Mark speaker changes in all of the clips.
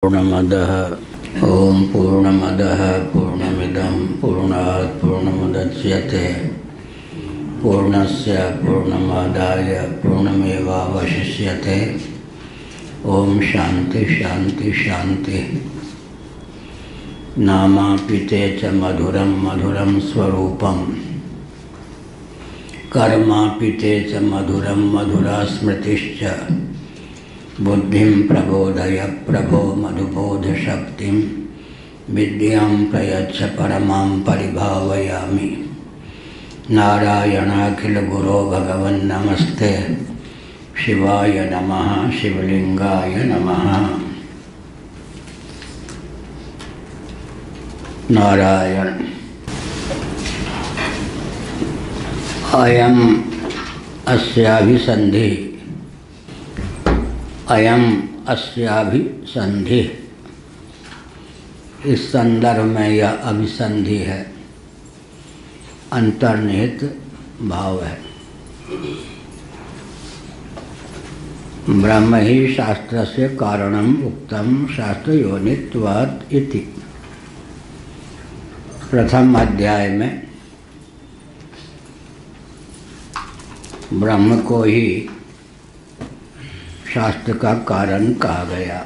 Speaker 1: पूर्णमदः ओम पूर्णमदः पूर्णमिदं पूर्णात् पूर्णमुदच्यते पूर्णस्य पूर्णमादाय पूर्णमेवावशिष्यते। ओम शांति शांति शांति। नामापिते च मधुरं मधुरं स्वरूपं कर्मापिते च मधुरं मधुरा स्मृतिश्च बुद्धिं प्रबोधय प्रभो मधुबोध शक्तिं विद्यां प्रयच्छ परमां परिभावयामि। नारायणाखिल गुरो भगवन् नमस्ते शिवाय नमः शिवलिंगाय नमः। नारायण। अयम् अस्याभिसन्धि अयम अस्याभिसंधि। इस संदर्भ में यह अभिसंधि है, अंतर्निहित भाव है। ब्रह्म ही शास्त्रस्य कारणम उक्तम शास्त्र योनित्वात् इति। प्रथम अध्याय में ब्रह्म को ही शास्त्र का कारण कहा गया।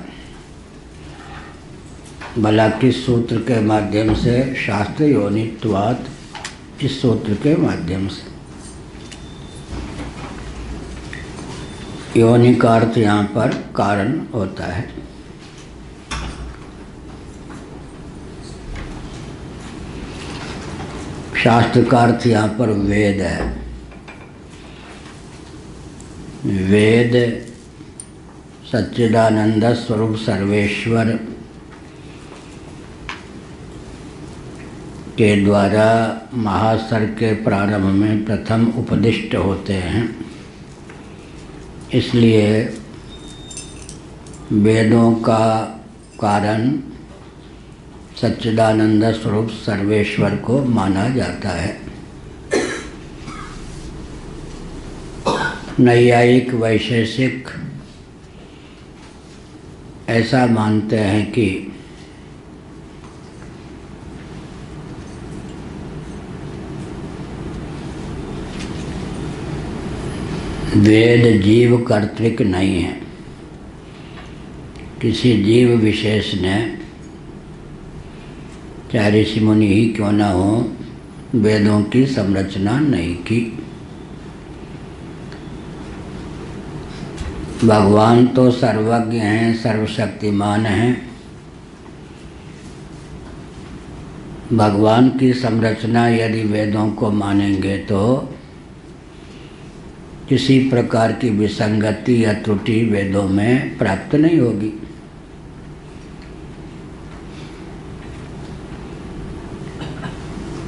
Speaker 1: भला किस सूत्र के माध्यम से? शास्त्र योनित्वात्, इस सूत्र के माध्यम से। योनि का अर्थ यहाँ पर कारण होता है। शास्त्र का अर्थ यहाँ पर वेद है। वेद सच्चिदानंद स्वरूप सर्वेश्वर के द्वारा महासर्ग के प्रारंभ में प्रथम उपदिष्ट होते हैं। इसलिए वेदों का कारण सच्चिदानंद स्वरूप सर्वेश्वर को माना जाता है। नैयायिक वैशेषिक ऐसा मानते हैं कि वेद जीव कर्तृक नहीं है। किसी जीव विशेष ने, चाहे ऋषि मुनि ही क्यों न हो, वेदों की संरचना नहीं की। भगवान तो सर्वज्ञ हैं, सर्वशक्तिमान हैं। भगवान की संरचना यदि वेदों को मानेंगे तो किसी प्रकार की विसंगति या त्रुटि वेदों में प्राप्त नहीं होगी।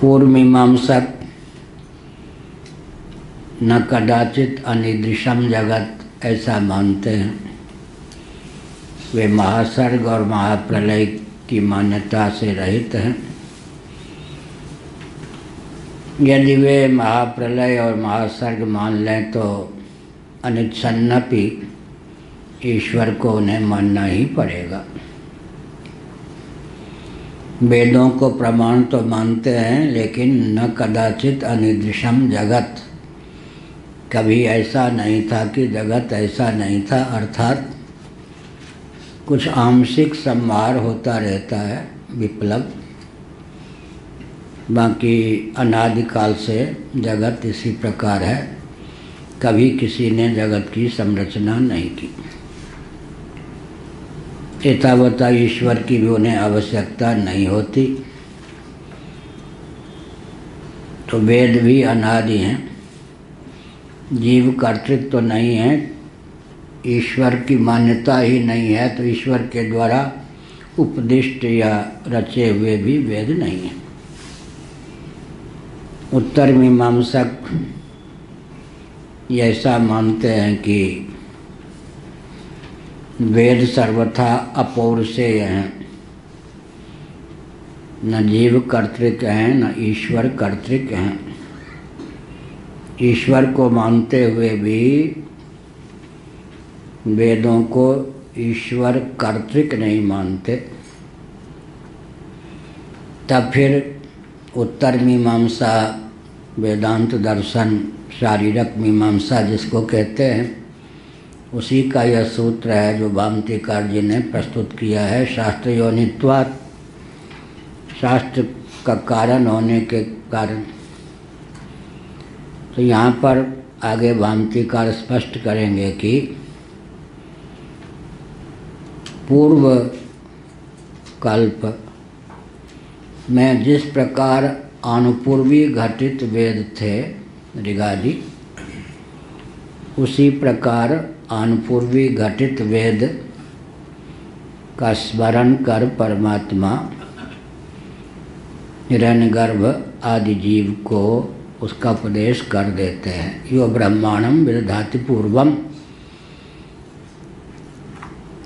Speaker 1: पूर्व मीमांसक न कदाचित अनिदृशम जगत ऐसा मानते हैं। वे महासर्ग और महाप्रलय की मान्यता से रहित हैं। यदि वे महाप्रलय और महासर्ग मान लें तो अनिच्छन्नपि ईश्वर को उन्हें मानना ही पड़ेगा। वेदों को प्रमाण तो मानते हैं, लेकिन न कदाचित अनिदृशम जगत, कभी ऐसा नहीं था कि जगत ऐसा नहीं था। अर्थात कुछ आंशिक संहार होता रहता है, विप्लव। बाकी अनादिकाल से जगत इसी प्रकार है। कभी किसी ने जगत की संरचना नहीं की। एतावता ईश्वर की भी उन्हें आवश्यकता नहीं होती। तो वेद भी अनादि हैं। जीव कर्तृत्व तो नहीं है, ईश्वर की मान्यता ही नहीं है, तो ईश्वर के द्वारा उपदिष्ट या रचे हुए भी वेद नहीं हैं। उत्तर मीमांसक ऐसा मानते हैं कि वेद सर्वथा अपौरुषेय हैं, न जीव कर्तृक हैं न ईश्वर कर्तृक हैं। ईश्वर को मानते हुए भी वेदों को ईश्वर कर्तृक नहीं मानते, तब फिर उत्तर मीमांसा, वेदांत दर्शन, शारीरक मीमांसा जिसको कहते हैं, उसी का यह सूत्र है जो भामतीकार जी ने प्रस्तुत किया है। शास्त्र योनित्वात्, शास्त्र का कारण होने के कारण। तो यहाँ पर आगे भामतीकार स्पष्ट करेंगे कि पूर्व कल्प में जिस प्रकार अनुपूर्वी घटित वेद थे ऋगादि, उसी प्रकार अनुपूर्वी घटित वेद का स्मरण कर परमात्मा हिरण्यगर्भ आदि जीव को उसका उपदेश कर देते हैं। यो ब्रह्मांडम विदधाति पूर्वम,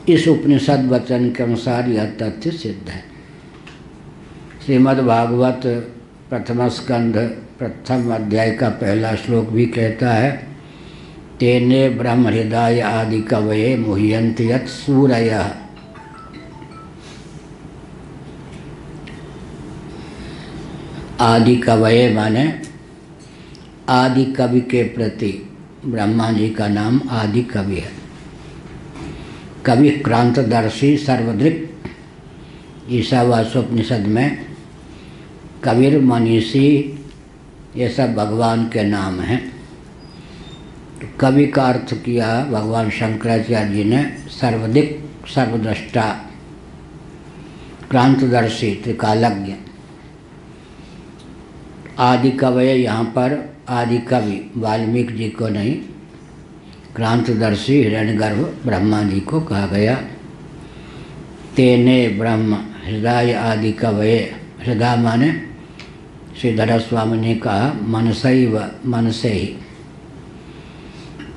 Speaker 1: इस उपनिषद वचन के अनुसार यह तथ्य सिद्ध है। श्रीमद् भागवत प्रथम स्कंध प्रथम अध्याय का पहला श्लोक भी कहता है, तेने ब्रह्म हृदय आदि कवये मुह्यन्ति यत् सूरयः। आदि कवये माने आदि कवि के प्रति ब्रह्मा जी का नाम आदि कवि है। कवि क्रांतदर्शी सर्वदृक्, ईशावास्योपनिषद में कबीर, मनीषी, ये सब भगवान के नाम हैं। तो कवि का अर्थ किया भगवान शंकराचार्य जी ने सर्वदिक, सर्वद्रष्टा, क्रांतदर्शी, त्रिकालज्ञ। आदि कवि यहाँ पर आदि कवि वाल्मीकि जी को नहीं, क्रांतदर्शी हिरण्यगर्भ ब्रह्मा जी को कहा गया। तेने ब्रह्म हृदय आदि कवये, हृदय माने श्रीधर स्वामी ने कहा मनसैव, मन से ही।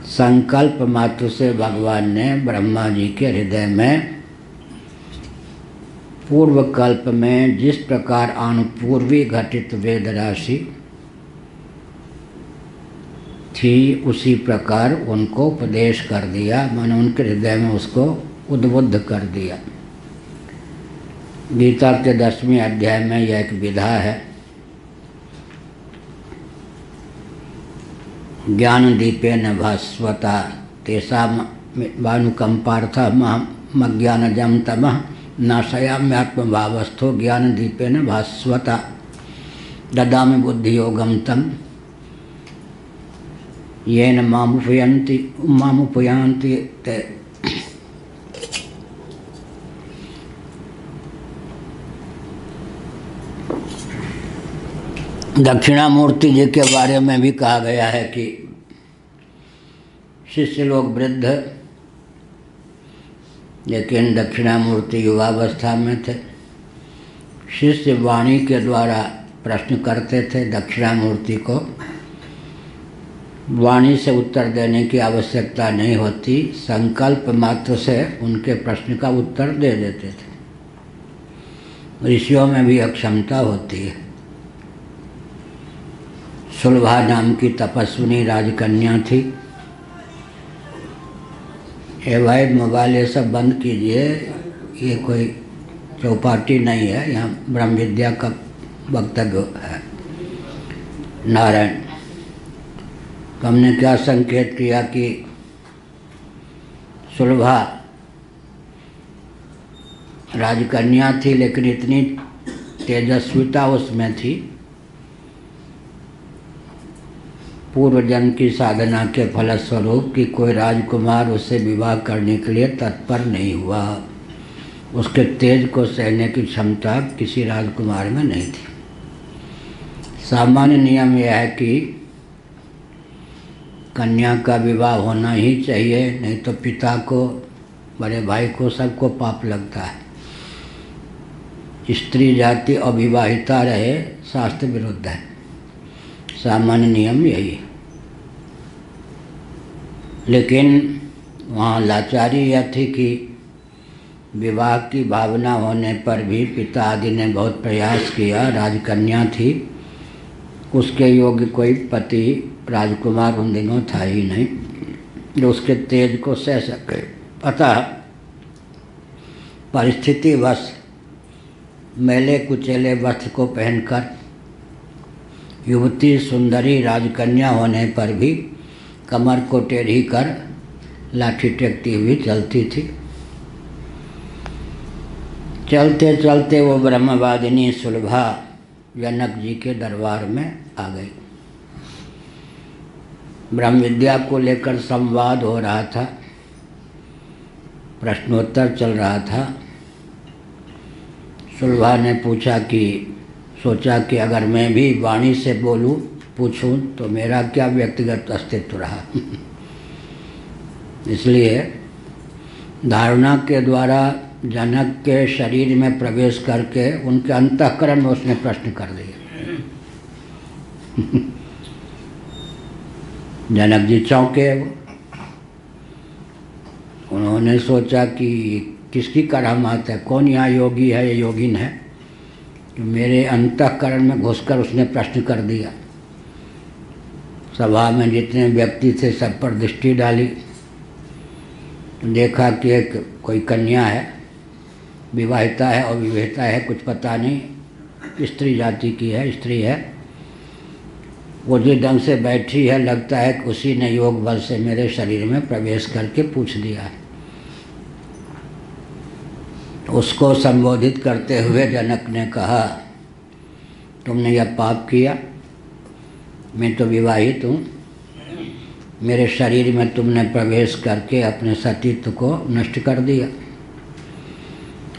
Speaker 1: संकल्प मात्र से भगवान ने ब्रह्मा जी के हृदय में पूर्व कल्प में जिस प्रकार अनुपूर्वी घटित वेद राशि थी, उसी प्रकार उनको उपदेश कर दिया, माने उनके हृदय में उसको उद्बुद्ध कर दिया। गीता के 10वें अध्याय में यह एक विधा है, ज्ञान दीपेन भास्वता तेषां भानुकंपार्थः मज्ञानजं तमः नाशयाम्यात्मभावस्थो ज्ञान दीपेन भास्वता ददामि बुद्धियोगं तं येन मामुपयांति ते। दक्षिणामूर्ति जी के बारे में भी कहा गया है कि शिष्य लोग वृद्ध, लेकिन दक्षिणामूर्ति युवावस्था में थे। शिष्य वाणी के द्वारा प्रश्न करते थे, दक्षिणामूर्ति को वाणी से उत्तर देने की आवश्यकता नहीं होती, संकल्प मात्र से उनके प्रश्न का उत्तर दे देते थे। ऋषियों में भी एक क्षमता होती है। सुलभा नाम की तपस्विनी राजकन्या थी। ए भाई मोबाइल ये सब बंद कीजिए, ये कोई चौपाटी नहीं है, यहाँ ब्रह्म विद्या का वक्तव्य है। नारायण, हमने क्या संकेत किया कि सुलभा राजकन्या थी, लेकिन इतनी तेजस्विता उसमें थी, पूर्व जन्म की साधना के फलस्वरूप कि कोई राजकुमार उससे विवाह करने के लिए तत्पर नहीं हुआ। उसके तेज को सहने की क्षमता किसी राजकुमार में नहीं थी। सामान्य नियम यह है कि कन्या का विवाह होना ही चाहिए, नहीं तो पिता को, बड़े भाई को, सबको पाप लगता है। स्त्री जाति अविवाहिता रहे, शास्त्र विरुद्ध है। सामान्य नियम यही है। लेकिन वहाँ लाचारी यह थी कि विवाह की भावना होने पर भी पिता आदि ने बहुत प्रयास किया। राजकन्या थी, उसके योग्य कोई पति राजकुमार उन दिनों था ही नहीं जो उसके तेज को सह सके। अतः परिस्थितिवश मैले कुचेले वस्त्र को पहनकर युवती सुंदरी राजकन्या होने पर भी कमर को टेढ़ी कर लाठी टेकती हुई चलती थी। चलते चलते वो ब्रह्मवादिनी सुलभा जनक जी के दरबार में आ गई। ब्रह्म विद्या को लेकर संवाद हो रहा था, प्रश्नोत्तर चल रहा था। सुलभा ने सोचा कि अगर मैं भी वाणी से बोलूं पूछूं तो मेरा क्या व्यक्तिगत अस्तित्व रहा। इसलिए धारणा के द्वारा जनक के शरीर में प्रवेश करके उनके अंतःकरण में उसने प्रश्न कर दिए। जनक जी चौंके। उन्होंने सोचा कि किसकी करामात है, कौन यहाँ योगी है या योगिन है, तो मेरे अंतःकरण में घुसकर उसने प्रश्न कर दिया। सभा में जितने व्यक्ति थे सब पर दृष्टि डाली, देखा कि एक कोई कन्या है, विवाहिता है और विवाहिता है कुछ पता नहीं, स्त्री जाति की है, स्त्री है। वो जिस ढंग से बैठी है लगता है कि उसी ने योग बल से मेरे शरीर में प्रवेश करके पूछ दिया है। उसको संबोधित करते हुए जनक ने कहा, तुमने यह पाप किया, मैं तो विवाहित हूँ, मेरे शरीर में तुमने प्रवेश करके अपने सतीत्व को नष्ट कर दिया।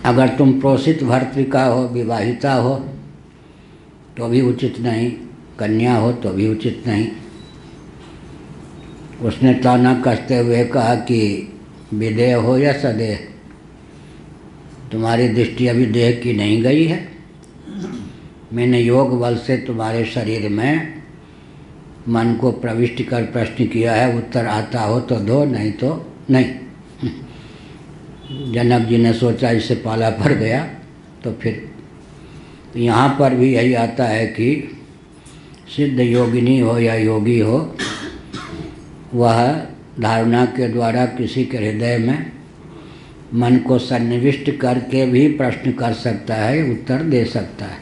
Speaker 1: अगर तुम प्रोषित भर्तृका हो, विवाहिता हो तो भी उचित नहीं, कन्या हो तो भी उचित नहीं। उसने ताना कसते हुए कहा कि विदेह हो या सदेह, तुम्हारी दृष्टि अभी देह की नहीं गई है। मैंने योग बल से तुम्हारे शरीर में मन को प्रविष्ट कर प्रश्न किया है, उत्तर आता हो तो दो, नहीं तो नहीं। जनक जी ने सोचा इससे पाला पड़ गया। तो फिर यहाँ पर भी यही आता है कि सिद्ध योगिनी हो या योगी हो, वह धारणा के द्वारा किसी के हृदय में मन को सन्निविष्ट करके भी प्रश्न कर सकता है, उत्तर दे सकता है।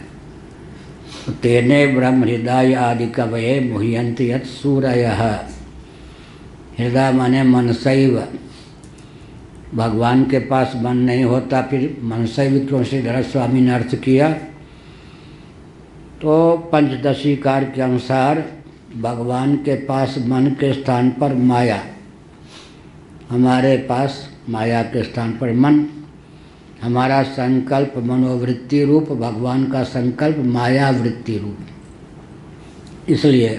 Speaker 1: तेने ब्रह्म हृदय आदि कवये मुह्यन्ति यत् सूरयः। हृदय माने मनसैव, भगवान के पास मन नहीं होता, फिर मनसैव क्यों श्रीधर स्वामी ने अर्थ किया। तो पंचदशीकार के अनुसार भगवान के पास मन के स्थान पर माया, हमारे पास माया के स्थान पर मन, हमारा संकल्प मनोवृत्ति रूप, भगवान का संकल्प माया वृत्ति रूप। इसलिए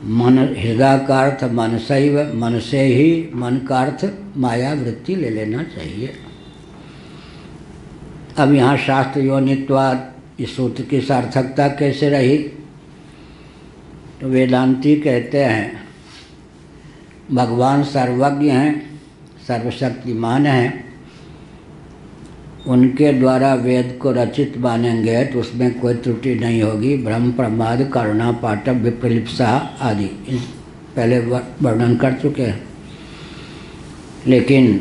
Speaker 1: मन हृदय का अर्थ मन सैव, मन से ही मन का अर्थ माया वृत्ति ले लेना चाहिए। अब यहाँ शास्त्र योनित्वाद इस सूत्र की सार्थकता कैसे रही, तो वेदांती कहते हैं भगवान सर्वज्ञ हैं, सर्वशक्तिमान हैं, उनके द्वारा वेद को रचित मानेंगे तो उसमें कोई त्रुटि नहीं होगी। भ्रम प्रमाद करुणा पाटव विप्रलिप्सा आदि पहले वर्णन कर चुके हैं। लेकिन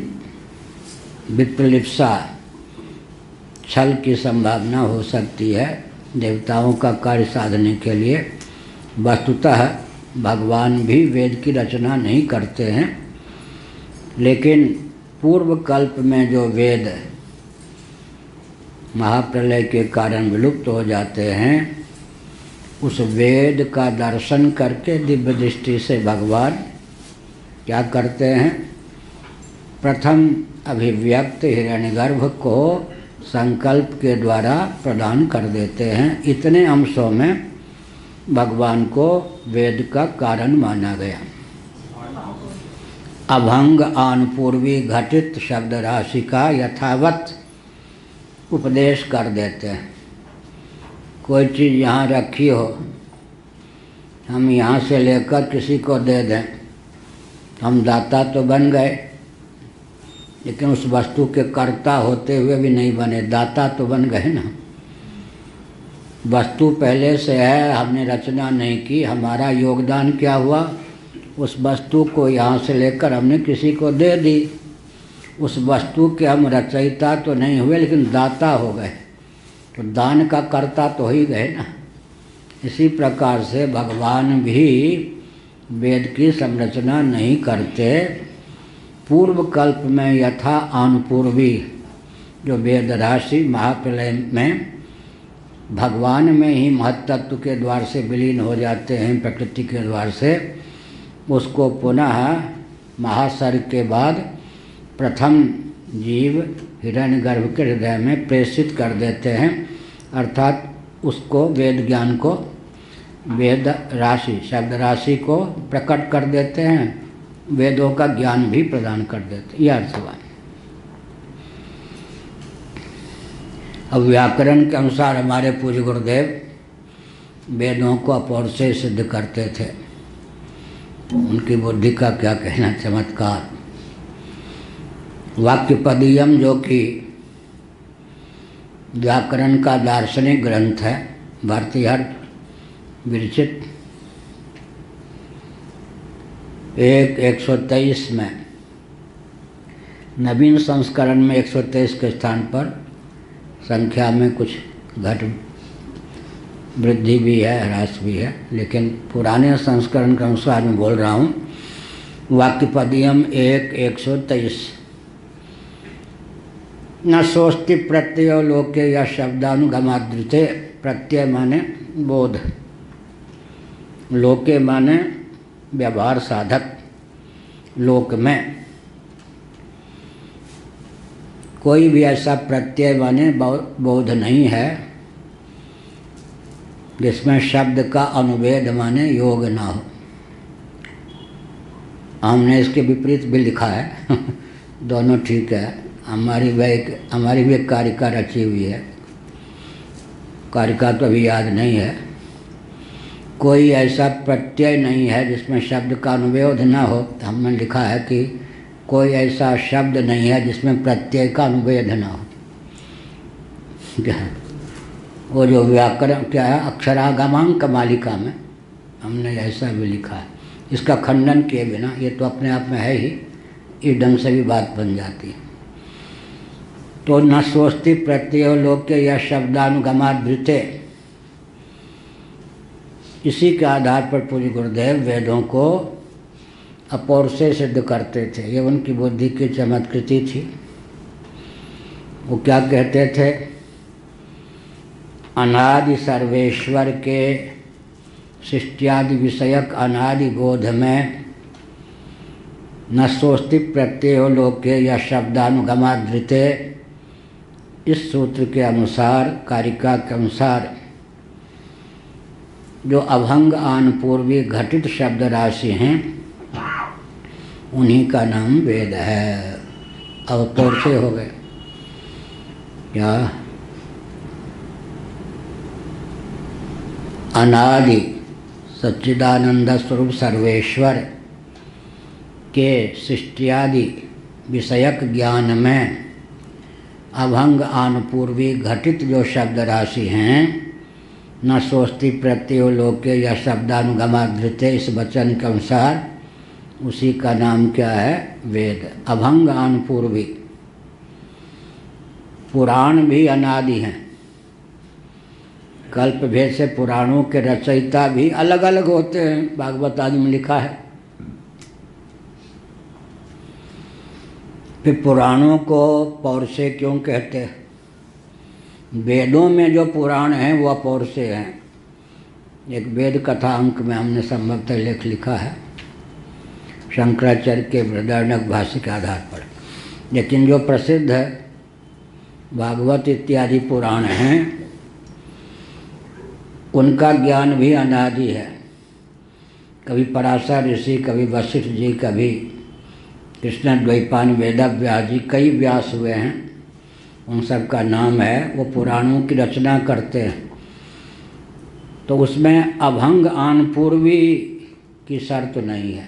Speaker 1: विप्रलिप्सा, छल की संभावना हो सकती है देवताओं का कार्य साधने के लिए। वस्तुतः भगवान भी वेद की रचना नहीं करते हैं, लेकिन पूर्व कल्प में जो वेद महाप्रलय के कारण विलुप्त हो जाते हैं, उस वेद का दर्शन करके दिव्य दृष्टि से भगवान क्या करते हैं, प्रथम अभिव्यक्त हिरण्यगर्भ को संकल्प के द्वारा प्रदान कर देते हैं। इतने अंशों में भगवान को वेद का कारण माना गया। अभंग आन पूर्वी घटित शब्द राशि का यथावत उपदेश कर देते हैं। कोई चीज़ यहाँ रखी हो, हम यहाँ से लेकर किसी को दे दें, हम दाता तो बन गए, लेकिन उस वस्तु के कर्ता होते हुए भी नहीं बने, दाता तो बन गए ना। वस्तु पहले से है, हमने रचना नहीं की, हमारा योगदान क्या हुआ, उस वस्तु को यहाँ से लेकर हमने किसी को दे दी। उस वस्तु के हम रचयिता तो नहीं हुए लेकिन दाता हो गए, तो दान का कर्ता तो हो ही गए ना। इसी प्रकार से भगवान भी वेद की संरचना नहीं करते। पूर्व कल्प में यथा अनुपूर्वी जो वेद राशि महाप्रलय में भगवान में ही महत्तत्व के द्वार से विलीन हो जाते हैं, प्रकृति के द्वार से, उसको पुनः महासर्ग के बाद प्रथम जीव हिरण्यगर्भ के हृदय में प्रेषित कर देते हैं, अर्थात उसको वेद ज्ञान को, वेद राशि शब्द राशि को प्रकट कर देते हैं, वेदों का ज्ञान भी प्रदान कर देते हैं। यह अर्थ हुआ। अब व्याकरण के अनुसार हमारे पूज्य गुरुदेव वेदों को अपौर से सिद्ध करते थे। उनकी बुद्धि का क्या कहना, चमत्कार। वाक्यपदीयम जो कि व्याकरण का दार्शनिक ग्रंथ है, भर्तृहरि विरचित 123 में, नवीन संस्करण में 123 के स्थान पर संख्या में कुछ घट वृद्धि भी है, ह्रास भी है, लेकिन पुराने संस्करण के अनुसार मैं बोल रहा हूँ। वाक्यपदीयम 1:123 न सोस्ति प्रत्यय लोके या शब्दानुगमादृते। प्रत्यय माने बोध, लोके माने व्यवहार साधक, लोक में कोई भी ऐसा प्रत्यय माने बोध नहीं है जिसमें शब्द का अनुवेद माने योग ना हो। हमने इसके विपरीत भी लिखा है दोनों ठीक है। हमारी भी एक कारिका रची हुई है, कारिका तो अभी याद नहीं है। कोई ऐसा प्रत्यय नहीं है जिसमें शब्द का अनुवेद ना हो। हमने लिखा है कि कोई ऐसा शब्द नहीं है जिसमें प्रत्यय का अनुवेद ना हो। क्या है वो जो व्याकरण क्या है, अक्षरागमांक मालिका में हमने ऐसा भी लिखा है। इसका खंडन किए बिना, ये तो अपने आप में है ही, इस ढंग से भी बात बन जाती है। तो न सोस्ति प्रत्यय लोके या शब्दानुगमादृते, इसी के आधार पर पूज्य गुरुदेव वेदों को अपौर से सिद्ध करते थे। ये उनकी बुद्धि की चमत्कृति थी। वो क्या कहते थे, अनादि सर्वेश्वर के सृष्टियादि विषयक अनादि बोध में न सोस्ति प्रत्ययो लोके या शब्दानुगमादृते, इस सूत्र के अनुसार, कारिका के अनुसार, जो अभंग आनपूर्वी घटित शब्द राशि हैं उन्हीं का नाम वेद है। अवतोर से हो गए क्या, अनादि सच्चिदानंद स्वरूप सर्वेश्वर के सृष्टियादि विषयक ज्ञान में अभंग आनपूर्वी घटित जो शब्द राशि हैं, न सोस्ति प्रत्ययो लोके या शब्दानुगमादृते, इस वचन के अनुसार उसी का नाम क्या है, वेद। अभंग आनपूर्वी, पुराण भी अनादि हैं। कल्प भेद से पुराणों के रचयिता भी अलग अलग होते हैं, भागवत आदि में लिखा है। फिर पुराणों को पौरुषे क्यों कहते हैं? वेदों में जो पुराण हैं वो अपौरुषे हैं। एक वेद कथा अंक में हमने संभवतः लेख लिखा है शंकराचार्य के बृहदारण्यक भाष्य के आधार पर। लेकिन जो प्रसिद्ध है भागवत इत्यादि पुराण हैं, उनका ज्ञान भी अनादि है। कभी पराशर ऋषि, कभी वशिष्ठ जी, कभी कृष्ण द्वैपायन वेदव्यास जी, कई व्यास हुए हैं, उन सब का नाम है। वो पुराणों की रचना करते हैं। तो उसमें अभंग आनपूर्वी की शर्त नहीं है।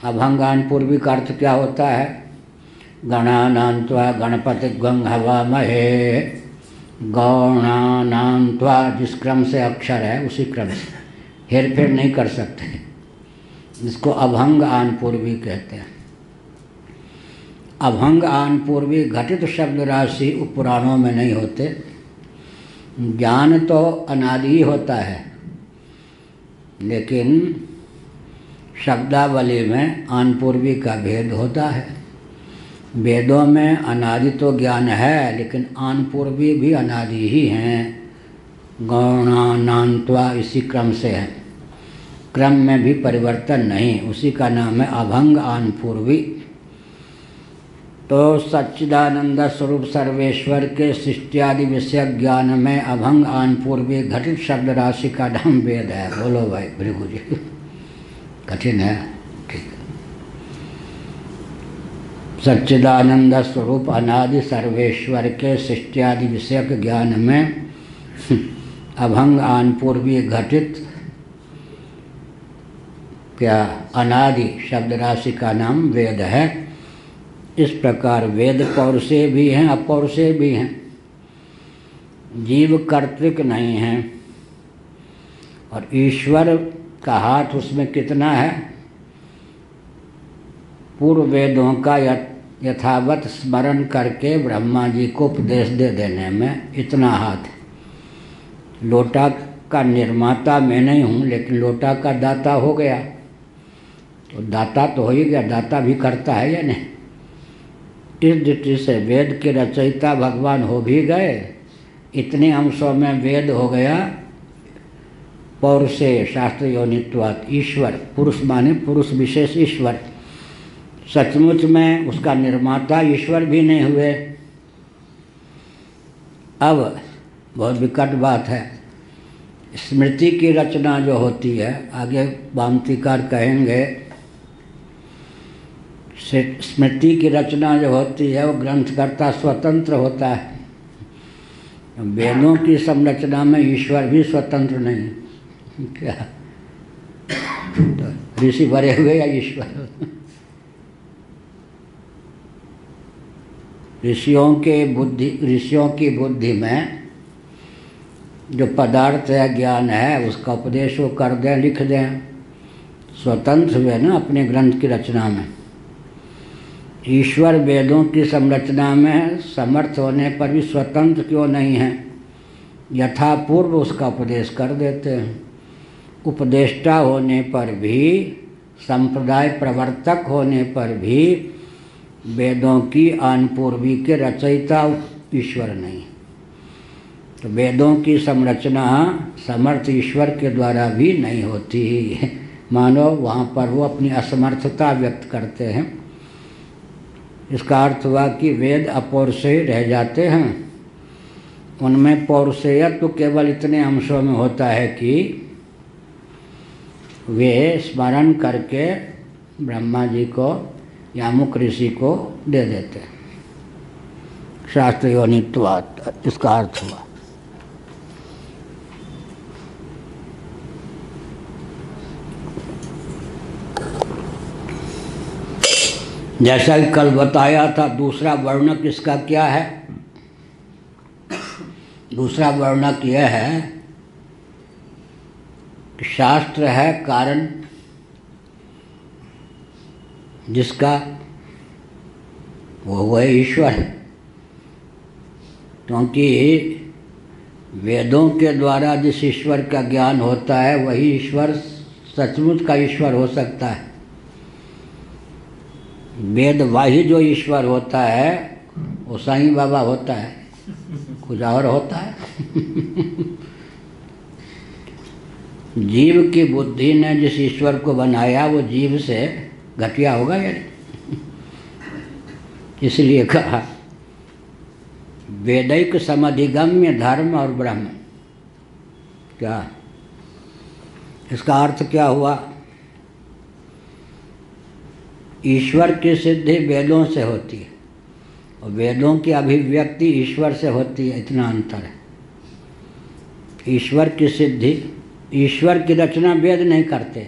Speaker 1: अभंग आनपूर्वी का अर्थ क्या होता है, गणानान्त्वा गणपतिग्वं हवामहे, गौणानान्त्वा, जिस क्रम से अक्षर है उसी क्रम से, हेर फेर नहीं कर सकते, जिसको अभंग आनपूर्वी कहते हैं। अभंग आन पूर्वी घटित शब्द राशि पुराणों में नहीं होते। ज्ञान तो अनादि ही होता है, लेकिन शब्दावली में आन पूर्वी का भेद होता है। वेदों में अनादि तो ज्ञान है, लेकिन आन पूर्वी भी अनादि ही हैं। गौणानान्त्वा इसी क्रम से है, क्रम में भी परिवर्तन नहीं, उसी का नाम है अभंग आन पूर्वी। तो सच्चिदानंद स्वरूप सर्वेश्वर के सृष्टियादि विषय ज्ञान में अभंग आन पूर्वी घटित शब्द राशि का नाम वेद है। बोलो भाई भृगु जी, कठिन है, ठीक है। सच्चिदानंद स्वरूप अनादि सर्वेश्वर के सृष्टियादि विषय के ज्ञान में अभंग आन पूर्वी घटित क्या अनादि शब्द राशि का नाम वेद है। इस प्रकार वेद पौरुषेय भी हैं, अपौरुषेय भी हैं। जीव कर्तृक नहीं है, और ईश्वर का हाथ उसमें कितना है? पूर्व वेदों का यथावत स्मरण करके ब्रह्मा जी को उपदेश दे देने में इतना हाथ है। लोटा का निर्माता मैं नहीं हूँ, लेकिन लोटा का दाता हो गया, तो दाता तो हो ही गया, दाता भी करता है या नहीं। इस दृष्टि से वेद के रचयिता भगवान हो भी गए, इतने अंशों में वेद हो गया पौरुषेय शास्त्र योनित्वात्। ईश्वर पुरुष माने पुरुष विशेष ईश्वर, सचमुच में उसका निर्माता ईश्वर भी नहीं हुए। अब बहुत विकट बात है, स्मृति की रचना जो होती है, आगे वामतिकार कहेंगे, स्मृति की रचना जो होती है वो ग्रंथकर्ता स्वतंत्र होता है। वेदों की संरचना में ईश्वर भी स्वतंत्र नहीं। क्या तो ऋषि बने हुए या ईश्वर? ऋषियों की बुद्धि में जो पदार्थ है, ज्ञान है, उसका उपदेश वो कर दें, लिख दें, स्वतंत्र हुए ना अपने ग्रंथ की रचना में। ईश्वर वेदों की संरचना में समर्थ होने पर भी स्वतंत्र क्यों नहीं है? यथापूर्व उसका उपदेश कर देते हैं। उपदेष्टा होने पर भी, संप्रदाय प्रवर्तक होने पर भी वेदों की आनपूर्वी के रचयिता ईश्वर नहीं। तो वेदों की संरचना समर्थ ईश्वर के द्वारा भी नहीं होती। मानो वहाँ पर वो अपनी असमर्थता व्यक्त करते हैं। इसका अर्थ हुआ कि वेद अपौरुषेय रह जाते हैं। उनमें पौरुषेयत्व तो केवल इतने अंशों में होता है कि वे स्मरण करके ब्रह्मा जी को या मुख ऋषि को दे देते हैं। शास्त्र योनित्वात् इसका अर्थ हुआ। जैसा कि कल बताया था, दूसरा वर्णक इसका क्या है? दूसरा वर्णक यह है कि शास्त्र है कारण, जिसका वो है ईश्वर। क्योंकि वेदों के द्वारा जिस ईश्वर का ज्ञान होता है, वही ईश्वर सचमुच का ईश्वर हो सकता है। वेदवाही जो ईश्वर होता है वो साईं बाबा होता है, कुछ और होता है। जीव की बुद्धि ने जिस ईश्वर को बनाया वो जीव से घटिया होगा या नहीं? इसलिए कहा वेदैक समधिगम्य धर्म और ब्रह्म। क्या इसका अर्थ क्या हुआ? ईश्वर की सिद्धि वेदों से होती है और वेदों की अभिव्यक्ति ईश्वर से होती है, इतना अंतर है। ईश्वर की सिद्धि, ईश्वर की रचना वेद नहीं करते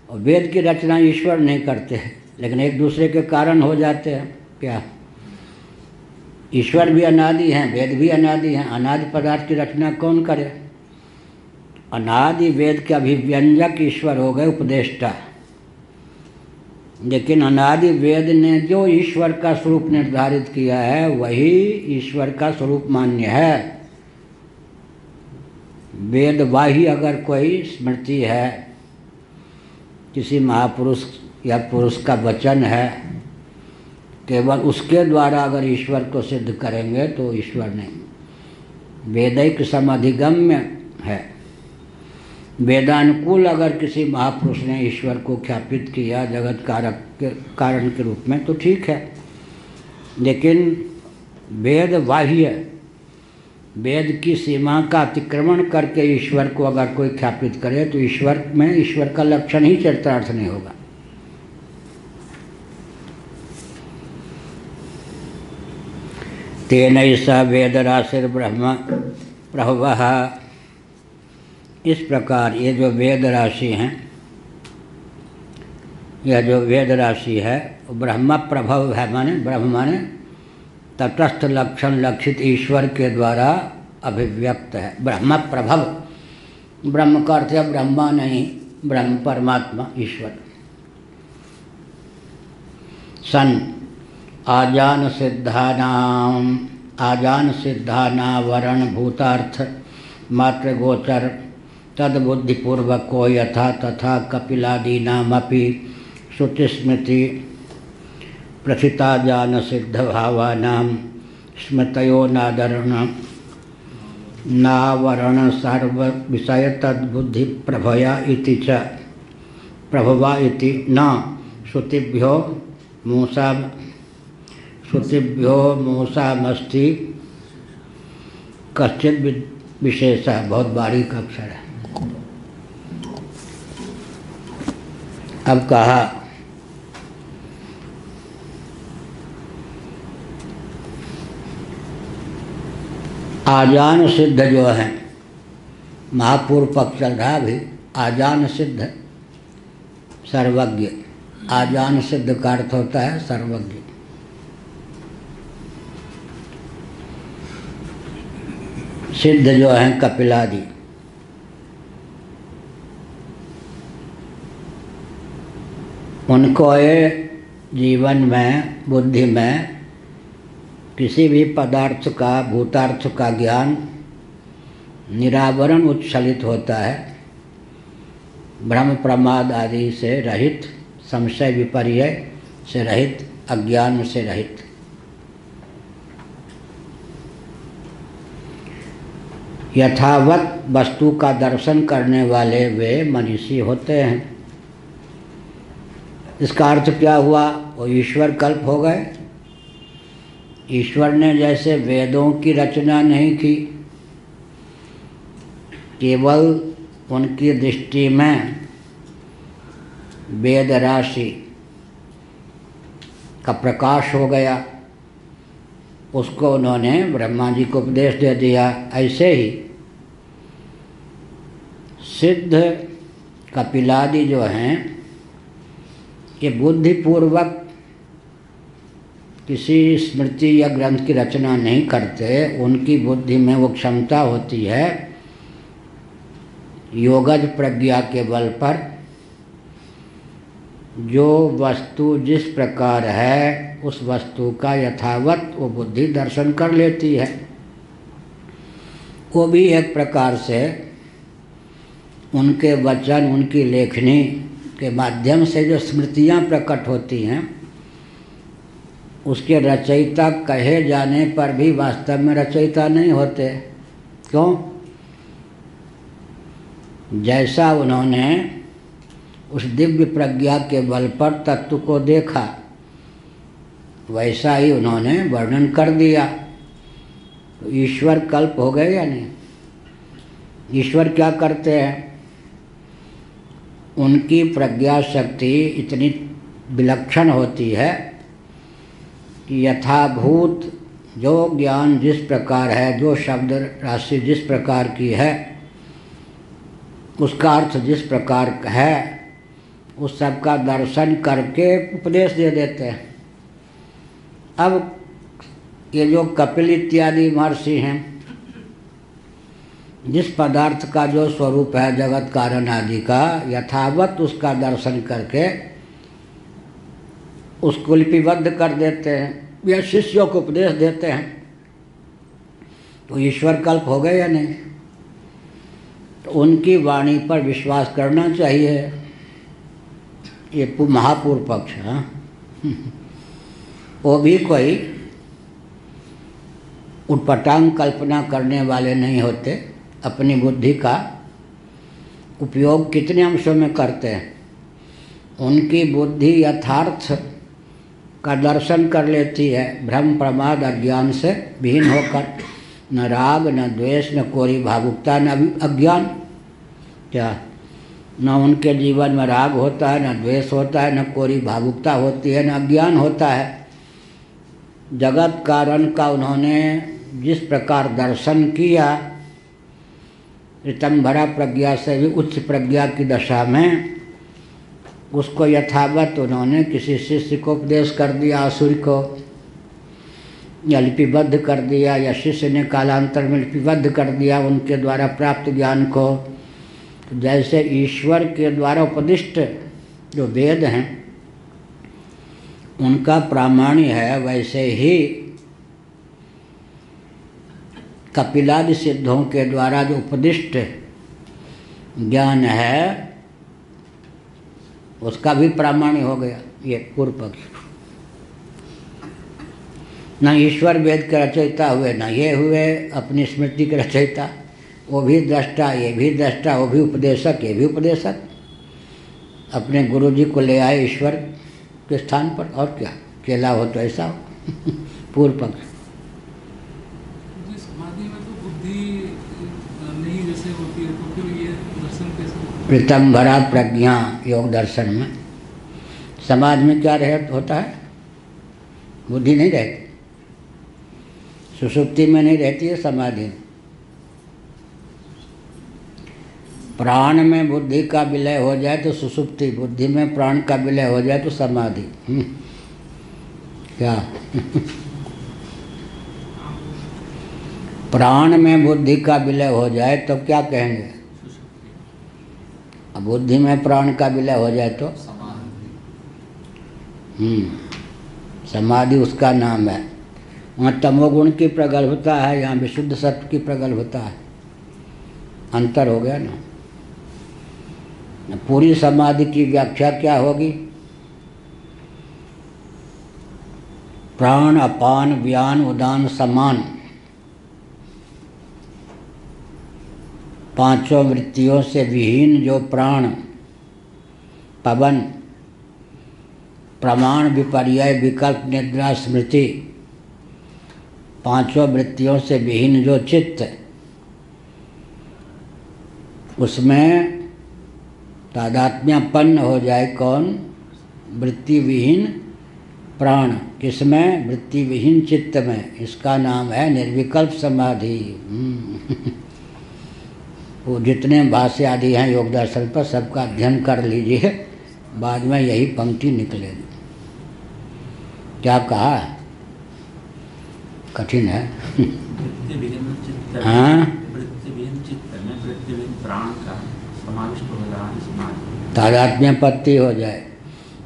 Speaker 1: और वेद की रचना ईश्वर नहीं करते, लेकिन एक दूसरे के कारण हो जाते हैं। क्या ईश्वर भी अनादि हैं, वेद भी अनादि हैं। अनादि पदार्थ की रचना कौन करे? अनादि वेद के अभिव्यंजक ईश्वर हो गए उपदेष्टा। लेकिन अनादि वेद ने जो ईश्वर का स्वरूप निर्धारित किया है वही ईश्वर का स्वरूप मान्य है। वेद बाह्य अगर कोई स्मृति है, किसी महापुरुष या पुरुष का वचन है, केवल उसके द्वारा अगर ईश्वर को सिद्ध करेंगे तो ईश्वर नहीं। वेदैक समधिगम्य है। वेदानुकूल अगर किसी महापुरुष ने ईश्वर को ख्यापित किया जगत कारक के कारण के रूप में तो ठीक है, लेकिन वेद बाह्य, वेद की सीमा का अतिक्रमण करके ईश्वर को अगर कोई ख्यापित करे तो ईश्वर में ईश्वर का लक्षण ही चरितार्थ नहीं होगा। तेनैषा वेदराशिर्ब्रह्म प्रभवः। इस प्रकार ये जो वेद राशि हैं, यह जो वेद राशि है ब्रह्म प्रभव है, माने ब्रह्म माने तटस्थ लक्षण लक्षित ईश्वर के द्वारा अभिव्यक्त है। ब्रह्म प्रभव, ब्रह्म का अर्थ है ब्रह्मा नहीं, ब्रह्म परमात्मा ईश्वर। सन आजान सिद्धानावरण भूतार्थ मात्र गोचर तद बुद्धिपूर्वको यथा तथा कपिलादीनामपि श्रुतिस्मृति प्रथिता जान सिद्ध भावानां स्मृतयो नावरण सर्व विषय तद्बुद्धि प्रभया इति च प्रभवा इति न श्रुतिभ्यो मूसामस्ति कश्चित् विशेषः। बहुत बारीक अक्षर है। अब कहा आजान सिद्ध जो है, महापूर्व पक्ष चल रहा भी, आजान सिद्ध सर्वज्ञ। आजान सिद्ध का अर्थ होता है सर्वज्ञ। सिद्ध जो हैं कपिलादि, उनको ये जीवन में बुद्धि में किसी भी पदार्थ का भूतार्थ का ज्ञान निरावरण उच्छलित होता है, भ्रम प्रमाद आदि से रहित, संशय विपर्य से रहित, अज्ञान से रहित। यथावत वस्तु का दर्शन करने वाले वे मनीषी होते हैं। इसका अर्थ क्या हुआ? वो ईश्वर कल्प हो गए। ईश्वर ने जैसे वेदों की रचना नहीं की, केवल उनकी दृष्टि में वेद राशि का प्रकाश हो गया, उसको उन्होंने ब्रह्मा जी को उपदेश दे दिया। ऐसे ही सिद्ध कपिलादि जो हैं, ये बुद्धिपूर्वक किसी स्मृति या ग्रंथ की रचना नहीं करते। उनकी बुद्धि में वो क्षमता होती है योगज प्रज्ञा के बल पर, जो वस्तु जिस प्रकार है उस वस्तु का यथावत वो बुद्धि दर्शन कर लेती है। वो भी एक प्रकार से उनके वचन, उनकी लेखनी के माध्यम से जो स्मृतियाँ प्रकट होती हैं, उसके रचयिता कहे जाने पर भी वास्तव में रचयिता नहीं होते। क्यों? जैसा उन्होंने उस दिव्य प्रज्ञा के बल पर तत्व को देखा, वैसा ही उन्होंने वर्णन कर दिया। तो ईश्वर कल्प हो गए या नहीं? ईश्वर क्या करते हैं? उनकी प्रज्ञा शक्ति इतनी विलक्षण होती है कि यथाभूत जो ज्ञान जिस प्रकार है, जो शब्द राशि जिस प्रकार की है, उसका अर्थ जिस प्रकार है, उस सब का दर्शन करके उपदेश दे देते हैं। अब ये जो कपिल इत्यादि महर्षि हैं, जिस पदार्थ का जो स्वरूप है जगत कारण आदि का, यथावत उसका दर्शन करके उसको लिपिबद्ध कर देते हैं या शिष्यों को उपदेश देते हैं, तो ईश्वर कल्प हो गए या नहीं? तो उनकी वाणी पर विश्वास करना चाहिए। ये महापूर्व पक्ष है। वो भी कोई उटपटांग कल्पना करने वाले नहीं होते। अपनी बुद्धि का उपयोग कितने अंशों में करते हैं। उनकी बुद्धि यथार्थ का दर्शन कर लेती है, भ्रम प्रमाद अज्ञान से विहीन होकर। न राग न द्वेष न कोरी भावुकता न अज्ञान। क्या न उनके जीवन में राग होता है, न द्वेष होता है, न कोरी भावुकता होती है, न अज्ञान होता है। जगत कारण का उन्होंने जिस प्रकार दर्शन किया, ऋतंभरा प्रज्ञा से भी उच्च प्रज्ञा की दशा में, उसको यथावत उन्होंने किसी शिष्य को उपदेश कर दिया, असुर को, या लिपिबद्ध कर दिया, या शिष्य ने कालांतर में लिपिबद्ध कर दिया उनके द्वारा प्राप्त ज्ञान को। तो जैसे ईश्वर के द्वारा उपदिष्ट जो वेद हैं उनका प्रामाण्य है, वैसे ही कपिलादि सिद्धों के द्वारा जो उपदिष्ट ज्ञान है उसका भी प्रामाण्य हो गया। ये पूर्व पक्ष। न ईश्वर वेद के रचयिता हुए, न ये हुए अपनी स्मृति के रचयिता। वो भी दृष्टा, ये भी दृष्टा, वो भी उपदेशक, ये भी उपदेशक। अपने गुरु जी को ले आए ईश्वर के स्थान पर, और क्या केला हो तो ऐसा हो। पूर्व पक्ष।
Speaker 2: समाधि में तो बुद्धि नहीं जैसे होती है, तो फिर ये दर्शन कैसे?
Speaker 1: ऋतंभरा प्रज्ञा योग दर्शन में समाज में क्या होता है? बुद्धि नहीं रहती। सुषुप्ति में नहीं रहती है समाधि। प्राण में बुद्धि का विलय हो जाए तो सुषुप्ति, बुद्धि में प्राण का विलय हो जाए तो समाधि। क्या? प्राण में बुद्धि का विलय हो जाए तो क्या कहेंगे? अब बुद्धि में प्राण का विलय हो जाए तो समाधि उसका नाम है। वहाँ तमोगुण की प्रगल्भता है, यहाँ विशुद्ध सत्व की प्रगल्भता है। अंतर हो गया ना। पूरी समाधि की व्याख्या क्या होगी? प्राण अपान व्यान उदान समान, पांचों वृत्तियों से विहीन जो प्राण, पवन, प्रमाण विपर्यय विकल्प निद्रा स्मृति, पांचों वृत्तियों से विहीन जो चित्त, उसमें तादात्म्यपन्न हो जाए कौन? वृत्ति विहीन प्राण। किसमें? वृत्ति विहीन चित्त में। इसका नाम है निर्विकल्प समाधि। वो जितने भाष्य आदि हैं योग दर्शन पर, सबका अध्ययन कर लीजिए, बाद में यही पंक्ति निकलेगी। क्या कहा? कठिन है। हाँ, तादात्म्यपत्ति हो जाए।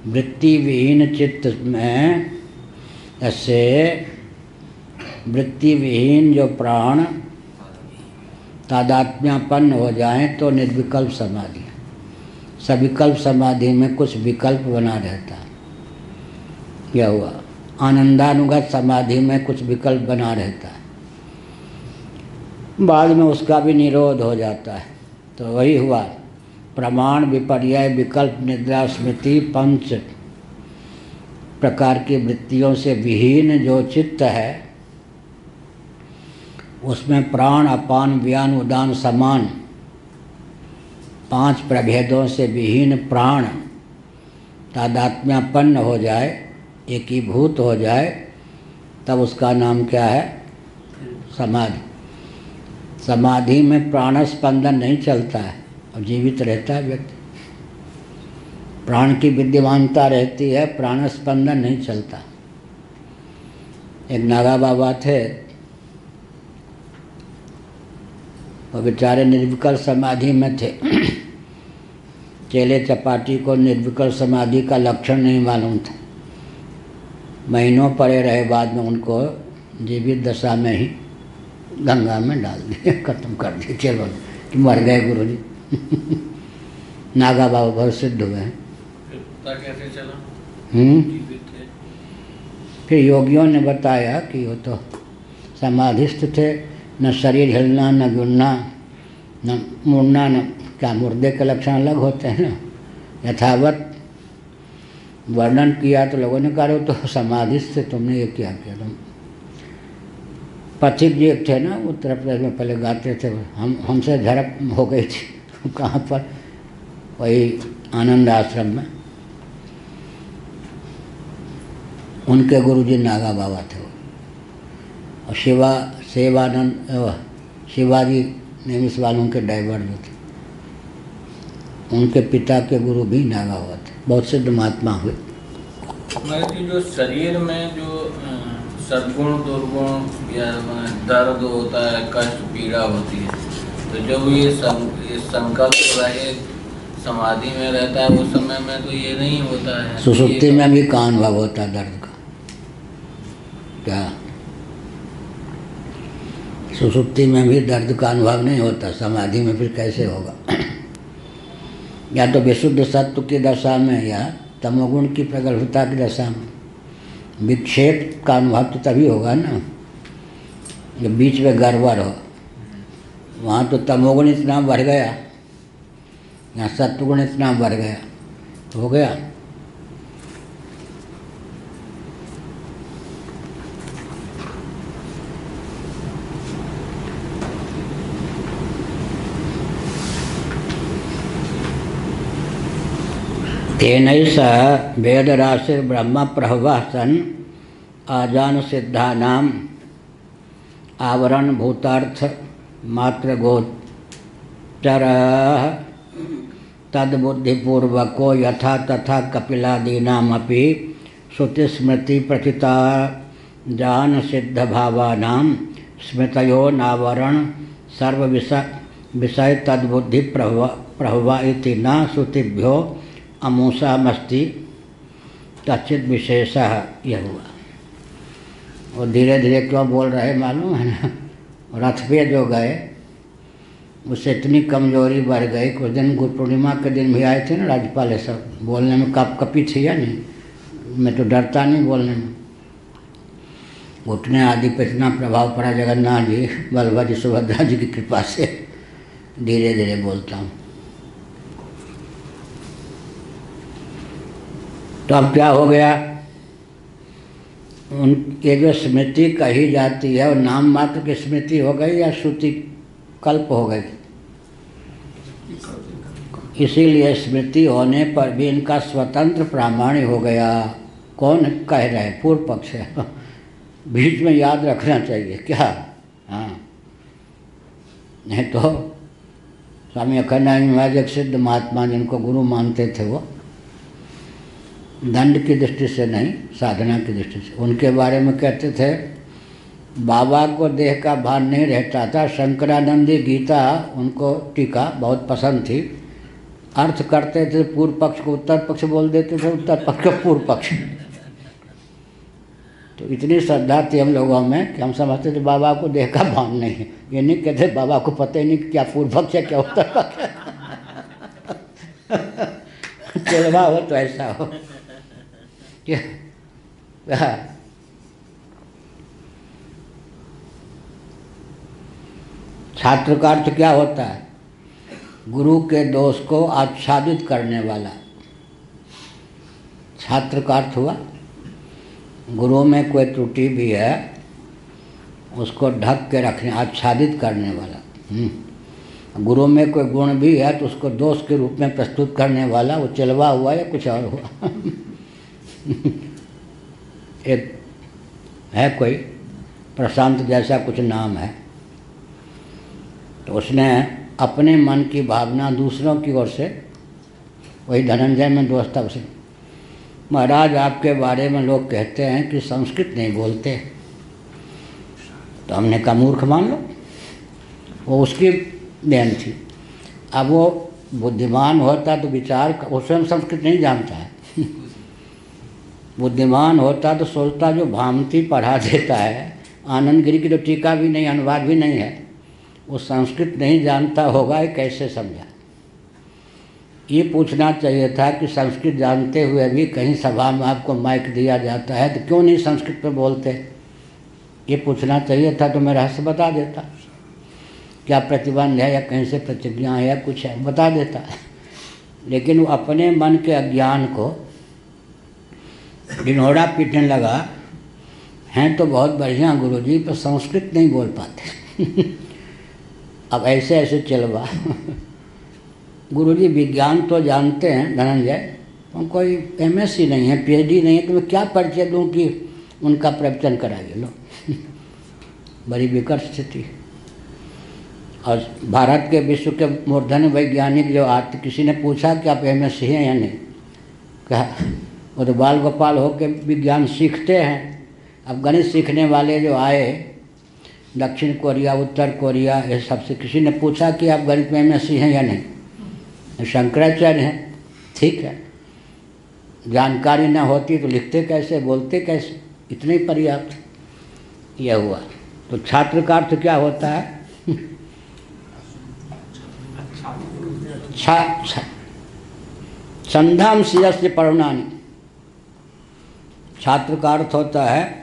Speaker 1: वृत्ति विहीन चित्त में ऐसे वृत्ति विहीन जो प्राण तादात्म्यपन्न हो जाए तो निर्विकल्प समाधि। सविकल्प समाधि में कुछ विकल्प बना रहता है। क्या हुआ? आनंदानुगत समाधि में कुछ विकल्प बना रहता है, बाद में उसका भी निरोध हो जाता है। तो वही हुआ, प्रमाण विपर्यय विकल्प निद्रा स्मृति पंच प्रकार की वृत्तियों से विहीन जो चित्त है, उसमें प्राण अपान व्यान उदान समान, पांच प्रभेदों से विहीन प्राण तादात्म्यपन्न हो जाए, एकीभूत हो जाए, तब उसका नाम क्या है? समाधि। समाधि में प्राण स्पंदन नहीं चलता है और जीवित रहता है व्यक्ति। प्राण की विद्यमानता रहती है, प्राण स्पंदन नहीं चलता। एक नागा बाबा थे, वो बेचारे निर्विकल्प समाधि में थे। चेले चपाटी को निर्विकल्प समाधि का लक्षण नहीं मालूम था। महीनों पड़े रहे, बाद में उनको जीवित दशा में ही गंगा में डाल दिया, खत्म कर दिया, चलो कि मर गए गुरु जी। नागा बाबा बहुत सिद्ध हुए हैं।
Speaker 3: पता कैसे चला?
Speaker 1: फिर योगियों ने बताया कि वो तो समाधिस्थ थे, न शरीर हिलना, न गिरना, न मुड़ना, न क्या मुर्दे के लक्षण अलग होते हैं ना। यथावत वर्णन किया तो लोगों ने कहा तो समाधिस्थ थे, तुमने ये क्या किया? तुम पथिक जी थे ना, उत्तर प्रदेश में पहले गाते थे, हमसे झड़प हो गई थी। कहाँ पर? वही आनंद आश्रम में। उनके गुरुजी नागा बाबा थे वो। और शिवाजी नेमिस वालों के ड्राइवर जो थे, उनके पिता के गुरु भी नागा हुआ थे, बहुत सिद्ध महात्मा हुए।
Speaker 3: जो शरीर में जो सद्गुण दुर्गुण या दर्द होता है, कष्ट पीड़ा होती है, तो जब ये संकल्प रहे समाधि में रहता है, उस समय में तो ये नहीं होता है।
Speaker 1: सुसुप्ति में भी का अनुभव होता है दर्द का? क्या सुसुप्ति में भी दर्द का अनुभव नहीं होता? समाधि में फिर कैसे होगा? या तो विशुद्ध सत्व की दशा में या तमोगुण की प्रगल्भता की दशा में विक्षेप का अनुभव तो तभी होगा ना, जब बीच में गड़बड़ हो। वहाँ तो तमोगुण इतना बढ़ गया, यहाँ सत्वगुण इतना बढ़ गया, तो हो गया। तेनैष वेदराशिर्ब्रह्म प्रभवः सन् आजान सिद्धानां आवरण भूतार्थ मात्र गोचरः तद्बुद्धिपूर्वको यथा तथा कपिलादीनामपि श्रुतिस्मृति प्रथिता जान सिद्ध भावानां स्मृतयो नावरण सर्व विषय तद्बुद्धि प्रभवा इति न श्रुतिभ्यो अमूसामस्ति कच्चित विशेषः। यह हुआ। और धीरे धीरे क्यों बोल रहे मालूम है ना? रथ पे जो गए उससे इतनी कमजोरी बढ़ गई। कुछ दिन गुरु पूर्णिमा के दिन भी आए थे ना राज्यपाल, सब बोलने में कपी थी या नहीं? मैं तो डरता नहीं बोलने में। घुटने आदि पर इतना प्रभाव पड़ा जगन्नाथ जी, बलभद्र जी, सुभद्रा जी की कृपा से धीरे धीरे बोलता हूँ। तो अब क्या हो गया? ये जो स्मृति कही जाती है वो नाम मात्र की स्मृति हो गई या श्रुति कल्प हो गई? इसीलिए स्मृति होने पर भी इनका स्वतंत्र प्रामाण्य हो गया। कौन कह रहे? पूर्व पक्ष है। बीच में याद रखना चाहिए क्या? हाँ, नहीं तो स्वामी अखंडानंद महाराज एक सिद्ध महात्मा जिनको गुरु मानते थे, वो दंड की दृष्टि से नहीं, साधना की दृष्टि से, उनके बारे में कहते थे बाबा को देह का भान नहीं रहता था। शंकरानंदी गीता उनको टीका बहुत पसंद थी। अर्थ करते थे, पूर्व पक्ष को उत्तर पक्ष बोल देते थे, उत्तर पक्ष को पूर्व पक्ष। तो इतनी श्रद्धा थी हम लोगों में कि हम समझते थे बाबा को देह का भान नहीं है। ये नहीं कहते बाबा को पता ही नहीं क्या पूर्व पक्ष है क्या उत्तर पक्ष है। चलवा हो तो ऐसा हो। छात्र का अर्थ क्या होता है? गुरु के दोष को आच्छादित करने वाला छात्र का अर्थ हुआ। गुरु में कोई त्रुटि भी है उसको ढक के रखने, आच्छादित करने वाला। गुरु में कोई गुण भी है तो उसको दोष के रूप में प्रस्तुत करने वाला। वो चलवा हुआ या कुछ और हुआ। एक है कोई प्रशांत जैसा कुछ नाम है, तो उसने अपने मन की भावना दूसरों की ओर से, वही धनंजय में दोस्त था उसे, महाराज आपके बारे में लोग कहते हैं कि संस्कृत नहीं बोलते। तो हमने कहा मूर्ख मान लो, वो उसकी देन थी। अब वो बुद्धिमान होता तो विचार, वो स्वयं संस्कृत नहीं जानता है। बुद्धिमान होता तो सोचता जो भामती पढ़ा देता है, आनंद गिरी की तो टीका भी नहीं, अनुवाद भी नहीं है, वो संस्कृत नहीं जानता होगा, ये कैसे समझा। ये पूछना चाहिए था कि संस्कृत जानते हुए भी कहीं सभा में आपको माइक दिया जाता है तो क्यों नहीं संस्कृत में बोलते, ये पूछना चाहिए था, तो मैं रहस्य बता देता, क्या प्रतिबंध है या कहीं से प्रतिज्ञा है या कुछ है, बता देता। लेकिन वो अपने मन के अज्ञान को ढिंढोरा पीटने लगा, हैं तो बहुत बढ़िया गुरुजी पर संस्कृत नहीं बोल पाते। अब ऐसे ऐसे चलवा। गुरुजी विज्ञान तो जानते हैं धनंजय, कोई एमएससी नहीं है, पीएचडी नहीं है, तो मैं क्या परिचय दूँ कि उनका प्रवचन कराइए। लो बड़ी विकट स्थिति। और भारत के विश्व के मूर्धन्य वैज्ञानिक जो आते, किसी ने पूछा कि आप एमएससी हैं या नहीं, कहा वो तो बाल गोपाल हो के विज्ञान सीखते हैं। अब गणित सीखने वाले जो आए दक्षिण कोरिया, उत्तर कोरिया, ये सबसे किसी ने पूछा कि आप गणित में एमएससी हैं या नहीं, शंकराचार्य हैं, ठीक है। जानकारी न होती तो लिखते कैसे, बोलते कैसे, इतने ही पर्याप्त। यह हुआ। तो छात्र का अर्थ क्या होता है? संधाम शिरस्य पढ़नानी। छात्र का अर्थ होता है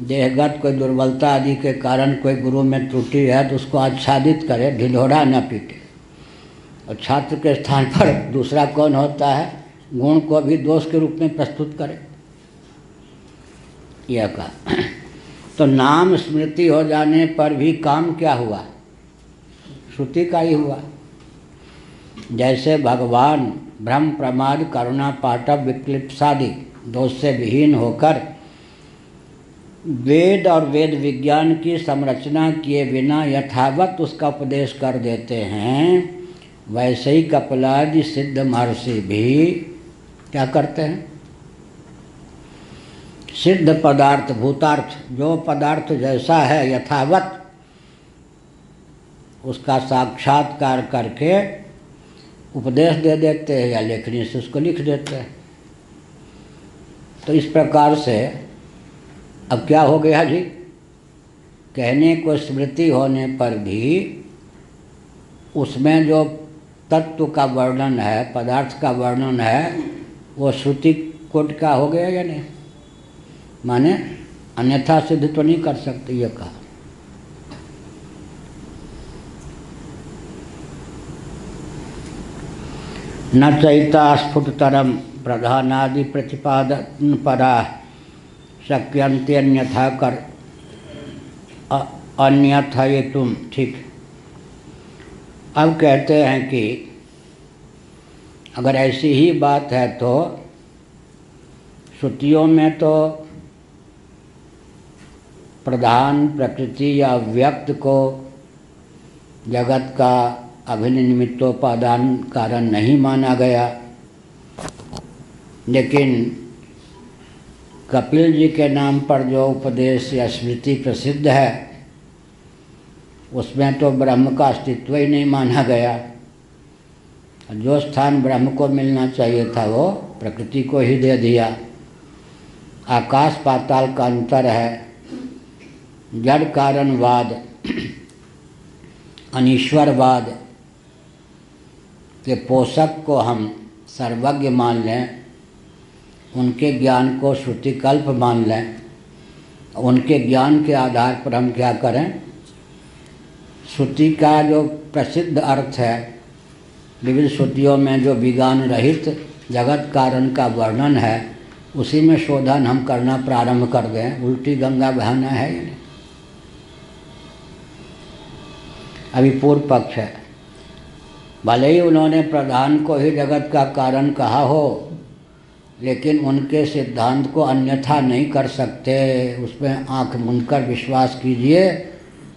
Speaker 1: देहगत कोई दुर्बलता आदि के कारण कोई गुरु में त्रुटि है तो उसको आच्छादित करे, ढिंढोरा न पीटे। और छात्र के स्थान पर दूसरा कौन होता है? गुण को भी दोष के रूप में प्रस्तुत करे, यह कहा। तो नाम स्मृति हो जाने पर भी काम क्या हुआ? श्रुति का ही हुआ। जैसे भगवान भ्रम प्रमाद करुणा पाटव विक्लिप्सादि दोष से विहीन होकर वेद और वेद विज्ञान की संरचना किए बिना यथावत उसका उपदेश कर देते हैं, वैसे ही कपिलादि सिद्ध महर्षि भी क्या करते हैं? सिद्ध पदार्थ भूतार्थ, जो पदार्थ जैसा है यथावत उसका साक्षात्कार करके उपदेश दे देते हैं या लेखनी से उसको लिख देते हैं। तो इस प्रकार से अब क्या हो गया जी? कहने को स्मृति होने पर भी उसमें जो तत्व का वर्णन है, पदार्थ का वर्णन है, वो श्रुति कोट का हो गया या नहीं? माने अन्यथा सिद्ध तो नहीं कर सकते, ये कहा। न चैता स्फुटतरम प्रधानादि प्रतिपादन परा शक्यन्ते अन्यथा कर अन्यथा ये तुम। ठीक। अब कहते हैं कि अगर ऐसी ही बात है तो श्रुतियों में तो प्रधान प्रकृति या व्यक्त को जगत का अभिन्न निमित्तोपादान कारण नहीं माना गया, लेकिन कपिल जी के नाम पर जो उपदेश या स्मृति प्रसिद्ध है उसमें तो ब्रह्म का अस्तित्व ही नहीं माना गया। जो स्थान ब्रह्म को मिलना चाहिए था वो प्रकृति को ही दे दिया। आकाश पाताल का अंतर है। जड़ कारणवाद, अनीश्वरवाद के पोषक को हम सर्वज्ञ मान लें, उनके ज्ञान को श्रुतिकल्प मान लें, उनके ज्ञान के आधार पर हम क्या करें? श्रुति का जो प्रसिद्ध अर्थ है, विविध श्रुतियों में जो विज्ञान रहित जगत कारण का वर्णन है, उसी में शोधन हम करना प्रारंभ कर दें। उल्टी गंगा बहाना है या नहीं? अभी पूर्व पक्ष है, भले ही उन्होंने प्रधान को ही जगत का कारण कहा हो, लेकिन उनके सिद्धांत को अन्यथा नहीं कर सकते। उसमें आंख मूंदकर विश्वास कीजिए,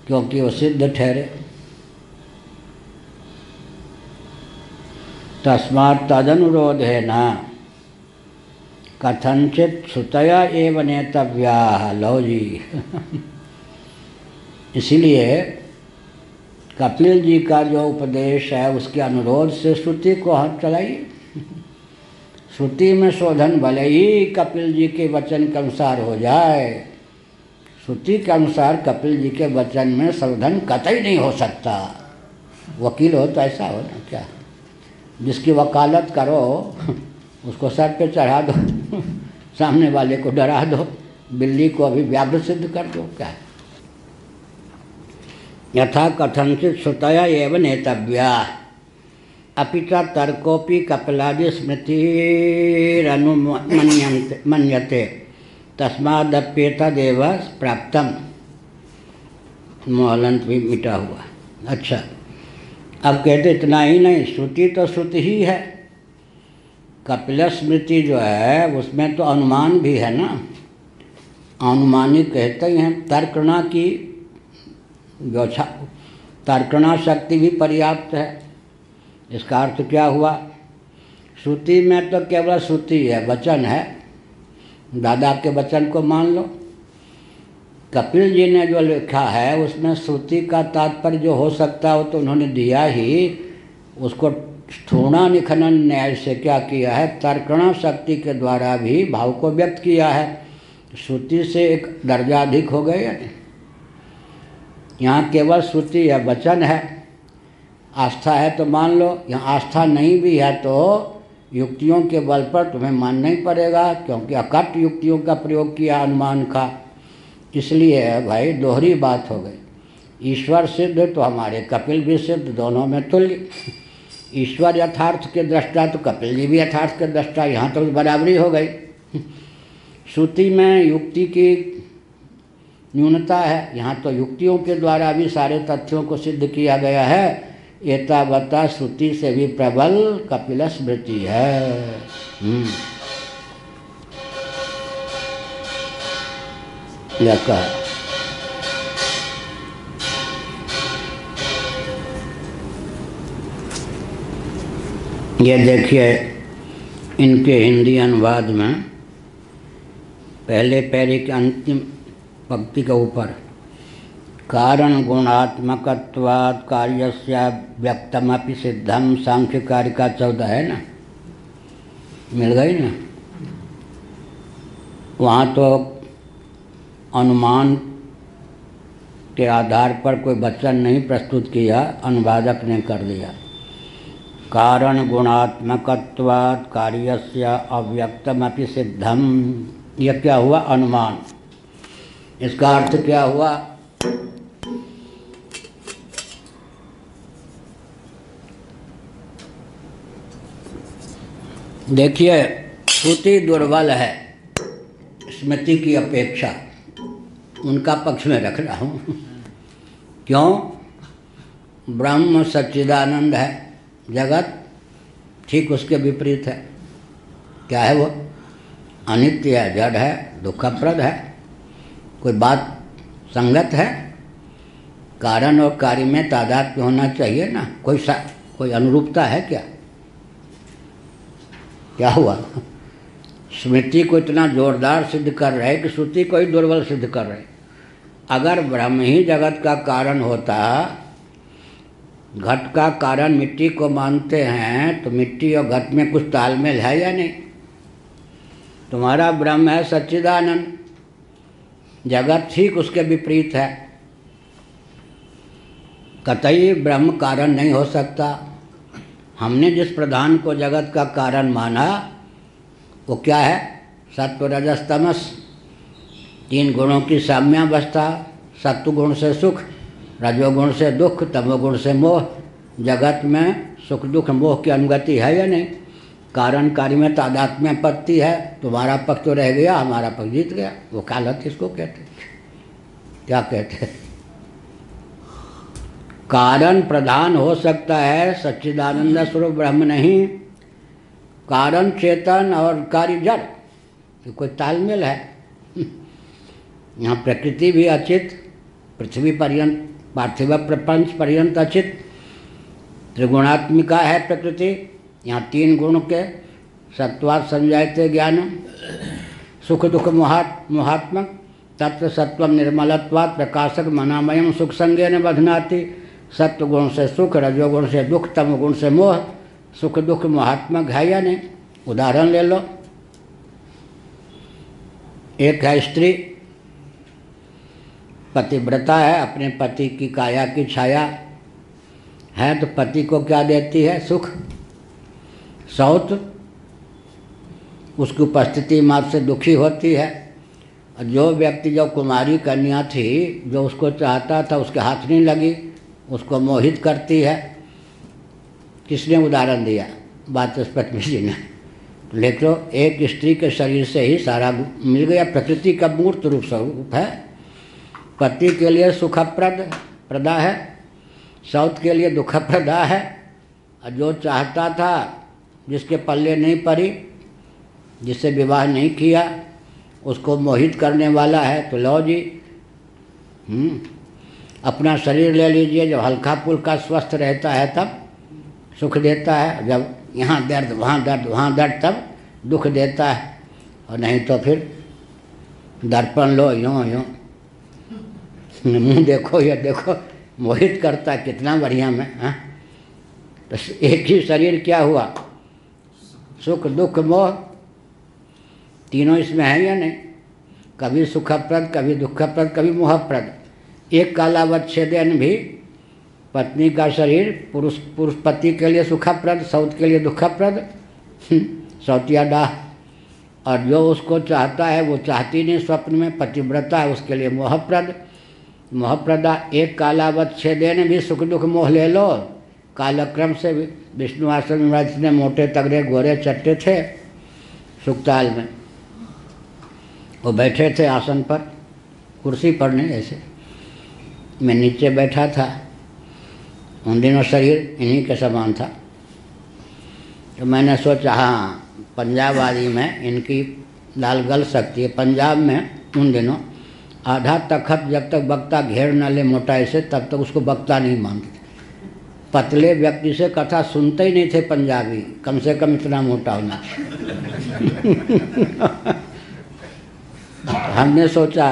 Speaker 1: क्योंकि वो सिद्ध ठहरे। तस्मात् तदनुरोधेन कथनचित श्रुतया एव नेतव्याः। लो जी। इसलिए कपिल जी का जो उपदेश है उसके अनुरोध से श्रुति को हाथ चलाइए। श्रुति में शोधन भले ही कपिल जी के वचन के अनुसार हो जाए, श्रुति के अनुसार कपिल जी के वचन में शोधन कतई नहीं हो सकता। वकील हो तो ऐसा हो ना, क्या जिसकी वकालत करो उसको सर पे चढ़ा दो, सामने वाले को डरा दो, बिल्ली को अभी व्याघ्र सिद्ध कर दो, क्या है। यथा कथनचित श्रुतया एव नेतव्या अपि च तर्कोपि कपिलादि स्मृतिरनुमन्यते तस्मादप्येतदेव प्राप्तम। मोहलंत भी मिटा हुआ। अच्छा, अब कहते इतना ही नहीं, श्रुति तो श्रुति ही है, कपिल स्मृति जो है उसमें तो अनुमान भी है ना। अनुमानी कहते ही हैं, तर्कणा की व्यवस्था, तर्कणा शक्ति भी पर्याप्त है। इसका अर्थ क्या हुआ, श्रुति में तो केवल श्रुति है, वचन है, दादा के वचन को मान लो। कपिल जी ने जो लिखा है उसमें श्रुति का तात्पर्य जो हो सकता है वो तो उन्होंने दिया ही, उसको स्थूणा निखनन न्याय से क्या किया है, तर्कणा शक्ति के द्वारा भी भाव को व्यक्त किया है। श्रुति से एक दर्जा अधिक हो गया नहीं। यहाँ केवल श्रुति है, वचन है, आस्था है तो मान लो, यहाँ आस्था नहीं भी है तो युक्तियों के बल पर तुम्हें मानना ही पड़ेगा, क्योंकि अकट युक्तियों का प्रयोग किया अनुमान का। इसलिए भाई दोहरी बात हो गई। ईश्वर सिद्ध तो हमारे कपिल भी सिद्ध, दोनों में तुल्य। ईश्वर यथार्थ के दृष्टा तो कपिल जी भी यथार्थ के दृष्टा, यहाँ तो बराबरी हो गई। श्रुति में युक्ति की न्यूनता है, यहाँ तो युक्तियों के द्वारा भी सारे तथ्यों को सिद्ध किया गया है। एतावता श्रुति से भी प्रबल कपिल स्मृति है। ये देखिए इनके हिंदी अनुवाद में पहले पैरे के अंतिम पंक्ति के ऊपर कारण गुणात्मकत्वात् कार्यस्य व्यक्तमपि सिद्धम, सांख्य कारिका 14 है ना, मिल गई ना। वहाँ तो अनुमान के आधार पर कोई वचन नहीं प्रस्तुत किया, अनुवादक ने कर दिया। कारण गुणात्मकत्वात् कार्यस्य अव्यक्तमपि सिद्धम, यह क्या हुआ, अनुमान। इसका अर्थ क्या हुआ, देखिए श्रुति दुर्बल है स्मृति की अपेक्षा, उनका पक्ष में रख रहा हूँ। क्यों, ब्रह्म सच्चिदानंद है, जगत ठीक उसके विपरीत है। क्या है वो, अनित्य है, जड़ है, दुखप्रद है। कोई बात संगत है, कारण और कार्य में तादात्म्य होना चाहिए ना, कोई अनुरूपता है क्या। क्या हुआ, स्मृति को इतना जोरदार सिद्ध कर रहे कि श्रुति को ही दुर्बल सिद्ध कर रहे। अगर ब्रह्म ही जगत का कारण होता, घट का कारण मिट्टी को मानते हैं, तो मिट्टी और घट में कुछ तालमेल है या नहीं। तुम्हारा ब्रह्म है सच्चिदानंद, जगत ठीक उसके विपरीत है। कतई ब्रह्म कारण नहीं हो सकता। हमने जिस प्रधान को जगत का कारण माना वो क्या है, सत्व रजस तमस, 3 गुणों की साम्यावस्था। सत्व गुण से सुख, रजोगुण से दुख, तमोगुण से मोह। जगत में सुख दुख मोह की अनुगति है या नहीं। कारण कार्य में तादात्म्य आपत्ति है। तुम्हारा पक्ष तो रह गया, हमारा पक्ष जीत गया। वकालत इसको कहते, क्या कहते हैं। कारण प्रधान हो सकता है, सच्चिदानंद स्वरूप ब्रह्म नहीं। कारण चेतन और कार्य जड़, तो कोई तालमेल है। यहाँ प्रकृति भी अचित, पृथ्वी पर्यंत पार्थिव प्रपंच पर्यंत अचित, त्रिगुणात्मिका है प्रकृति। यहाँ 3 गुण के सत्वात् संजायते ज्ञानम, सुख दुख मोहात्मक, तत्व सत्वम निर्मलत्वात् प्रकाशक मनामयम सुख संज्ञेन बध्नाति। सत्व गुण से सुख, रजोगुण से दुख, तम गुण से मोह। सुख दुख मोहात्मक है या नहीं। उदाहरण ले लो, एक है स्त्री, पतिव्रता है, अपने पति की काया की छाया है, तो पति को क्या देती है? सुख। सौत उसकी उपस्थिति मात्र से दुखी होती है। और जो व्यक्ति, जो कुमारी कन्या थी, जो उसको चाहता था, उसके हाथ नहीं लगी, उसको मोहित करती है। किसने उदाहरण दिया? वाचस्पति जी ने। लेकिन एक स्त्री के शरीर से ही सारा मिल गया। प्रकृति का मूर्त रूप स्वरूप है। पति के लिए सुखप्रदा है, सौत के लिए दुखप्रदा है। और जो चाहता था, जिसके पल्ले नहीं पड़ी, जिससे विवाह नहीं किया, उसको मोहित करने वाला है। तो लो जी, अपना शरीर ले लीजिए। जब हल्का फुल्का स्वस्थ रहता है तब सुख देता है, जब यहाँ दर्द वहाँ दर्द वहाँ दर्द तब दुख देता है। और नहीं तो फिर दर्पण लो, यूँ यूँ मुँह देखो, ये देखो, मोहित करता है। कितना बढ़िया में, हाँ। तो एक ही शरीर क्या हुआ? सुख दुख मोह तीनों इसमें है या नहीं? कभी सुखप्रद, कभी दुखप्रद, कभी मोहप्रद। एक कालावच्छेदन भी पत्नी का शरीर पुरुष पति के लिए सुखप्रद, सौत के लिए दुखप्रद, सौतिया डाह। और जो उसको चाहता है वो चाहती नहीं, स्वप्न में पतिव्रता है, उसके लिए मोहप्रद। मोहप्रदा एक कालावच्छेदन भी सुख दुख मोह ले लो। कालक्रम से विष्णु आश्रम में इतने मोटे तगड़े गोरे चट्टे थे सुखताल में, वो बैठे थे आसन पर, कुर्सी पर नहीं, ऐसे। मैं नीचे बैठा था। उन दिनों शरीर इन्हीं के समान था। तो मैंने सोचा, हाँ, पंजाब आदि में इनकी दाल गल सकती है। पंजाब में उन दिनों आधा तखत जब तक वक्ता घेर न ले मोटाई से, तब तक उसको वक्ता नहीं मानते थे। पतले व्यक्ति से कथा सुनते ही नहीं थे पंजाबी, कम से कम इतना मोटा होना। हमने सोचा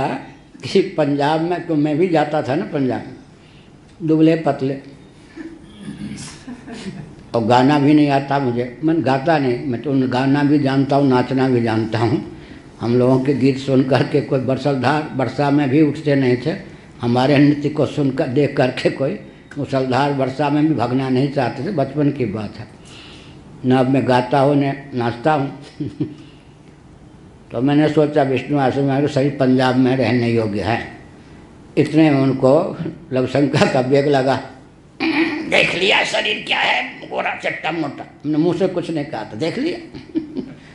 Speaker 1: कि पंजाब में, तो मैं भी जाता था ना पंजाब में, दुबले पतले, और गाना भी नहीं आता मुझे। मैं गाता नहीं, मैं तो गाना भी जानता हूँ, नाचना भी जानता हूँ। हम लोगों के गीत सुन करके कोई बरसलधार वर्षा में भी उठते नहीं थे। हमारे नृत्य को सुनकर देख करके कोई मुसलधार वर्षा में भी भगना नहीं चाहते थे। बचपन की बात है न। अब मैं गाता हूँ न नाचता हूँ। तो मैंने सोचा विष्णु आश्रम में सही पंजाब में रहने योग्य है। इतने में उनको लवशंका का वेग लगा। देख लिया शरीर क्या है, गोरा चट्टा मोटा। हमने मुँह से कुछ नहीं कहा था, देख लिया।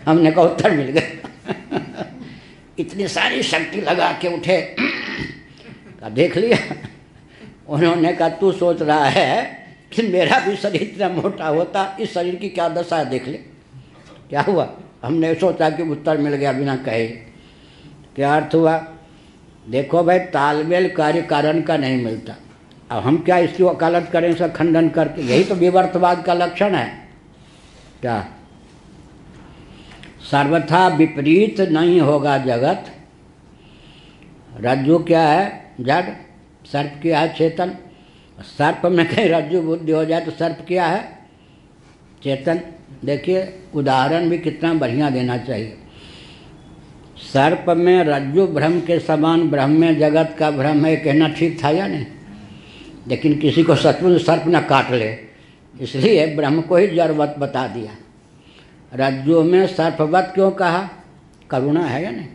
Speaker 1: हमने कहा उत्तर मिल गया। इतनी सारी शक्ति लगा के उठे, कहा देख लिया। उन्होंने कहा तू सोच रहा है कि मेरा भी शरीर इतना मोटा होता, इस शरीर की क्या दशा है, देख ले क्या हुआ। हमने सोचा कि उत्तर मिल गया बिना कहे। क्या अर्थ हुआ? देखो भाई, तालमेल कार्य कारण का नहीं मिलता। अब हम क्या इसकी वकालत करें, इसका खंडन करके? यही तो विवर्तवाद का लक्षण है। क्या सर्वथा विपरीत नहीं होगा जगत। रज्जु क्या है? जड़। सर्प क्या है? चेतन। सर्प में कहीं रज्जु बुद्धि हो जाए तो सर्प क्या है? चेतन। देखिए उदाहरण भी कितना बढ़िया देना चाहिए। सर्प में रज्जु भ्रम के समान ब्रह्म में जगत का भ्रम है, कहना ठीक था या नहीं? लेकिन किसी को सचमुच सर्प न काट ले, इसलिए ब्रह्म को ही जड़वत बता दिया। रज्जु में सर्पवत क्यों कहा? करुणा है या नहीं?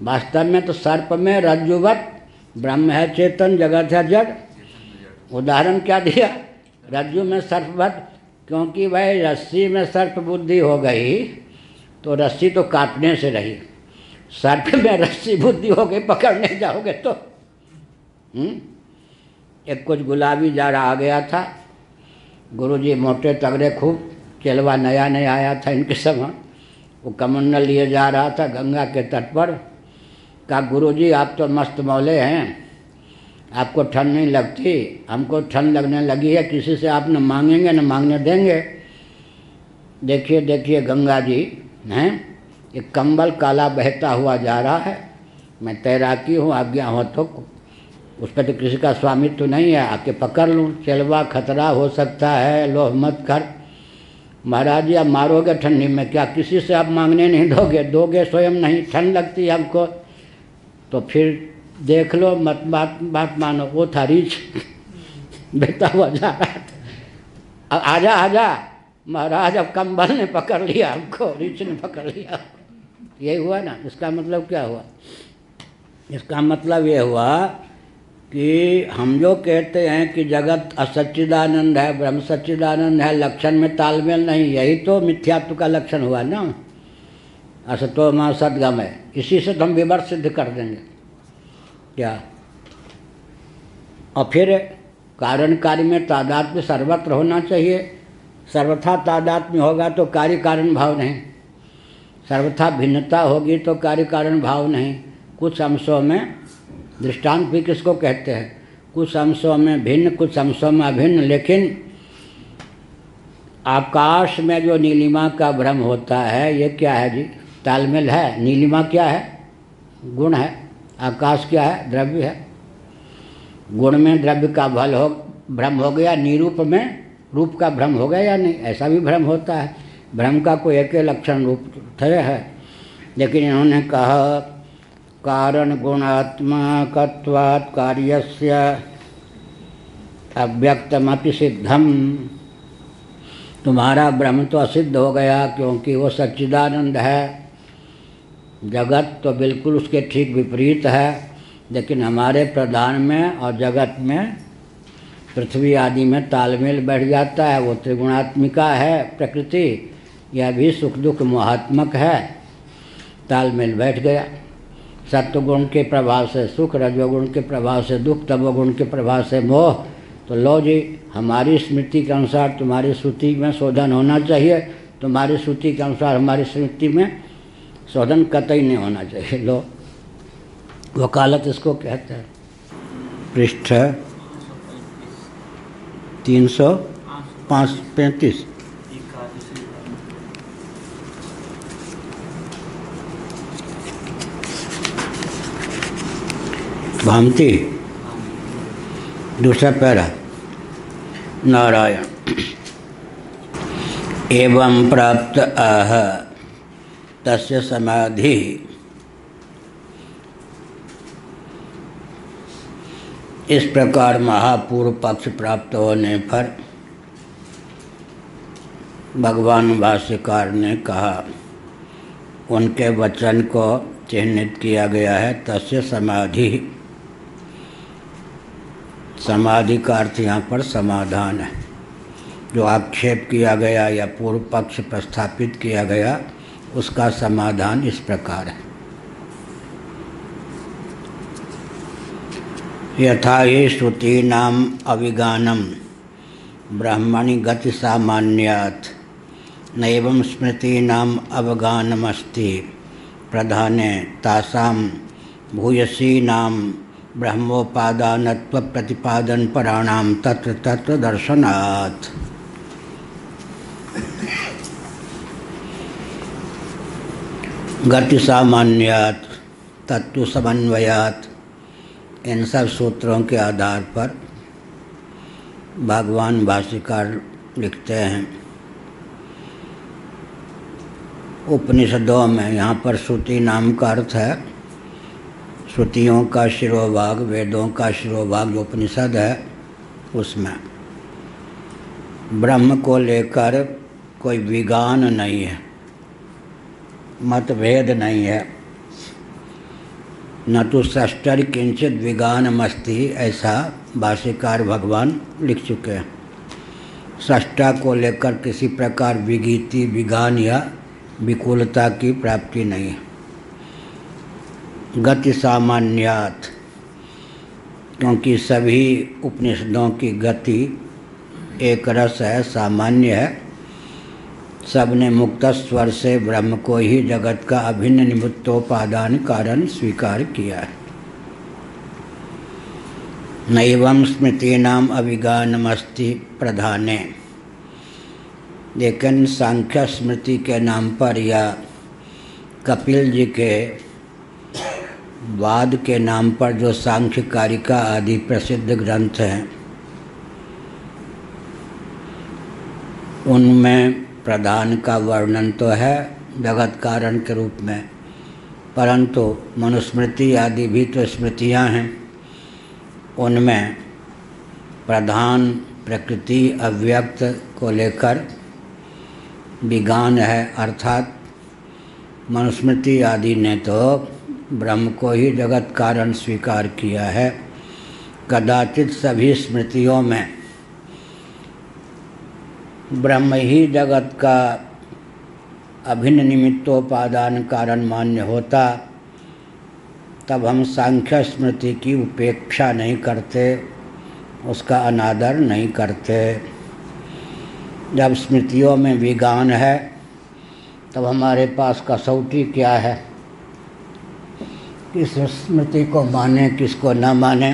Speaker 1: वास्तव में तो सर्प में रज्जुवत, ब्रह्म है चेतन, जगत है जड़। उदाहरण क्या दिया? रज्जु में सर्पवत, क्योंकि भाई रस्सी में सर्प बुद्धि हो गई तो रस्सी तो काटने से रही। सर्प में रस्सी बुद्धि हो गई, पकड़ने जाओगे तो। एक कुछ गुलाबी जाड़ा आ गया था। गुरुजी मोटे तगड़े, खूब चेलवा नया नया आया था इनके समय। वो कमंडल लिए जा रहा था गंगा के तट पर। कहा गुरुजी आप तो मस्त मौले हैं, आपको ठंड नहीं लगती, हमको ठंड लगने लगी है, किसी से आप न मांगेंगे न मांगने देंगे। देखिए देखिए गंगा जी हैं, एक कंबल काला बहता हुआ जा रहा है। मैं तैराकी हूँ, आज्ञा हो तो उस पर तो किसी का स्वामित्व तो नहीं है, आके पकड़ लूँ। चलवा खतरा हो सकता है, लोह मत कर। महाराज जी आप मारोगे ठंडी में, क्या किसी से आप मांगने नहीं दोगे? दोगे स्वयं नहीं, ठंड लगती है हमको। तो फिर देख लो, मत बात मानो। वो था रीछ बेटा हुआ जा रहा था, आजा आजा महाराज, अब कंबल ने पकड़ लिया हमको, रीछ ने पकड़ लिया। यही हुआ ना। इसका मतलब क्या हुआ? इसका मतलब ये हुआ कि हम जो कहते हैं कि जगत असच्चिदानंद है, ब्रह्म सच्चिदानंद है, लक्षण में तालमेल नहीं, यही तो मिथ्यात्व का लक्षण हुआ ना। असतो मां सद्गम है, इसी से तो हम विवर्त सिद्ध कर देंगे क्या। और फिर कारण कार्य में तादात्म्य सर्वत्र होना चाहिए। सर्वथा तादात्म्य होगा तो कार्य कारण भाव नहीं, सर्वथा भिन्नता होगी तो कार्य कारण भाव नहीं। कुछ अंशों में, दृष्टांत भी किसको कहते हैं, कुछ अंशों में भिन्न, कुछ अंशों में अभिन्न। लेकिन आकाश में जो नीलिमा का भ्रम होता है, ये क्या है जी? तालमेल है। नीलिमा क्या है? गुण है। आकाश क्या है? द्रव्य है। गुण में द्रव्य का भ्रम हो गया, निरूप में रूप का भ्रम हो गया या नहीं? ऐसा भी भ्रम होता है। भ्रम का कोई एक लक्षण रूप थे है। लेकिन इन्होंने कहा कारण गुणात्मकत्वात् कार्यस्य अव्यक्तमपि सिद्धम। तुम्हारा ब्रह्म तो असिद्ध हो गया क्योंकि वो सच्चिदानंद है। जगत तो बिल्कुल उसके ठीक विपरीत है। लेकिन हमारे प्रधान में और जगत में, पृथ्वी आदि में तालमेल बैठ जाता है। वो त्रिगुणात्मिका है प्रकृति, यह भी सुख दुख मोहात्मक है। तालमेल बैठ गया। सत्वगुण के प्रभाव से सुख, रजोगुण के प्रभाव से दुख, तमोगुण के प्रभाव से मोह। तो लो जी, हमारी स्मृति के अनुसार तुम्हारी श्रुति में शोधन होना चाहिए, तुम्हारी श्रुति के अनुसार हमारी स्मृति में शोधन कतई नहीं होना चाहिए। लो, वकालत इसको कहते हैं। पृष्ठ 335। भामती दूसरा पैरा। नारायण एवं प्राप्त आह तस्य समाधि। इस प्रकार महापूर्व पक्ष प्राप्त होने पर भगवान भाष्यकार ने कहा, उनके वचन को चिह्नित किया गया है तस्य समाधि। समाधि का अर्थ यहाँ पर समाधान है। जो आक्षेप किया गया या पूर्व पक्ष प्रस्थापित किया गया, उसका समाधान इस प्रकार है। यथा हि श्रुतीनाम अविगानम ब्रह्मणि गति सामान्यात् नैवं स्मृतीनाम अवगानमस्ति प्रधाने तासाम भूयसीनाम ब्रह्मोपादानत्व प्रतिपादन पराणाम तत्र तत्र दर्शनात्। गति सामान्यात्, तत्व समन्वयात्, इन सब सूत्रों के आधार पर भगवान भाष्यकार लिखते हैं। उपनिषदों में, यहाँ पर श्रुति नाम का अर्थ है श्रुतियों का शिरोभाग, वेदों का शिरोभाग जो उपनिषद है, उसमें ब्रह्म को लेकर कोई विगान नहीं है, मतभेद नहीं है। न तो षष्ठर किंचित विगानमस्ति, ऐसा भाष्यकार भगवान लिख चुके हैं। षष्ठा को लेकर किसी प्रकार विगीति, विगान या विकुलता की प्राप्ति नहीं है। गति सामान्यात्, क्योंकि सभी उपनिषदों की गति एक रस है, सामान्य है। सब ने मुक्त स्वर से ब्रह्म को ही जगत का अभिन्न निमित्तोपादान कारण स्वीकार किया है। नैवं स्मृतीनाम अविगानमस्ति प्रधाने, लेकिन सांख्य स्मृति के नाम पर या कपिल जी के वाद के नाम पर जो सांख्य कारिका आदि प्रसिद्ध ग्रंथ हैं, उनमें प्रधान का वर्णन तो है जगत कारण के रूप में, परंतु मनुस्मृति आदि भी तो स्मृतियाँ हैं, उनमें प्रधान प्रकृति अव्यक्त को लेकर विज्ञान है। अर्थात मनुस्मृति आदि ने तो ब्रह्म को ही जगत कारण स्वीकार किया है। कदाचित सभी स्मृतियों में ब्रह्म ही जगत का अभिन्न निमित्तोपादान कारण मान्य होता, तब हम सांख्य स्मृति की उपेक्षा नहीं करते, उसका अनादर नहीं करते। जब स्मृतियों में विज्ञान है तब हमारे पास कसौटी क्या है, किस स्मृति को माने किसको न माने।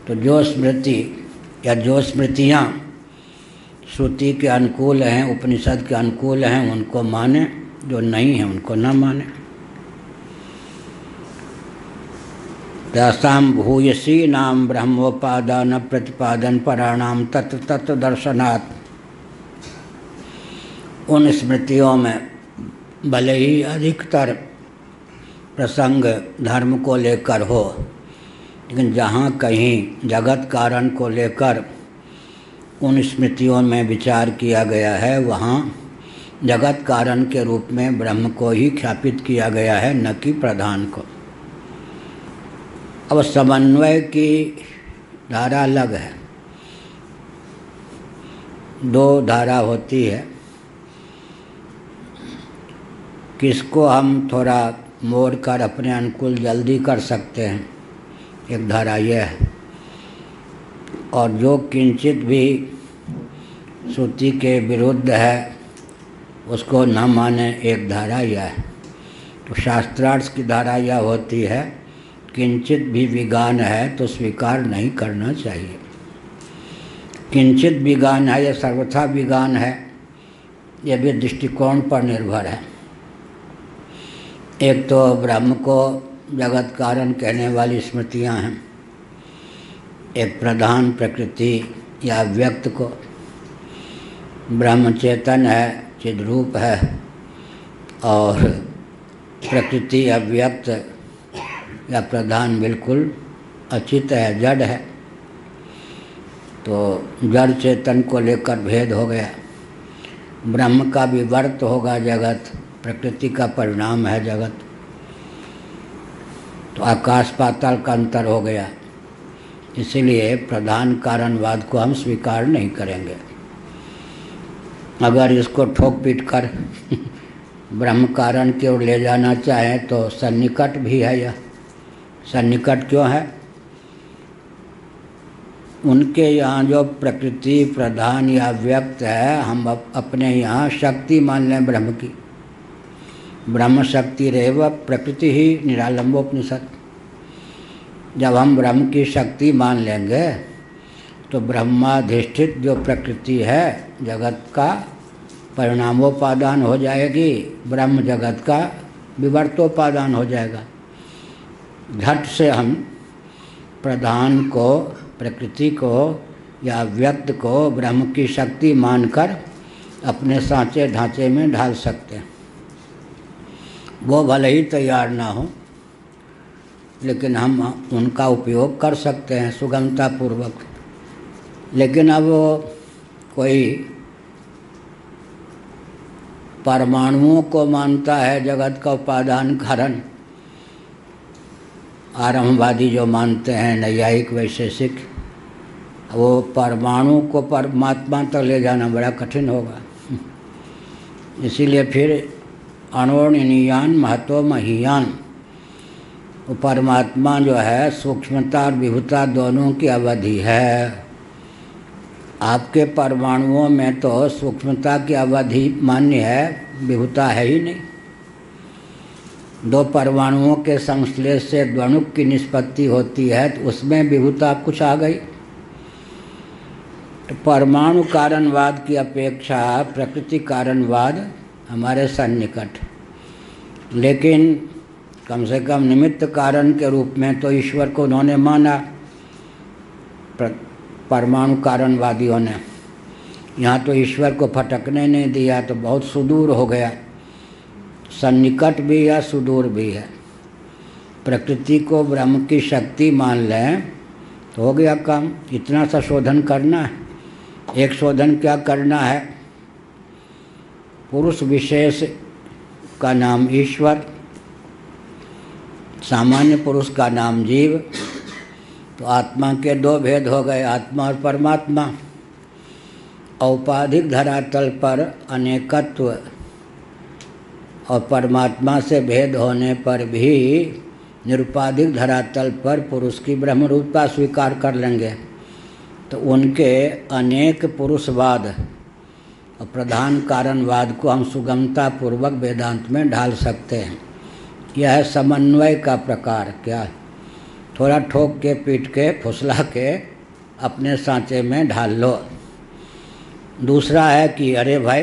Speaker 1: तो जो स्मृति या जो स्मृतियाँ श्रुति के अनुकूल हैं, उपनिषद के अनुकूल हैं, उनको माने, जो नहीं हैं उनको न माने। तस्साम भूयसी नाम ब्रह्मोपादान प्रतिपादन पराणाम तत्व तत्व दर्शनात्। उन स्मृतियों में भले ही अधिकतर प्रसंग धर्म को लेकर हो, लेकिन जहाँ कहीं जगत कारण को लेकर उन स्मृतियों में विचार किया गया है, वहाँ जगत कारण के रूप में ब्रह्म को ही ख्यापित किया गया है, न कि प्रधान को। अब समन्वय की धारा अलग है, दो धारा होती है। किसको हम थोड़ा मोड़ कर अपने अनुकूल जल्दी कर सकते हैं, एक धारा यह है, और जो किंचित भी श्रुति के विरुद्ध है उसको न माने, एक धारा यह है। तो शास्त्रार्थ की धारा यह होती है, किंचित भी विज्ञान है तो स्वीकार नहीं करना चाहिए। किंचित विज्ञान है या सर्वथा विज्ञान है, यह भी दृष्टिकोण पर निर्भर है। एक तो ब्रह्म को जगत कारण कहने वाली स्मृतियाँ हैं, एक प्रधान प्रकृति या व्यक्त को, ब्रह्म चेतन है, चिद्रूप है, और प्रकृति अव्यक्त या प्रधान बिल्कुल अचित है, जड़ है। तो जड़ चेतन को लेकर भेद हो गया। ब्रह्म का विवर्त होगा जगत, प्रकृति का परिणाम है जगत। तो आकाश पाताल का अंतर हो गया, इसीलिए प्रधान कारणवाद को हम स्वीकार नहीं करेंगे। अगर इसको ठोक पीट कर ब्रह्म कारण की ओर ले जाना चाहें तो सन्निकट भी है। यह सन्निकट क्यों है? उनके यहाँ जो प्रकृति प्रधान या व्यक्त है, हम अपने यहाँ शक्ति मान लें ब्रह्म की। ब्रह्म शक्ति रेव प्रकृति ही निरालंबोपनिषद। जब हम ब्रह्म की शक्ति मान लेंगे तो ब्रह्माधिष्ठित जो प्रकृति है जगत का परिणामोपादान हो जाएगी, ब्रह्म जगत का विवर्तोपादान हो जाएगा। झट से हम प्रधान को, प्रकृति को या व्यक्त को ब्रह्म की शक्ति मानकर अपने सांचे ढांचे में ढाल सकते हैं। वो भले ही तैयार ना हो, लेकिन हम उनका उपयोग कर सकते हैं सुगमता पूर्वक। लेकिन अब कोई परमाणुओं को मानता है जगत का उपादान कारण, आरंभवादी जो मानते हैं, नैयायिक वैशेषिक, वो परमाणु को परमात्मा तक ले जाना बड़ा कठिन होगा। इसीलिए फिर अणोरणीयान महतो महीयान, वो परमात्मा जो है सूक्ष्मता और विभुता दोनों की अवधि है। आपके परमाणुओं में तो सूक्ष्मता की अवधि मान्य है, विभुता है ही नहीं। दो परमाणुओं के संश्लेष से द्वणुक की निष्पत्ति होती है, तो उसमें विभुता कुछ आ गई। तो परमाणु कारणवाद की अपेक्षा प्रकृति कारणवाद हमारे सन्निकट, लेकिन कम से कम निमित्त कारण के रूप में तो ईश्वर को उन्होंने माना परमाणु कारणवादियों ने। यहाँ तो ईश्वर को फटकने नहीं दिया तो बहुत सुदूर हो गया। सन्निकट भी है, सुदूर भी है। प्रकृति को ब्रह्म की शक्ति मान लें तो हो गया काम। इतना सा शोधन करना है। एक शोधन क्या करना है? पुरुष विशेष का नाम ईश्वर, सामान्य पुरुष का नाम जीव। तो आत्मा के दो भेद हो गए, आत्मा और परमात्मा। औपाधिक धरातल पर अनेकत्व और परमात्मा से भेद होने पर भी निरुपाधिक धरातल पर पुरुष की ब्रह्मरूपता स्वीकार कर लेंगे तो उनके अनेक पुरुषवाद और प्रधान कारणवाद को हम सुगमता पूर्वक वेदांत में ढाल सकते हैं। यह है समन्वय का प्रकार। क्या? थोड़ा ठोक के, पीट के, फुसला के अपने सांचे में ढाल लो। दूसरा है कि अरे भाई,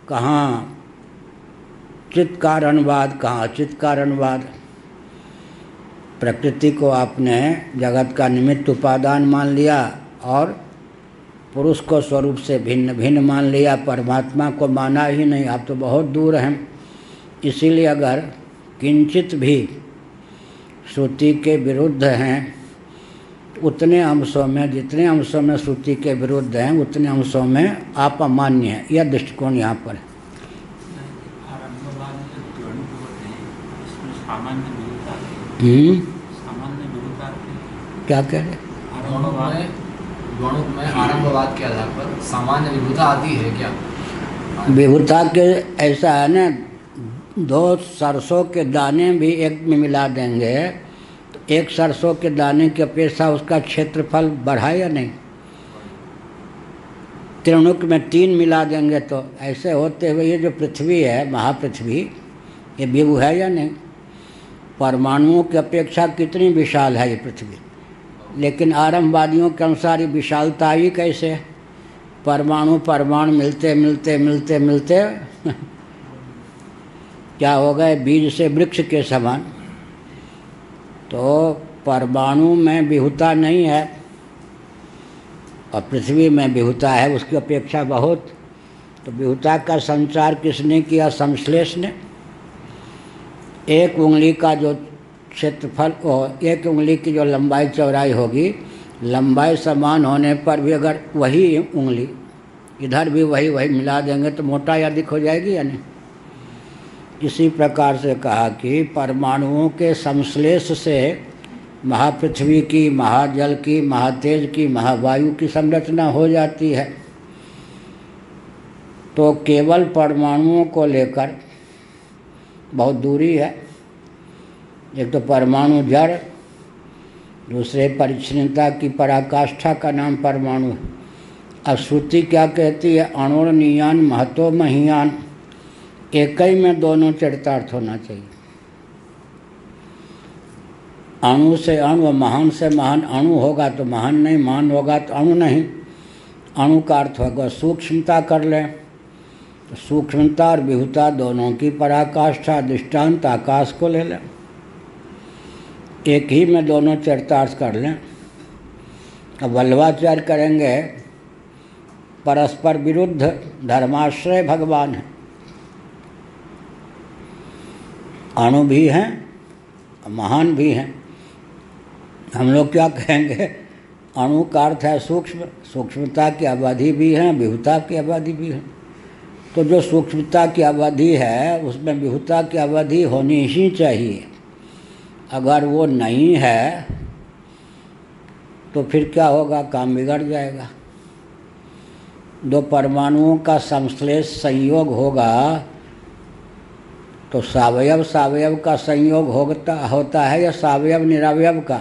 Speaker 1: कहाँ चित्त कारणवाद, कहाँ अचित कारणवाद। प्रकृति को आपने जगत का निमित्त उपादान मान लिया और पुरुष को स्वरूप से भिन्न भिन्न मान लिया, परमात्मा को माना ही नहीं। आप तो बहुत दूर हैं। इसीलिए अगर किंचित भी श्रुति के विरुद्ध हैं, उतने अंशों में, जितने अंशों में श्रुति के विरुद्ध हैं, उतने अंशों में आप अमान्य हैं। यह दृष्टिकोण यहाँ पर है। क्या कह रहे?
Speaker 4: गणों में आरंभवाद के आधार पर सामान्य विभुता आती है क्या?
Speaker 1: विभुता के ऐसा है ना, दो सरसों के दाने भी एक में मिला देंगे तो एक सरसों के दाने की अपेक्षा उसका क्षेत्रफल बढ़ा या नहीं? त्रिणुक में 3 मिला देंगे तो ऐसे होते हुए ये जो पृथ्वी है, महापृथ्वी, ये विभु है या नहीं? परमाणुओं की अपेक्षा कितनी विशाल है ये पृथ्वी। लेकिन आरंभवादियों के अनुसार ये विशालता ही कैसे? परमाणु परमाणु मिलते मिलते मिलते मिलते क्या हो गए? बीज से वृक्ष के समान। तो परमाणु में विभुता नहीं है और पृथ्वी में विभुता है, उसकी अपेक्षा बहुत। तो विभुता का संचार किसने किया? संश्लेष ने। एक उंगली का जो क्षेत्रफल, एक उंगली की जो लंबाई चौड़ाई होगी, लंबाई समान होने पर भी अगर वही उंगली इधर भी वही मिला देंगे तो मोटाई अधिक हो जाएगी या नहीं? इसी प्रकार से कहा कि परमाणुओं के संश्लेष से महापृथ्वी की, महाजल की, महातेज की, महावायु की संरचना हो जाती है। तो केवल परमाणुओं को लेकर बहुत दूरी है। एक तो परमाणु जड़, दूसरे परिच्छिन्नता की पराकाष्ठा का नाम परमाणु है। अब श्रुति क्या कहती है? अणुर्नियान महतो महियान। एक ही में दोनों चरितार्थ होना चाहिए। अणु से अणु और महान से महान। अणु होगा तो महान नहीं, महान होगा तो अणु नहीं। अणु का अर्थ होगा सूक्ष्मता कर लें तो सूक्ष्मता और विभुता दोनों की पराकाष्ठा, दृष्टांत आकाश को ले लें। एक ही में दोनों चरितार्थ कर लें। अब वल्लभाचार्य करेंगे परस्पर विरुद्ध धर्माश्रय भगवान है। अणु भी हैं, महान भी हैं। हम लोग क्या कहेंगे? अणु का अर्थ है सूक्ष्म, सूक्ष्मता की अवधि भी है, विभुता की अवधि भी है। तो जो सूक्ष्मता की अवधि है उसमें विभुता की अवधि होनी ही चाहिए। अगर वो नहीं है तो फिर क्या होगा? काम बिगड़ जाएगा। दो परमाणुओं का संश्लेष संयोग होगा तो सावयव सावयव का संयोग होता है या सावयव निरवयव का,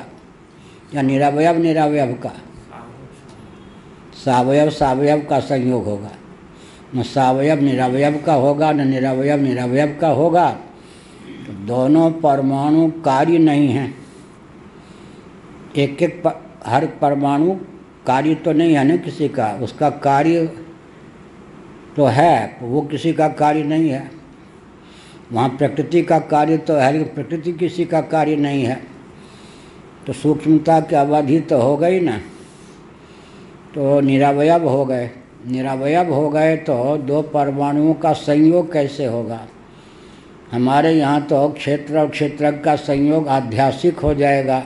Speaker 1: या निरवयव निरवयव का? सावयव सावयव का संयोग होगा। न सावयव निरवयव का होगा, न निरवयव निरवयव का होगा। तो दोनों परमाणु कार्य नहीं हैं। एक एक हर परमाणु कार्य तो नहीं है ना किसी का, उसका कार्य तो है, वो किसी का कार्य नहीं है। वहाँ प्रकृति का कार्य तो है लेकिन प्रकृति किसी का कार्य नहीं है। तो सूक्ष्मता की अवधि तो हो गई ना, तो निरवयव हो गए। निरवयव हो गए तो दो परमाणुओं का संयोग कैसे होगा? हमारे यहाँ तो क्षेत्र और क्षेत्रज्ञ का संयोग आध्यासिक हो जाएगा,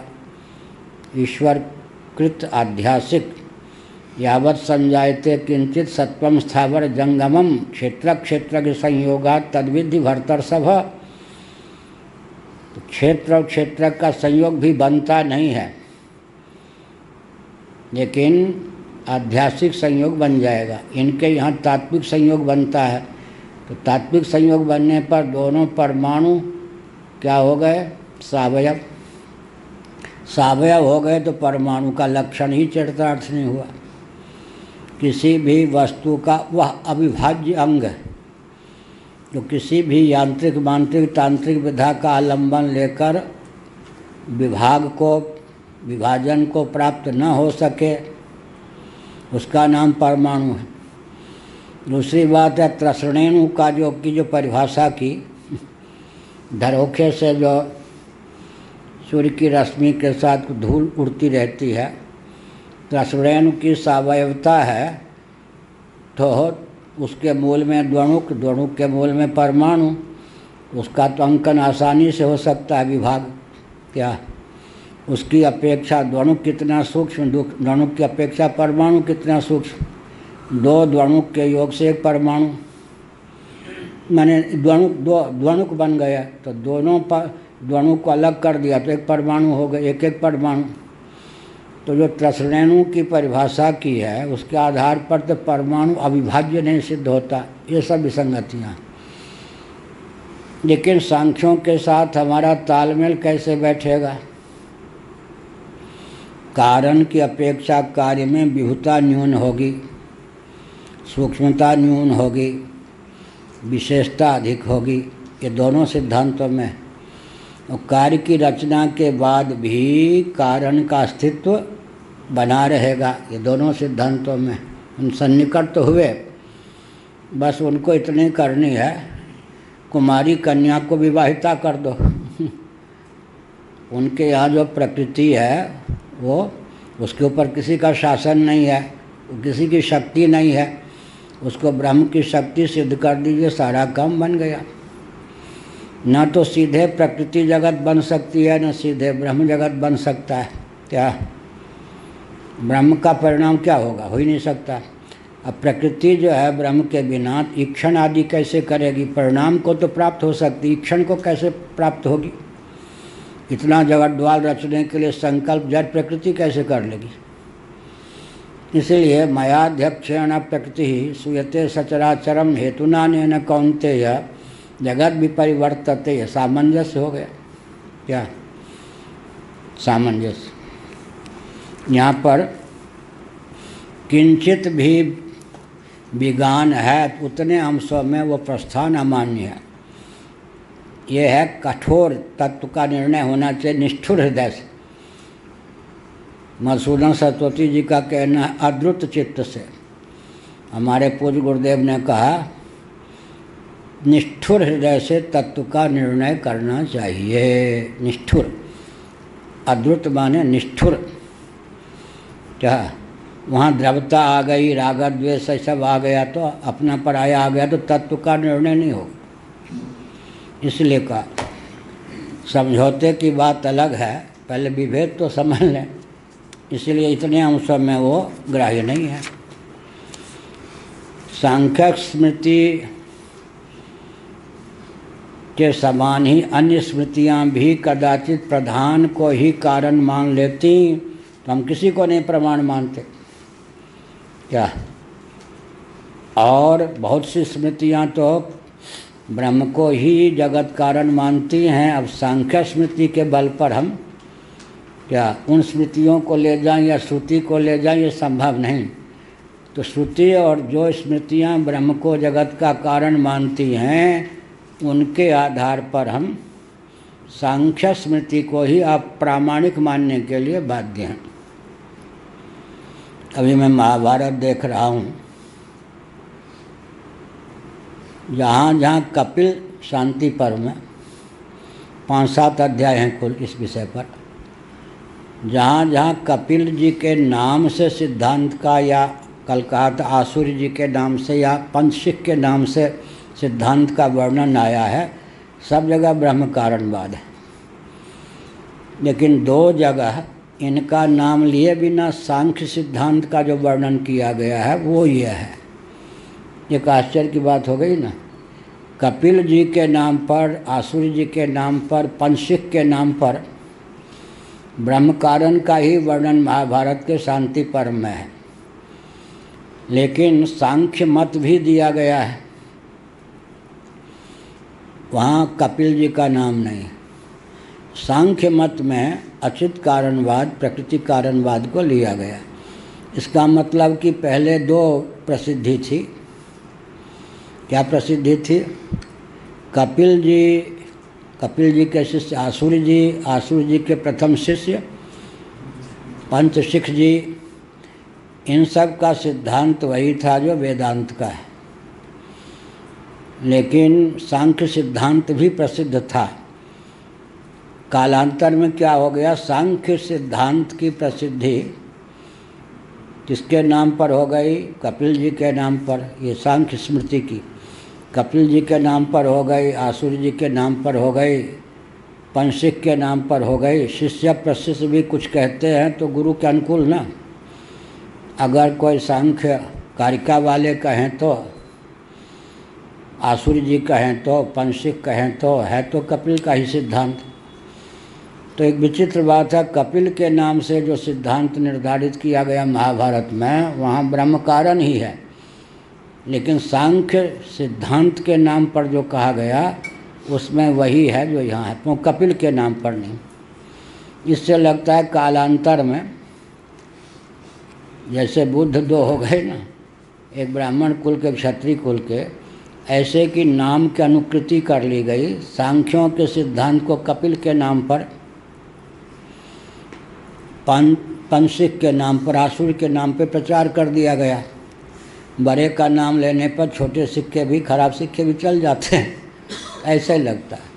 Speaker 1: ईश्वरकृत आध्यासिक। यावत् संजायते किंचित सत्वम स्थावर जंगमम क्षेत्र क्षेत्रज्ञ संयोगात् तद्विधि भर्तर्षभ। तो क्षेत्र और क्षेत्रज्ञ का संयोग भी बनता नहीं है, लेकिन आध्यासिक संयोग बन जाएगा। इनके यहाँ तात्विक संयोग बनता है, तो तात्विक संयोग बनने पर दोनों परमाणु क्या हो गए? सावयव। सावयव हो गए तो परमाणु का लक्षण ही चरितार्थ नहीं हुआ। किसी भी वस्तु का वह अविभाज्य अंग जो किसी भी यांत्रिक, मांत्रिक, तांत्रिक विधा का आलंबन लेकर विभाग को, विभाजन को प्राप्त न हो सके, उसका नाम परमाणु है। दूसरी बात है त्रसणेणु का जो परिभाषा की, धरोखे से जो सूर्य की रश्मि के साथ धूल उड़ती रहती है, त्रसणेणु की सावयवता है, तो उसके मूल में द्वणुक, द्वणुक के मूल में परमाणु, उसका तो अंकन आसानी से हो सकता है विभाग। क्या उसकी अपेक्षा द्वणुक कितना सूक्ष्म, द्वणुक की अपेक्षा परमाणु कितना सूक्ष्म। दो द्वणुक के योग से एक परमाणु, माने द्वणुक बन गया, तो दोनों पर द्वणुक को अलग कर दिया तो एक परमाणु हो गए, एक एक परमाणु। तो जो त्रसणेणु की परिभाषा की है उसके आधार पर तो परमाणु अविभाज्य नहीं सिद्ध होता। ये सब विसंगतियाँ। लेकिन सांख्यों के साथ हमारा तालमेल कैसे बैठेगा? कारण की अपेक्षा कार्य में विभुता न्यून होगी, सूक्ष्मता न्यून होगी, विशेषता अधिक होगी, ये दोनों सिद्धांतों में। और कार्य की रचना के बाद भी कारण का अस्तित्व बना रहेगा, ये दोनों सिद्धांतों में। उन सन्निकट तो हुए, बस उनको इतनी करनी है, कुमारी कन्या को विवाहिता कर दो। उनके यहाँ जो प्रकृति है वो, उसके ऊपर किसी का शासन नहीं है, किसी की शक्ति नहीं है, उसको ब्रह्म की शक्ति सिद्ध कर दीजिए, सारा काम बन गया। न तो सीधे प्रकृति जगत बन सकती है, न सीधे ब्रह्म जगत बन सकता है। क्या ब्रह्म का परिणाम क्या होगा? हो ही नहीं सकता। अब प्रकृति जो है ब्रह्म के बिना ईक्षण आदि कैसे करेगी? परिणाम को तो प्राप्त हो सकती, ईक्षण को कैसे प्राप्त होगी? इतना जगत द्वाल रचने के लिए संकल्प जड़ प्रकृति कैसे कर लेगी? इसलिए मयाध्यक्षेण प्रकृति सूयते सचराचरम हेतुना न कौन्तेय जगत विपरिवर्तते। सामंजस्य हो गया। क्या सामंजस्य? यहाँ पर किंचित भी विज्ञान है, उतने अंशों में वो प्रस्थान अमान्य है। ये है कठोर तत्व का निर्णय होना चाहिए निष्ठुर हृदय से। मधुसूदन सरस्वती जी का कहना है अद्रुत चित्त से। हमारे पूज्य गुरुदेव ने कहा निष्ठुर हृदय से तत्व का निर्णय करना चाहिए। निष्ठुर, अद्रुत माने निष्ठुर। क्या वहाँ द्रवता आ गई, राग द्वेष सब आ गया तो अपना पराया आ गया तो तत्व का निर्णय नहीं होगा। इसलिए कहा समझौते की बात अलग है, पहले विभेद तो समझ लें। इसलिए इतने अंशों में वो ग्राह्य नहीं है। सांख्यिक स्मृति के समान ही अन्य स्मृतियाँ भी कदाचित प्रधान को ही कारण मान लेती, तो हम किसी को नहीं प्रमाण मानते। क्या और बहुत सी स्मृतियाँ तो ब्रह्म को ही जगत कारण मानती हैं। अब सांख्य स्मृति के बल पर हम क्या उन स्मृतियों को ले जाएं या श्रुति को ले जाएं, ये संभव नहीं। तो श्रुति और जो स्मृतियाँ ब्रह्म को जगत का कारण मानती हैं, उनके आधार पर हम सांख्य स्मृति को ही अप्रामाणिक मानने के लिए बाध्य हैं। अभी मैं महाभारत देख रहा हूँ, जहाँ जहाँ कपिल शांति पर्व में 5-7 अध्याय हैं कुल इस विषय पर, जहाँ जहाँ कपिल जी के नाम से सिद्धांत का या कल कहा था आसुरी जी के नाम से या पंचशिख के नाम से सिद्धांत का वर्णन आया है, सब जगह ब्रह्म कारणवाद है। लेकिन दो जगह इनका नाम लिए बिना सांख्य सिद्धांत का जो वर्णन किया गया है वो ये है। एक आश्चर्य की बात हो गई ना। कपिल जी के नाम पर, आसुरी जी के नाम पर, पंचशिख के नाम पर ब्रह्म कारण का ही वर्णन महाभारत के शांति पर्व में है, लेकिन सांख्य मत भी दिया गया है, वहाँ कपिल जी का नाम नहीं। सांख्य मत में अचित कारणवाद, प्रकृति कारणवाद को लिया गया। इसका मतलब कि पहले दो प्रसिद्धि थी। क्या प्रसिद्धि थी? कपिल जी के शिष्य आसुरी जी के प्रथम शिष्य पंचशिख जी, इन सब का सिद्धांत वही था जो वेदांत का है। लेकिन सांख्य सिद्धांत भी प्रसिद्ध था। कालांतर में क्या हो गया, सांख्य सिद्धांत की प्रसिद्धि किसके नाम पर हो गई? कपिल जी के नाम पर। ये सांख्य स्मृति की कपिल जी के नाम पर हो गई, आसुरी जी के नाम पर हो गई, पंचशिख के नाम पर हो गई। शिष्य प्रशिष्य भी कुछ कहते हैं तो गुरु के अनुकूल ना। अगर कोई सांख्य कारिका वाले कहें तो, आसुरी जी कहें तो, पंचशिख कहें तो, है तो कपिल का ही सिद्धांत। तो एक विचित्र बात है, कपिल के नाम से जो सिद्धांत निर्धारित किया गया महाभारत में, वहाँ ब्रह्म कारण ही है, लेकिन सांख्य सिद्धांत के नाम पर जो कहा गया उसमें वही है जो यहाँ है, वो कपिल के नाम पर नहीं। इससे लगता है कालांतर में जैसे बुद्ध दो हो गए ना, एक ब्राह्मण कुल के, क्षत्रिय कुल के, ऐसे कि नाम की अनुकृति कर ली गई। सांख्यों के सिद्धांत को कपिल के नाम पर, पंचशिख के नाम पर, आसुर के नाम पर प्रचार कर दिया गया। बड़े का नाम लेने पर छोटे सिक्के भी, खराब सिक्के भी चल जाते हैं, ऐसा ही लगता है।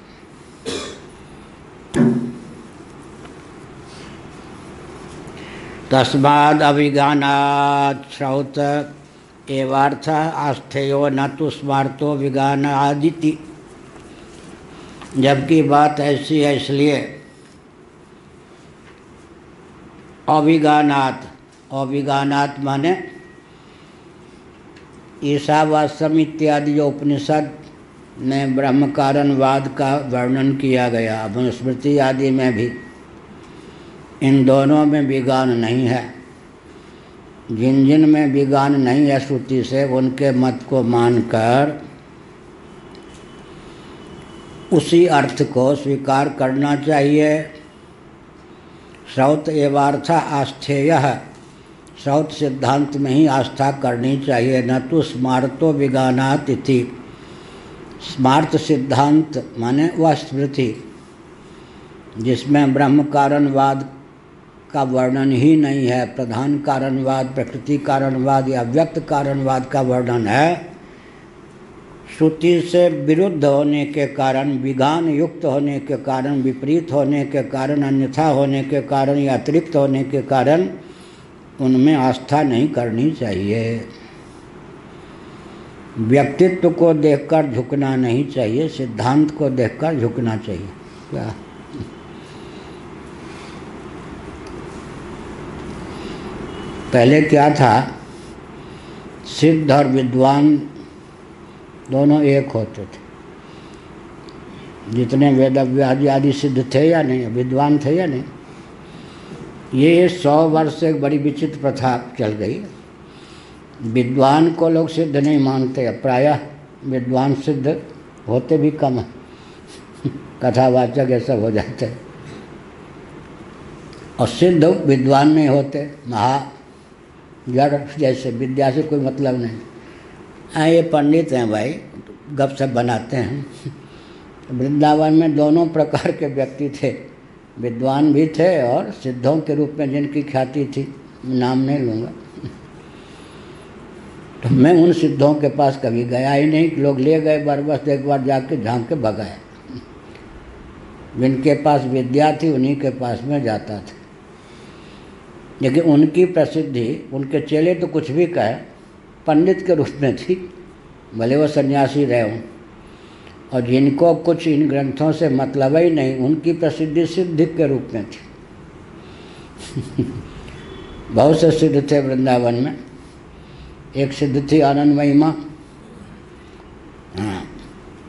Speaker 1: तस्माद् अभिगानात् श्रौत एवार्थ आस्थेयो न तो स्मार्तो विगानादिति। जबकि बात ऐसी है इसलिए अभिगानात् माने ईशावास्यम इत्यादि जो उपनिषद में ब्रह्म कारणवाद का वर्णन किया गया, मनुस्मृति आदि में भी, इन दोनों में विगान नहीं है। जिन में विगान नहीं है श्रुति से, उनके मत को मानकर उसी अर्थ को स्वीकार करना चाहिए। श्रौत एवार्थ आस्थेयः, श्रौत सिद्धांत में ही आस्था करनी चाहिए, न तो स्मार्तो विगानात् इति। स्मार्त सिद्धांत माने वह स्मृति जिसमें ब्रह्म कारणवाद का वर्णन ही नहीं है, प्रधान कारणवाद, प्रकृति कारणवाद या व्यक्त कारणवाद का वर्णन है। श्रुति से विरुद्ध होने के कारण, विगान युक्त होने के कारण, विपरीत होने के कारण, अन्यथा होने के कारण या अतिरिक्त होने के कारण उनमें आस्था नहीं करनी चाहिए। व्यक्तित्व को देखकर झुकना नहीं चाहिए, सिद्धांत को देखकर झुकना चाहिए। क्या पहले क्या था, सिद्ध और विद्वान दोनों एक होते थे। जितने वेदव्यास आदि सिद्ध थे या नहीं, विद्वान थे या नहीं, ये 100 वर्ष से एक बड़ी विचित्र प्रथा चल गई। विद्वान को लोग सिद्ध नहीं मानते, प्रायः विद्वान सिद्ध होते भी कम है, कथावाचक ये सब हो जाते हैं, और सिद्ध विद्वान नहीं होते, जड़ जैसे, विद्या से कोई मतलब नहीं। ये पंडित हैं भाई, गपशप बनाते हैं। वृंदावन में दोनों प्रकार के व्यक्ति थे, विद्वान भी थे और सिद्धों के रूप में जिनकी ख्याति थी, नाम नहीं लूँगा। तो मैं उन सिद्धों के पास कभी गया ही नहीं, लोग ले गए बरबस, एक बार जाके झांक के भगाए। जिनके पास विद्या थी उन्हीं के पास में जाता था। लेकिन उनकी प्रसिद्धि, उनके चेले तो कुछ भी कहे, पंडित के रूप में थी, भले वो सन्यासी रहे हों। और जिनको कुछ इन ग्रंथों से मतलब ही नहीं, उनकी प्रसिद्धि सिद्ध के रूप में थी। बहुत से सिद्ध थे वृंदावन में। एक सिद्ध थी आनंदमयी माँ। हाँ,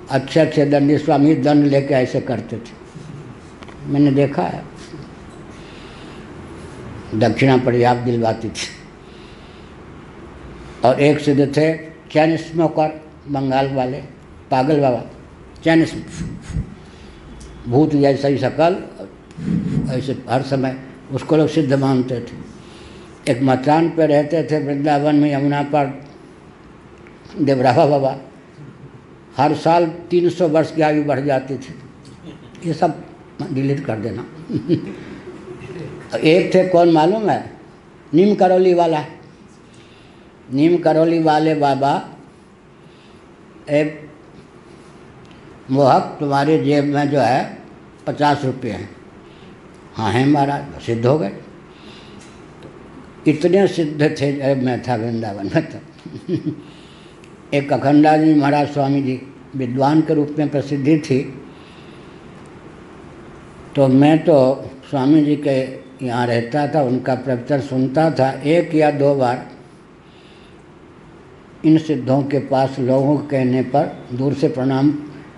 Speaker 1: अच्छे अच्छे दंडी स्वामी दंड लेके ऐसे करते थे, मैंने देखा है। दक्षिणा पर्याप्त दिलवाती थी। और एक सिद्ध थे चैन स्मोकर, बंगाल वाले, पागल बाबा, चैन भूत जैसा ही शकल, ऐसे हर समय उसको लोग सिद्ध मानते थे। एक मचान पे रहते थे वृंदावन में, यमुना पर, देवरावा बाबा। हर साल 300 वर्ष की आयु बढ़ जाती थी। ये सब डिलीट कर देना। एक थे, कौन मालूम है? नीम करौली वाला। नीम करौली वाले बाबा, एक मोहक, तुम्हारे जेब में जो है 50 रुपये हैं। हाँ है महाराज, सिद्ध हो गए। इतने सिद्ध थे, मैं था वृंदावन में तो। एक अखंडानंद महाराज स्वामी जी, विद्वान के रूप में प्रसिद्धि थी। तो मैं तो स्वामी जी के यहाँ रहता था, उनका प्रवचन सुनता था। 1 या 2 बार इन सिद्धों के पास लोगों के कहने पर दूर से प्रणाम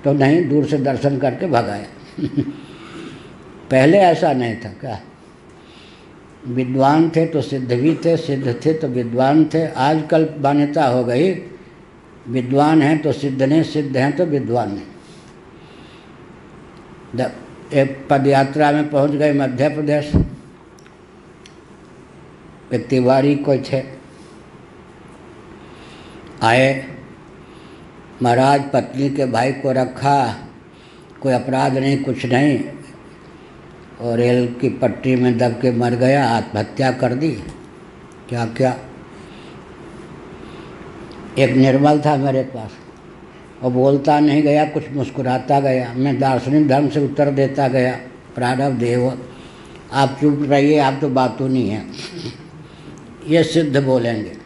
Speaker 1: तो नहीं, दूर से दर्शन करके भगाया। पहले ऐसा नहीं था क्या? विद्वान थे तो सिद्ध भी थे, सिद्ध थे तो विद्वान थे। आजकल मान्यता हो गई, विद्वान हैं तो सिद्ध नहीं, सिद्ध हैं तो विद्वान नहीं। एक पद यात्रा में पहुंच गए मध्य प्रदेश। एक तिवारी कोई थे, आए, महाराज पत्नी के भाई को रखा, कोई अपराध नहीं, कुछ नहीं, और रेल की पट्टी में दब के मर गया, आत्महत्या कर दी। क्या क्या? एक निर्मल था मेरे पास, वो बोलता नहीं गया, कुछ मुस्कुराता गया। मैं दार्शनिक धर्म से उत्तर देता गया, प्रारब्ध देव, आप चुप रहिए, आप तो बातों नहीं है। ये सिद्ध बोलेंगे।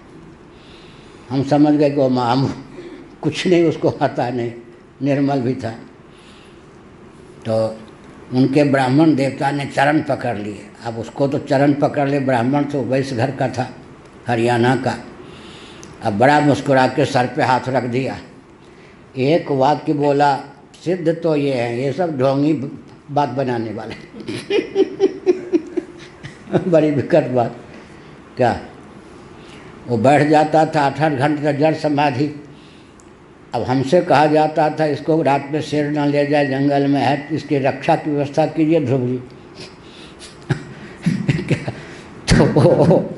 Speaker 1: हम समझ गए कि वो माम कुछ नहीं, उसको आता नहीं, निर्मल भी था। तो उनके ब्राह्मण देवता ने चरण पकड़ लिए। अब उसको तो चरण पकड़ ले, ब्राह्मण तो वैश्य घर का था, हरियाणा का। अब बड़ा मुस्कुरा के सर पे हाथ रख दिया। एक वाक्य बोला, सिद्ध तो ये है, ये सब ढोंगी बात बनाने वाले। बड़ी विकट बात। क्या? वो बैठ जाता था 8-8 घंटे तक जड़ समाधि। अब हमसे कहा जाता था, इसको रात में शेर न ले जाए, जंगल में है, इसकी रक्षा की व्यवस्था कीजिए ध्रुव जी। तो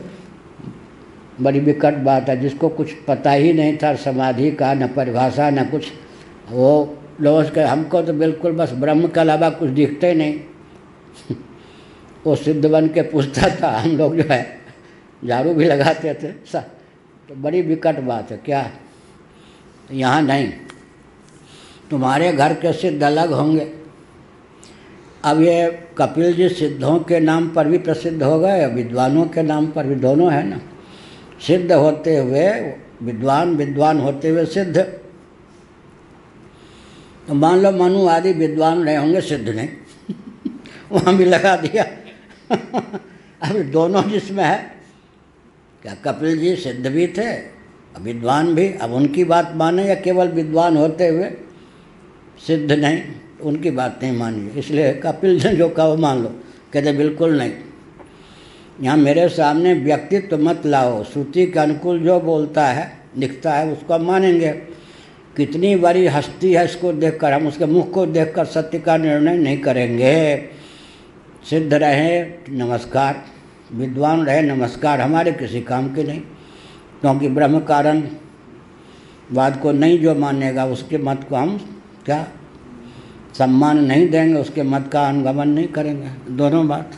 Speaker 1: बड़ी विकट बात है। जिसको कुछ पता ही नहीं था समाधि का, न परिभाषा न कुछ, वो लोग के हमको तो बिल्कुल बस ब्रह्म के अलावा कुछ दिखते ही नहीं। वो सिद्ध बन के पूछता था, हम लोग जो है झाड़ू भी लगाते थे। तो बड़ी विकट बात है। क्या? यहाँ नहीं, तुम्हारे घर के सिद्ध अलग होंगे। अब ये कपिल जी सिद्धों के नाम पर भी प्रसिद्ध हो गए, विद्वानों के नाम पर भी, दोनों है ना। सिद्ध होते हुए विद्वान, विद्वान होते हुए सिद्ध। तो मान लो मनु आदि विद्वान रहे होंगे, सिद्ध नहीं। वहाँ भी लगा दिया। अब दोनों जिसमें है, क्या कपिल जी सिद्ध भी थे, विद्वान भी। अब उनकी बात माने या केवल विद्वान होते हुए सिद्ध नहीं, उनकी बात नहीं मानिए। इसलिए कपिल जी जो कहो मान लो, कहते बिल्कुल नहीं। यहाँ मेरे सामने व्यक्तित्व मत लाओ, श्रुति के अनुकूल जो बोलता है, लिखता है, उसको हम मानेंगे। कितनी बड़ी हस्ती है, इसको देखकर हम उसके मुख को देखकर सत्य का निर्णय नहीं करेंगे। सिद्ध रहे नमस्कार, विद्वान रहे नमस्कार, हमारे किसी काम के नहीं। क्योंकि ब्रह्म कारण वाद को नहीं जो मानेगा, उसके मत को हम क्या सम्मान नहीं देंगे, उसके मत का अनुगमन नहीं करेंगे। दोनों बात।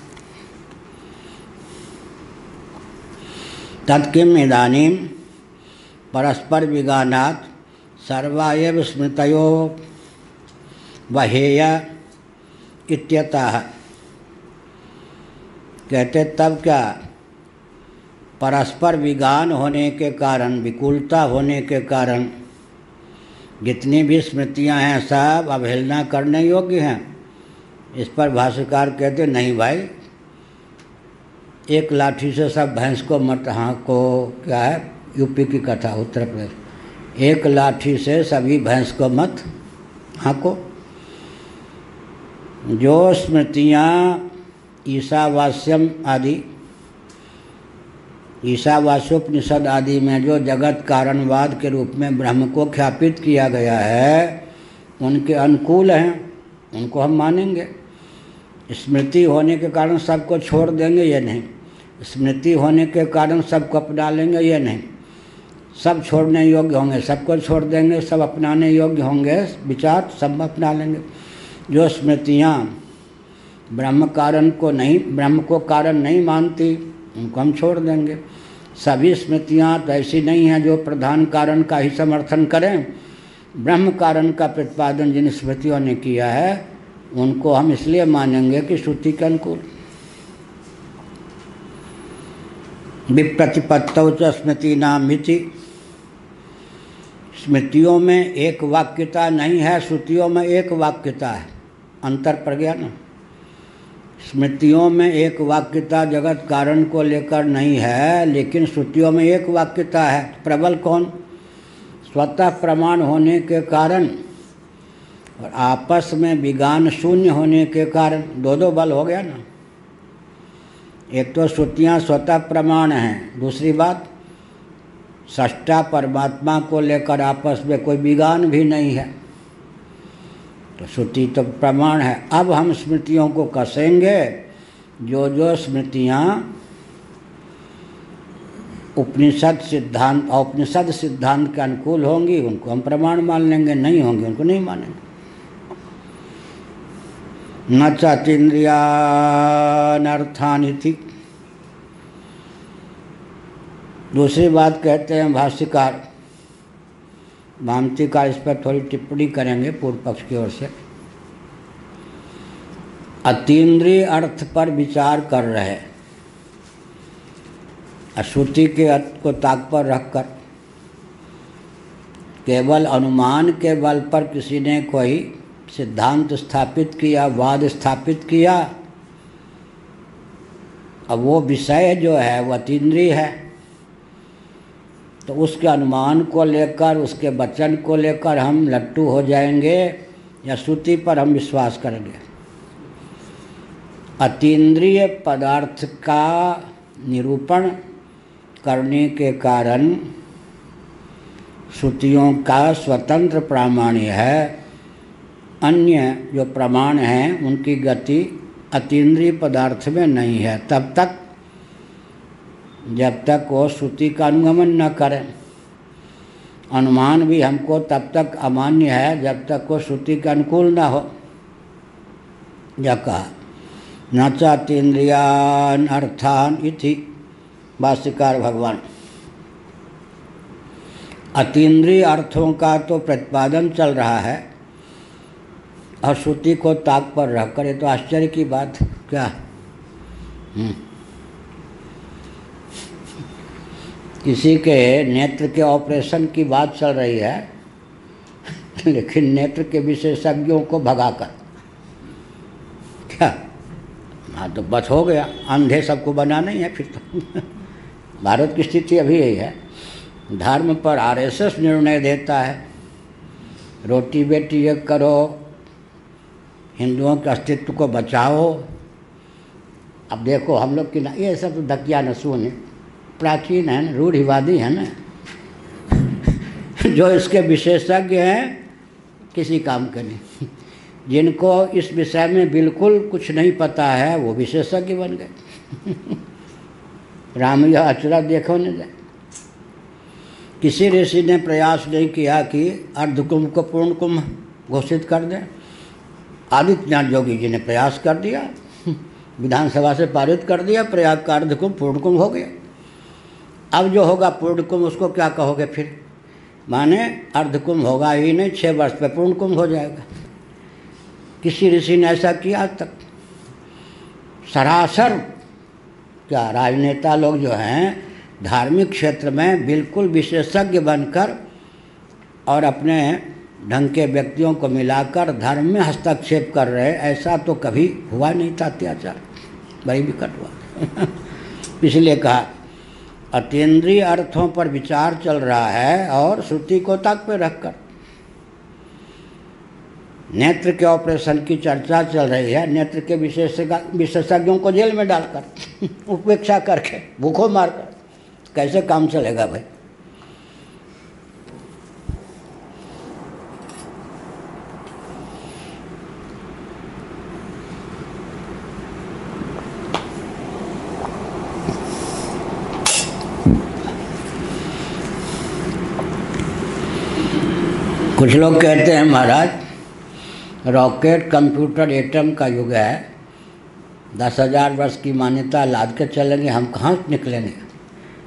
Speaker 1: तत्किम इदानीं परस्पर विगानात् सर्वा एव स्मृतयो वहेय इत्यतः। कहते तब क्या, परस्पर विगान होने के कारण, विकुलता होने के कारण जितनी भी स्मृतियां हैं सब अवहेलना करने योग्य हैं। इस पर भाष्यकार कहते नहीं भाई, एक लाठी से सब भैंस को मत हाँको। क्या है, यूपी की कथा, उत्तर प्रदेश, एक लाठी से सभी भैंस को मत हाँको। जो स्मृतियाँ ईशावास्यम आदि, ईशावास्योपनिषद आदि में जो जगत कारणवाद के रूप में ब्रह्म को ख्यापित किया गया है, उनके अनुकूल हैं, उनको हम मानेंगे। स्मृति होने के कारण सबको छोड़ देंगे ये नहीं, स्मृति होने के कारण सबको अपना लेंगे ये नहीं। सब छोड़ने योग्य होंगे, सबको छोड़ देंगे, सब अपनाने योग्य होंगे, विचार सब अपना लेंगे। जो स्मृतियाँ ब्रह्म को कारण नहीं मानती, उनको हम छोड़ देंगे। सभी स्मृतियाँ तो ऐसी नहीं हैं जो प्रधान कारण का ही समर्थन करें। ब्रह्म कारण का प्रतिपादन जिन स्मृतियों ने किया है, उनको हम इसलिए मानेंगे कि श्रुति के अनुकूल। विप्रतिपत्तौ च स्मृतीनामिति, स्मृतियों में एक वाक्यता नहीं है, श्रुतियों में एक वाक्यता है। अंतर पड़ गया ना। स्मृतियों में एक वाक्यता जगत कारण को लेकर नहीं है, लेकिन श्रुतियों में एक वाक्यता है। प्रबल कौन? स्वतः प्रमाण होने के कारण और आपस में विगान शून्य होने के कारण दो बल हो गया ना। एक तो श्रुतियाँ स्वतः प्रमाण हैं, दूसरी बात सृष्टा परमात्मा को लेकर आपस में कोई विगान भी नहीं है, तो श्रुति तो प्रमाण है। अब हम स्मृतियों को कसेंगे। जो स्मृतियाँ उपनिषद सिद्धांत के अनुकूल होंगी, उनको हम प्रमाण मान लेंगे, नहीं होंगी उनको नहीं मानेंगे। न चातीन्द्रियानर्थानिति। दूसरी बात कहते हैं भाष्यकार, भामतीकार इस पर थोड़ी टिप्पणी करेंगे पूर्व पक्ष की ओर से। अतीन्द्रिय अर्थ पर विचार कर रहे, श्रुति के अर्थ को ताक पर रखकर केवल अनुमान के बल पर किसी ने कोई सिद्धांत स्थापित किया, वाद स्थापित किया, अब वो विषय जो है वह अतीन्द्रिय है, तो उसके अनुमान को लेकर, उसके वचन को लेकर हम लट्टू हो जाएंगे या श्रुति पर हम विश्वास करेंगे। अतीन्द्रिय पदार्थ का निरूपण करने के कारण श्रुतियों का स्वतंत्र प्रामाण्य है। अन्य जो प्रमाण हैं उनकी गति अतीन्द्रिय पदार्थ में नहीं है, तब तक जब तक वो श्रुति का अनुगमन न करें। अनुमान भी हमको तब तक अमान्य है जब तक वो श्रुति के अनुकूल न हो। यह कहा न चातीन्द्रियान अर्थान इति, भाष्यकार भगवान। अतीन्द्रिय अर्थों का तो प्रतिपादन चल रहा है और श्रुति को ताक पर रखकर, ये तो आश्चर्य की बात। क्या किसी के नेत्र के ऑपरेशन की बात चल रही है, लेकिन नेत्र के विशेषज्ञों को भगाकर, क्या हाँ तो बस हो गया, अंधे सबको बना नहीं है फिर तो। भारत की स्थिति अभी यही है। धर्म पर आरएसएस निर्णय देता है, रोटी बेटी एक करो, हिंदुओं के अस्तित्व को बचाओ। अब देखो हम लोग की ना, ये सब तो धकिया नसून है, प्राचीन है ना, रूढ़िवादी है ना। जो इसके विशेषज्ञ हैं किसी काम के नहीं, जिनको इस विषय में बिल्कुल कुछ नहीं पता है वो विशेषज्ञ बन गए। राम यह अचरा देखो न जाए। किसी ऋषि ने प्रयास नहीं किया कि अर्धकुंभ को पूर्ण कुंभ घोषित कर दें। आदित्यनाथ जोगी जी ने प्रयास कर दिया, विधानसभा से पारित कर दिया, प्रयाग का अर्धकुंभ पूर्ण कुंभ हो गया। अब जो होगा पूर्ण कुंभ उसको क्या कहोगे फिर? माने अर्धकुंभ होगा ही नहीं, 6 वर्ष पे पूर्ण कुंभ हो जाएगा। किसी ऋषि ने ऐसा किया आज तक? सरासर क्या राजनेता लोग जो हैं धार्मिक क्षेत्र में बिल्कुल विशेषज्ञ बनकर और अपने ढंग के व्यक्तियों को मिलाकर धर्म में हस्तक्षेप कर रहे, ऐसा तो कभी हुआ नहीं था अत्याचार, बड़ी विकट हुआ। इसलिए कहा अतीन्द्रिय अर्थों पर विचार चल रहा है और श्रुति को ताक पे रखकर। नेत्र के ऑपरेशन की चर्चा चल रही है, नेत्र के विशेषज्ञों को जेल में डालकर उपेक्षा करके भूखों मारकर, कैसे काम चलेगा भाई। कुछ लोग कहते हैं महाराज रॉकेट, कंप्यूटर, एटम का युग है, 10,000 वर्ष की मान्यता लाद के चलेंगे, हम कहाँ निकलेंगे,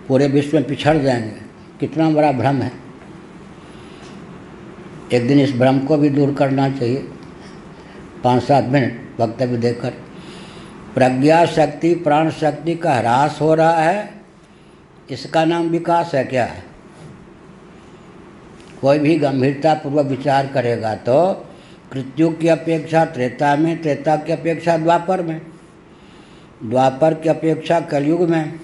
Speaker 1: पूरे विश्व में पिछड़ जाएंगे। कितना बड़ा भ्रम है। एक दिन इस भ्रम को भी दूर करना चाहिए, 5-7 मिनट वक्तव्य देकर। प्रज्ञा शक्ति, प्राण शक्ति का ह्रास हो रहा है, इसका नाम विकास है क्या? कोई भी गंभीरतापूर्वक विचार करेगा तो कृत्युग की अपेक्षा त्रेता में, त्रेता की अपेक्षा द्वापर में, द्वापर की अपेक्षा कलयुग में,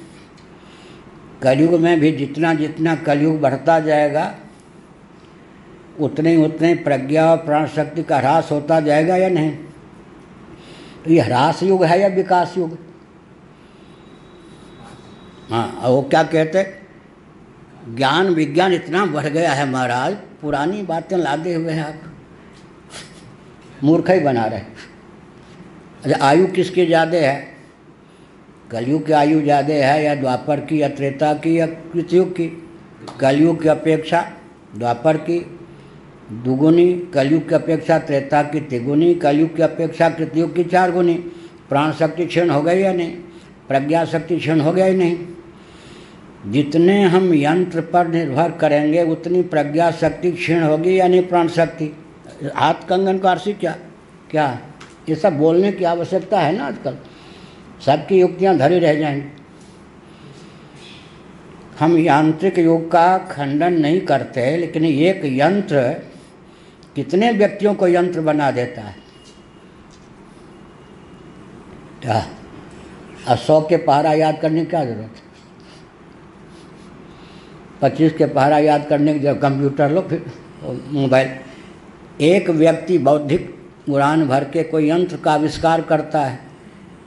Speaker 1: कलयुग में भी जितना जितना कलयुग बढ़ता जाएगा उतने उतने प्रज्ञा और प्राण शक्ति का ह्रास होता जाएगा या नहीं? तो ये ह्रास युग है या विकास युग? हाँ, और वो क्या कहते, ज्ञान विज्ञान इतना बढ़ गया है महाराज, पुरानी बातें लादे हुए हैं आप, मूर्ख ही बना रहे। अच्छा, आयु किसकी ज़्यादा है? कलयुग की आयु ज़्यादा है या द्वापर की या त्रेता की या कृतयुग की? कलयुग की अपेक्षा द्वापर की दुगुनी, कलयुग की अपेक्षा त्रेता की तिगुनी, कलयुग की अपेक्षा कृतयुग की 4 गुनी। प्राण शक्ति क्षीण हो गई या नहीं? प्रज्ञा शक्ति क्षीण हो गया ही नहीं? जितने हम यंत्र पर निर्भर करेंगे उतनी प्रज्ञा शक्ति क्षीण होगी या नहीं? प्राण शक्ति, हाथ कंगन का अर्थ क्या क्या, ये सब बोलने की आवश्यकता है ना आजकल, सबकी युक्तियां धरी रह जाएंगी। हम यांत्रिक युग का खंडन नहीं करते, लेकिन एक यंत्र कितने व्यक्तियों को यंत्र बना देता है। क्या 100 के पहरा याद करने की क्या जरूरत है? 25 के पहरा याद करने की जब कंप्यूटर लो, फिर मोबाइल। एक व्यक्ति बौद्धिक उड़ान भर के कोई यंत्र का आविष्कार करता है,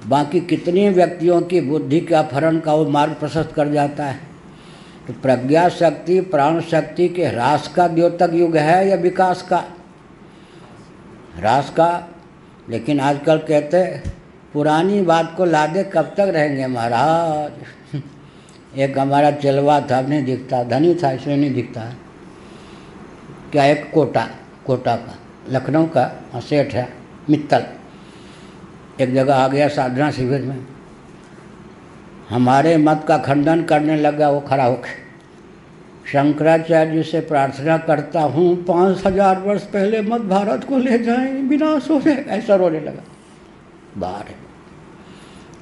Speaker 1: बाकी कितने व्यक्तियों की बुद्धि के अपहरण का वो मार्ग प्रशस्त कर जाता है। तो प्रज्ञा शक्ति, प्राण शक्ति के ह्रास का द्योतक युग है या विकास का? ह्रास का। लेकिन आजकल कहते पुरानी बात को लादे कब तक रहेंगे महाराज। एक हमारा चलवा था, नहीं दिखता, धनी था इसलिए नहीं दिखता है क्या, एक कोटा का लखनऊ का सेठ है मित्तल, एक जगह आ गया साधना शिविर में, हमारे मत का खंडन करने लगा। वो खड़ा होकर, शंकराचार्य जी से प्रार्थना करता हूँ 5000 वर्ष पहले मत भारत को ले जाएं, विनाश हो जाए, ऐसा रोने लगा। बाहर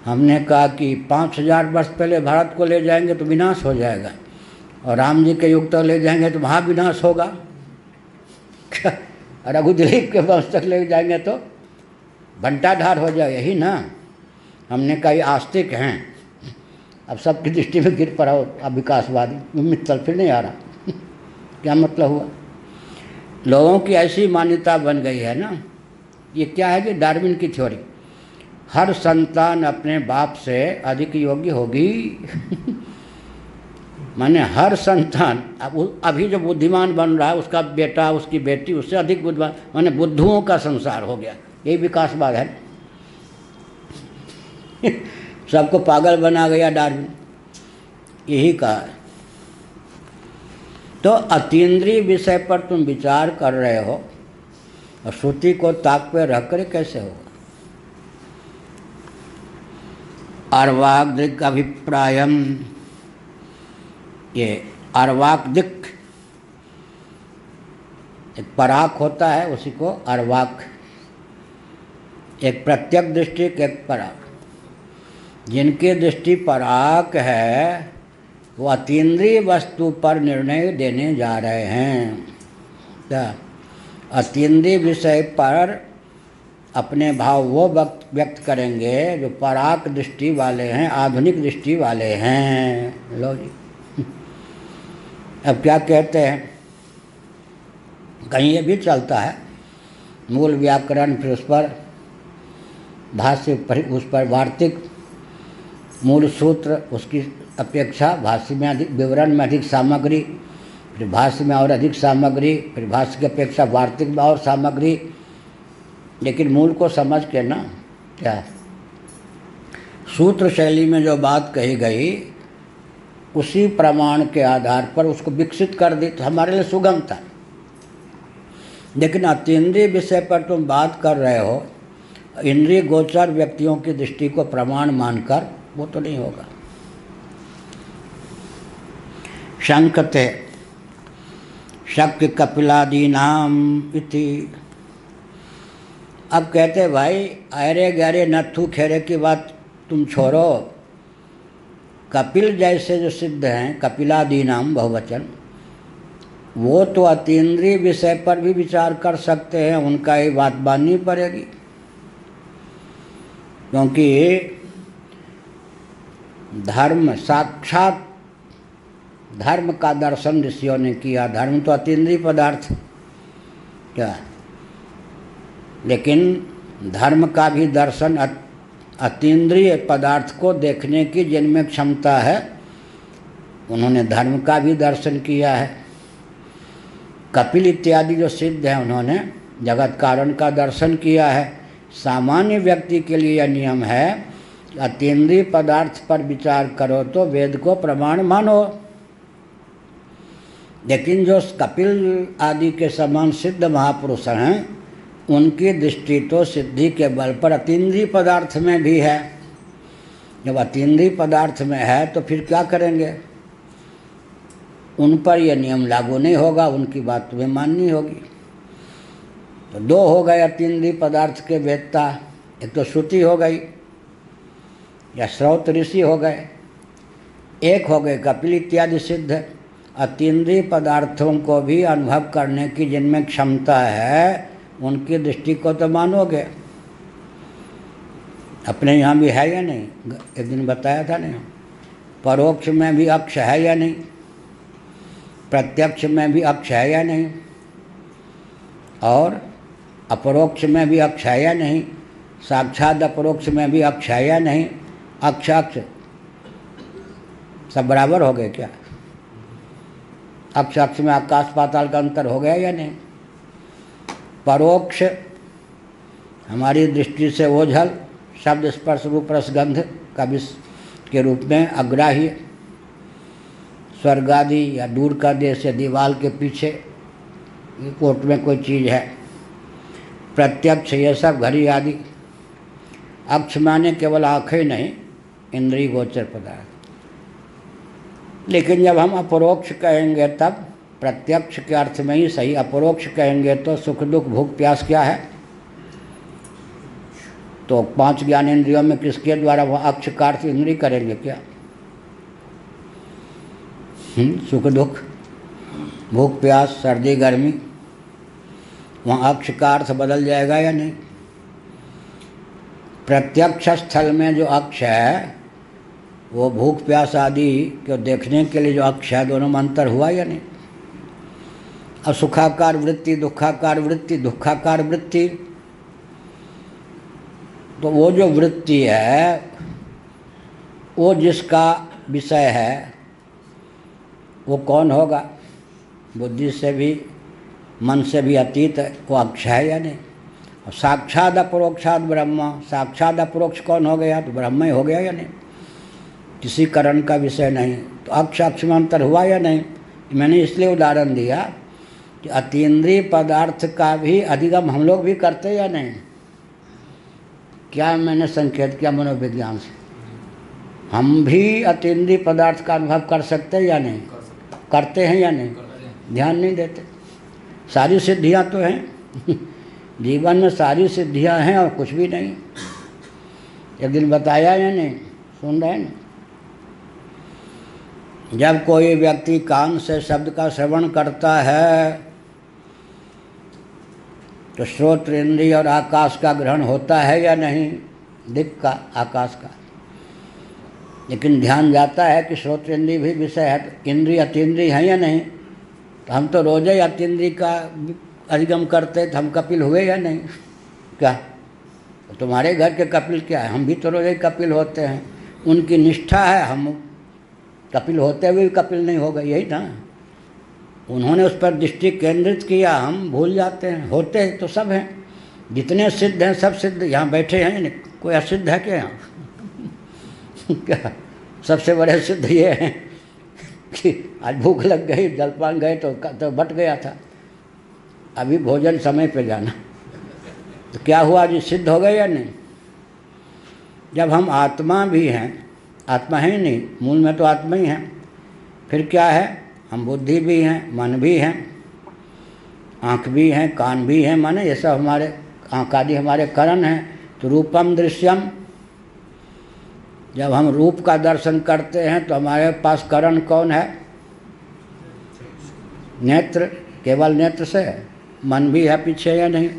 Speaker 1: हमने कहा कि 5000 वर्ष पहले भारत को ले जाएंगे तो विनाश हो जाएगा, और राम जी के युग तक ले जाएंगे तो वहाँ विनाश होगा। रघुदिलीप के वंश तक ले जाएंगे तो बंटाधार हो जाए, यही ना। हमने कहा ये आस्तिक हैं, अब सबकी दृष्टि में गिर पड़ा, अब विकासवादी मित्तल फिर नहीं आ रहा। क्या मतलब हुआ? लोगों की ऐसी मान्यता बन गई है ना। ये क्या है कि डार्विन की थ्योरी, हर संतान अपने बाप से अधिक योग्य होगी। माने हर संतान, अब अभी जो बुद्धिमान बन रहा है उसका बेटा उसकी बेटी उससे अधिक बुद्धिमान, माने बुद्धुओं का संसार हो गया। यही विकासवाद है। सबको पागल बना गया डार्विन, यही कहा है। तो अतीन्द्रिय विषय पर तुम विचार कर रहे हो और श्रुति को ताक पे रख कर कैसे होगा? अर्वाक दिक् अभिप्रायम, ये अर्वाक दिक् एक पराक होता है, उसी को अर्वाक, एक प्रत्यक्ष दृष्टि एक पराक। जिनकी दृष्टि पराक है वो अतीन्द्रिय वस्तु पर निर्णय देने जा रहे हैं। क्या अतीन्द्रिय विषय पर अपने भाव वो व्यक्त करेंगे जो पराक दृष्टि वाले हैं, आधुनिक दृष्टि वाले हैं। लो जी, अब क्या कहते हैं, कहीं ये भी चलता है मूल व्याकरण, फिर उस पर भाष्य, उस पर वार्तिक, मूल सूत्र, उसकी अपेक्षा भाष्य में अधिक, विवरण में अधिक सामग्री, फिर भाष्य में और अधिक सामग्री, फिर भाष्य की अपेक्षा वार्तिक में और सामग्री। लेकिन मूल को समझ के ना, क्या सूत्र शैली में जो बात कही गई उसी प्रमाण के आधार पर उसको विकसित कर दी तो हमारे लिए सुगम था। लेकिन अतीन्द्रिय विषय पर तुम बात कर रहे हो, इंद्रिय गोचर व्यक्तियों की दृष्टि को प्रमाण मानकर, वो तो नहीं होगा। शंकते शक्य कपिलादीनाम इति। अब कहते भाई अरे गहरे नथु खेरे की बात तुम छोड़ो, कपिल जैसे जो सिद्ध हैं, कपिलादीनाम बहुवचन, वो तो अतीन्द्रिय विषय पर भी विचार कर सकते हैं, उनका ये बात माननी पड़ेगी। क्योंकि धर्म, साक्षात धर्म का दर्शन ऋषियों ने किया। धर्म तो अतीन्द्रिय पदार्थ क्या, लेकिन धर्म का भी दर्शन अतीन्द्रिय पदार्थ को देखने की जिनमें क्षमता है, उन्होंने धर्म का भी दर्शन किया है। कपिल इत्यादि जो सिद्ध हैं, उन्होंने जगत कारण का दर्शन किया है। सामान्य व्यक्ति के लिए यह नियम है कि अतीन्द्रिय पदार्थ पर विचार करो तो वेद को प्रमाण मानो। लेकिन जो कपिल आदि के समान सिद्ध महापुरुष हैं, उनकी दृष्टि तो सिद्धि के बल पर अतीन्द्रिय पदार्थ में भी है। जब अतीन्द्रिय पदार्थ में है तो फिर क्या करेंगे, उन पर यह नियम लागू नहीं होगा, उनकी बात तुम्हें माननी होगी। तो दो हो गए अतीन्द्रिय पदार्थ के वेदता, एक तो श्रुति हो गई या श्रौत ऋषि हो गए, एक हो गए कपिल इत्यादि सिद्ध। अतीन्द्रिय पदार्थों को भी अनुभव करने की जिनमें क्षमता है, उनकी दृष्टि को तो मानोगे। अपने यहाँ भी है या नहीं, एक दिन बताया था नहीं, परोक्ष में भी अक्ष है या नहीं, प्रत्यक्ष में भी अक्ष है या नहीं, और अपरोक्ष में भी अक्ष है या नहीं, साक्षात अपरोक्ष में भी अक्ष है या नहीं। अक्ष अक्ष सब बराबर हो गए क्या? अक्ष अक्ष में आकाश पाताल का अंतर हो गया या नहीं? परोक्ष हमारी दृष्टि से ओझल, शब्द स्पर्श रूप रसगंध का के रूप में अग्राह्य, स्वर्ग आदि या दूर का देश या दीवाल के पीछे कोट में कोई चीज़ है। प्रत्यक्ष ये सब घड़ी आदि। अक्ष माने केवल आँखें नहीं, इंद्रिय गोचर पदार्थ। लेकिन जब हम अपरोक्ष कहेंगे तब प्रत्यक्ष के अर्थ में ही सही, अपरोक्ष कहेंगे तो सुख दुख भूख प्यास क्या है, तो 5 ज्ञानेंद्रियों में किसके द्वारा वह अक्ष का अर्थ इंद्रिय करेंगे क्या? सुख दुख भूख प्यास सर्दी गर्मी, वहाँ अक्ष का अर्थ बदल जाएगा या नहीं? प्रत्यक्ष स्थल में जो अक्ष है वो भूख प्यास आदि को देखने के लिए जो अक्ष है, दोनों में अंतर हुआ या नहीं? और सुखाकार वृत्ति, दुखाकार वृत्ति, दुखाकार वृत्ति, तो वो जो वृत्ति है वो जिसका विषय है वो कौन होगा? बुद्धि से भी मन से भी अतीत है, वो अक्ष है या नहीं? और साक्षात अपरोक्षात ब्रह्म, साक्षात अपरोक्ष कौन हो गया? तो ब्रह्म ही हो गया या नहीं? किसी करण का विषय नहीं। तो अक्ष अक्ष में अंतर हुआ या नहीं? मैंने इसलिए उदाहरण दिया कि अतीन्द्रिय पदार्थ का भी अधिगम हम लोग भी करते या नहीं? क्या मैंने संकेत किया मनोविज्ञान से? हम भी अतीन्द्रिय पदार्थ का अनुभव कर सकते हैं या नहीं? करते हैं या नहीं? ध्यान नहीं देते। सारी सिद्धियां तो हैं जीवन में, सारी सिद्धियां हैं और कुछ भी नहीं। एक दिन बताया या नहीं? सुन रहे हैं? जब कोई व्यक्ति कान से शब्द का श्रवण करता है तो श्रोत्र इंद्रिय और आकाश का ग्रहण होता है या नहीं, दिक् का, आकाश का। लेकिन ध्यान जाता है कि श्रोत्र इंद्रिय भी विषय है, तो इंद्रिय अतीन्द्रिय है या नहीं। तो हम तो रोज ही अतीन्द्रिय का अधिगम करते, तो हम कपिल हुए या नहीं? क्या तुम्हारे घर के कपिल क्या है? हम भी तो रोज ही कपिल होते हैं। उनकी निष्ठा है, हम कपिल होते हुए भी कपिल नहीं हो गए, यही ना। उन्होंने उस पर दृष्टि केंद्रित किया, हम भूल जाते हैं। होते तो सब हैं, जितने सिद्ध हैं सब सिद्ध यहाँ बैठे हैं, कोई असिद्ध है क्या यहाँ? क्या सबसे बड़े सिद्ध ये हैं कि आज भूख लग गई, जलपान गए तो बट गया था, अभी भोजन समय पे जाना, तो क्या हुआ जी, सिद्ध हो गए या नहीं? जब हम आत्मा भी हैं, आत्मा है ही नहीं, मूल में तो आत्मा ही है, फिर क्या है? हम बुद्धि भी हैं, मन भी हैं, आँख भी हैं, कान भी हैं, माने ये सब हमारे आँख आदि हमारे करण हैं। तो रूपम दृश्यम, जब हम रूप का दर्शन करते हैं तो हमारे पास करण कौन है? नेत्र, केवल नेत्र से। मन भी है पीछे या नहीं?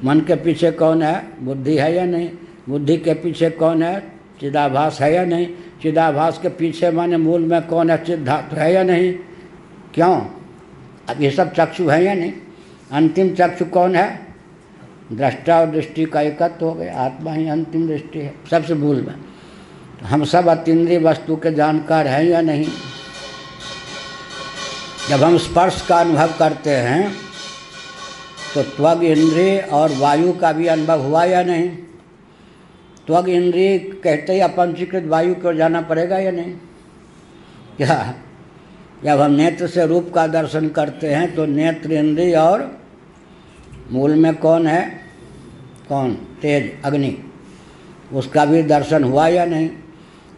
Speaker 1: मन के पीछे कौन है? बुद्धि है या नहीं? बुद्धि के पीछे कौन है? चिदाभास है या नहीं? चिदाभास के पीछे माने मूल में कौन है? चिद धातु है या नहीं? क्यों? अब ये सब चक्षु है या नहीं? अंतिम चक्षु कौन है? दृष्टा और दृष्टि का एकत्व हो गया, आत्मा ही अंतिम दृष्टि है सबसे मूल में। तो हम सब अतीन्द्रिय वस्तु के जानकार हैं या नहीं? जब हम स्पर्श का अनुभव करते हैं तो त्वग इंद्रिय और वायु का भी अनुभव हुआ या नहीं? त्वग इंद्रिय कहते ही अपंचीकृत वायु को जाना पड़ेगा या नहीं? क्या जब हम नेत्र से रूप का दर्शन करते हैं तो नेत्र इंद्रिय और मूल में कौन है? कौन? तेज, अग्नि, उसका भी दर्शन हुआ या नहीं?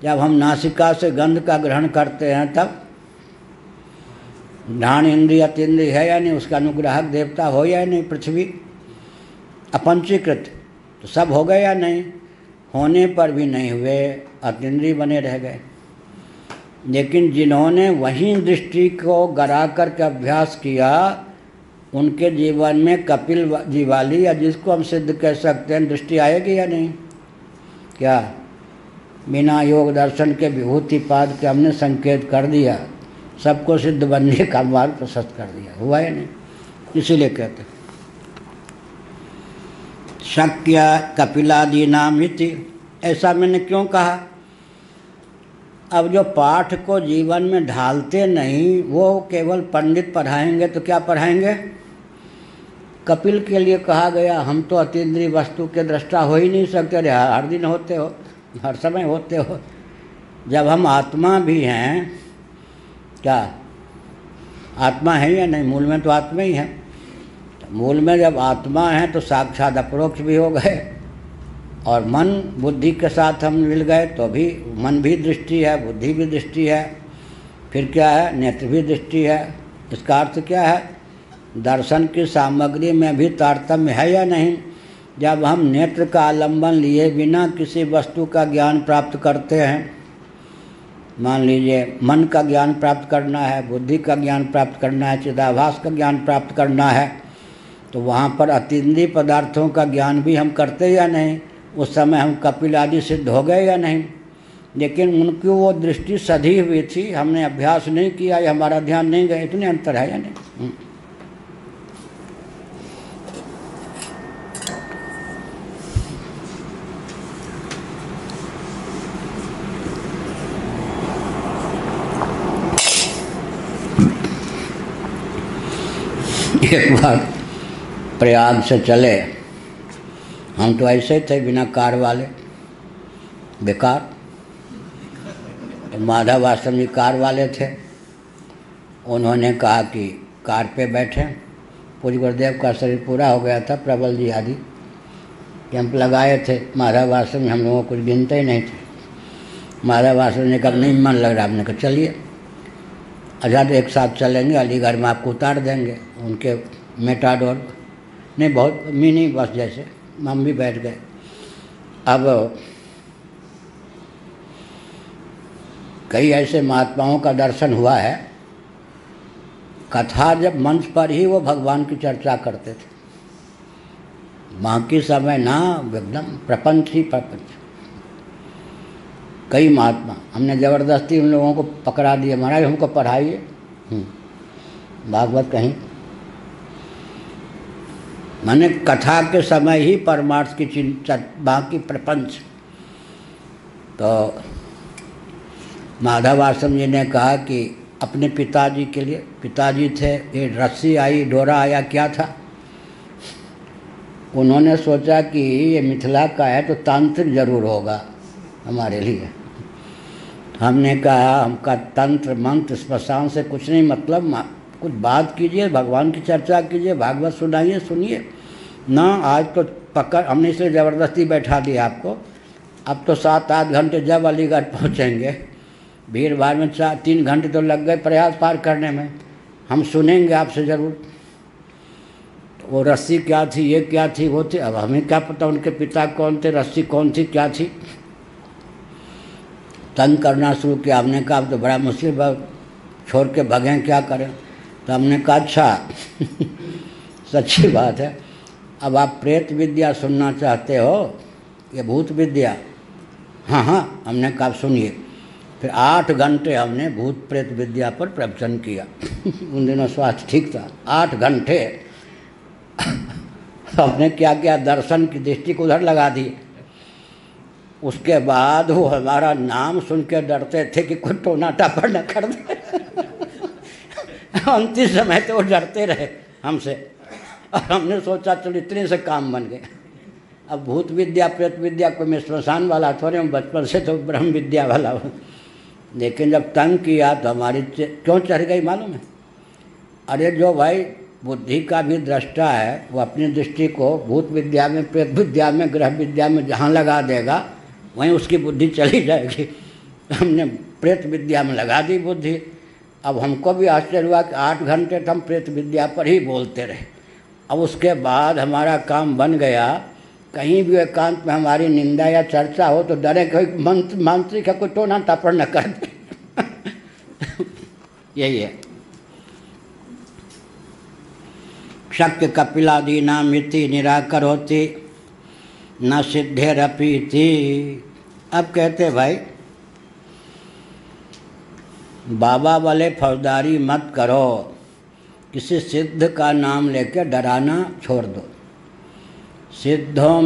Speaker 1: जब हम नासिका से गंध का ग्रहण करते हैं तब घ्राण इंद्रिय अतीन्द्रिय है या नहीं? उसका अनुग्राहक देवता हो या नहीं? पृथ्वी अपंचीकृत, तो सब हो गए या नहीं? होने पर भी नहीं हुए, अतीन्द्रिय बने रह गए। लेकिन जिन्होंने वहीं दृष्टि को गरा करके अभ्यास किया, उनके जीवन में कपिल जी वाली, या जिसको हम सिद्ध कह सकते हैं, दृष्टि आएगी या नहीं? क्या बिना योग दर्शन के विभूतिपाद के हमने संकेत कर दिया, सबको सिद्ध बनने का मार्ग प्रशस्त कर दिया, हुआ या नहीं? इसीलिए कहते शक्य कपिलादि नाम इति। ऐसा मैंने क्यों कहा? अब जो पाठ को जीवन में ढालते नहीं, वो केवल पंडित पढ़ाएंगे तो क्या पढ़ाएंगे? कपिल के लिए कहा गया, हम तो अतीन्द्रिय वस्तु के दृष्टा हो ही नहीं सकते। अरे हर दिन होते हो, हर समय होते हो। जब हम आत्मा भी हैं, क्या आत्मा है या नहीं? मूल में तो आत्मा ही है। मूल में जब आत्मा है तो साक्षात अपरोक्ष भी हो गए, और मन बुद्धि के साथ हम मिल गए तो भी मन भी दृष्टि है, बुद्धि भी दृष्टि है, फिर क्या है? नेत्र भी दृष्टि है। इसका अर्थ क्या है? दर्शन की सामग्री में भी तारतम्य है या नहीं? जब हम नेत्र का आलंबन लिए बिना किसी वस्तु का ज्ञान प्राप्त करते हैं, मान लीजिए मन का ज्ञान प्राप्त करना है, बुद्धि का ज्ञान प्राप्त करना है, चिदाभास का ज्ञान प्राप्त करना है, तो वहाँ पर अतीन्द्रिय पदार्थों का ज्ञान भी हम करते या नहीं? उस समय हम कपिल आदि सिद्ध हो गए या नहीं? लेकिन उनकी वो दृष्टि सधी हुई थी, हमने अभ्यास नहीं किया या हमारा ध्यान नहीं गया, इतने अंतर है या नहीं? एक बार प्रयाग से चले, हम तो ऐसे थे बिना कार वाले, बेकार। माधव आश्रम जी कार वाले थे। उन्होंने कहा कि कार पे बैठे। पूज्य गुरुदेव का शरीर पूरा हो गया था, प्रबल जी आदि कैंप लगाए थे माधव आश्रम में, हम लोगों को कुछ गिनते ही नहीं थे। माधव आश्रम ने कहा नहीं मन लग रहा, हमने कहा चलिए। अच्छा तो एक साथ चलेंगे, अलीगढ़ में आपको उतार देंगे। उनके मेटाडोर नहीं, बहुत मिनी बस जैसे, हम भी बैठ गए। अब कई ऐसे महात्माओं का दर्शन हुआ है, कथा जब मंच पर ही वो भगवान की चर्चा करते थे, बाकी समय ना, एकदम प्रपंच ही प्रपंच। कई महात्मा, हमने ज़बरदस्ती उन लोगों को पकड़ा दिया, महाराज हमको पढ़ाइए भागवत कहीं। मैंने कथा के समय ही परमार्थ की चिंता, बाकी प्रपंच। तो माधव आश्रम जी ने कहा कि अपने पिताजी के लिए, पिताजी थे, ये रस्सी आई, डोरा आया, क्या था? उन्होंने सोचा कि ये मिथिला का है तो तांत्रिक जरूर होगा हमारे लिए। हमने कहा हमका तंत्र मंत्र स्मशान से कुछ नहीं मतलब, कुछ बात कीजिए, भगवान की चर्चा कीजिए, भागवत सुनाइए, सुनिए ना। आज तो पकड़, हमने इसलिए ज़बरदस्ती बैठा दिया आपको। अब तो 7-8 घंटे जब अलीगढ़ पहुँचेंगे, भीड़ भाड़ में 3 घंटे तो लग गए प्रयास पार करने में। हम सुनेंगे आपसे ज़रूर। तो वो रस्सी क्या थी, ये क्या थी, वो थी, अब हमें क्या पता उनके पिता कौन थे, रस्सी कौन थी, क्या थी। तंग करना शुरू किया। हमने कहा अब तो बड़ा मुश्किल, छोड़ के भगें, क्या करें। तो हमने कहा अच्छा सच्ची बात है, अब आप प्रेत विद्या सुनना चाहते हो, ये भूत विद्या? हाँ हाँ, हमने कहा सुनिए। फिर 8 घंटे हमने भूत प्रेत विद्या पर प्रवचन किया। उन दिनों स्वास्थ्य ठीक था। 8 घंटे हमने क्या किया, दर्शन की दृष्टि को उधर लगा दी। उसके बाद वो हमारा नाम सुन के डरते थे कि कोई टोना टापर न कर दे। अंतिम समय तो वो डरते रहे हमसे, और हमने सोचा चलो इतने से काम बन गए। अब भूत विद्या प्रेत विद्या कोई मैं श्मशान वाला थोड़े हूँ, बचपन से तो ब्रह्म विद्या वाला हूँ। लेकिन जब तंग किया तो हमारी क्यों चढ़ गई मालूम है? अरे जो भाई बुद्धि का भी दृष्टा है, वो अपनी दृष्टि को भूत विद्या में, प्रेत विद्या में, ग्रह विद्या में जहाँ लगा देगा वहीं उसकी बुद्धि चली जाएगी। हमने प्रेत विद्या में लगा दी बुद्धि। अब हमको भी आश्चर्य हुआ कि 8 घंटे तो हम प्रेत विद्या पर ही बोलते रहे। अब उसके बाद हमारा काम बन गया, कहीं भी एकांत में हमारी निंदा या चर्चा हो तो डरे कोई मांत्रिक है, कोई टोना टापर न कर दे। यही है। शक्य कपिलादीना मिति निराकरोति न सिद्धेरपि थी। अब कहते भाई बाबा वाले फौजदारी मत करो, किसी सिद्ध का नाम लेकर डराना छोड़ दो। सिद्धों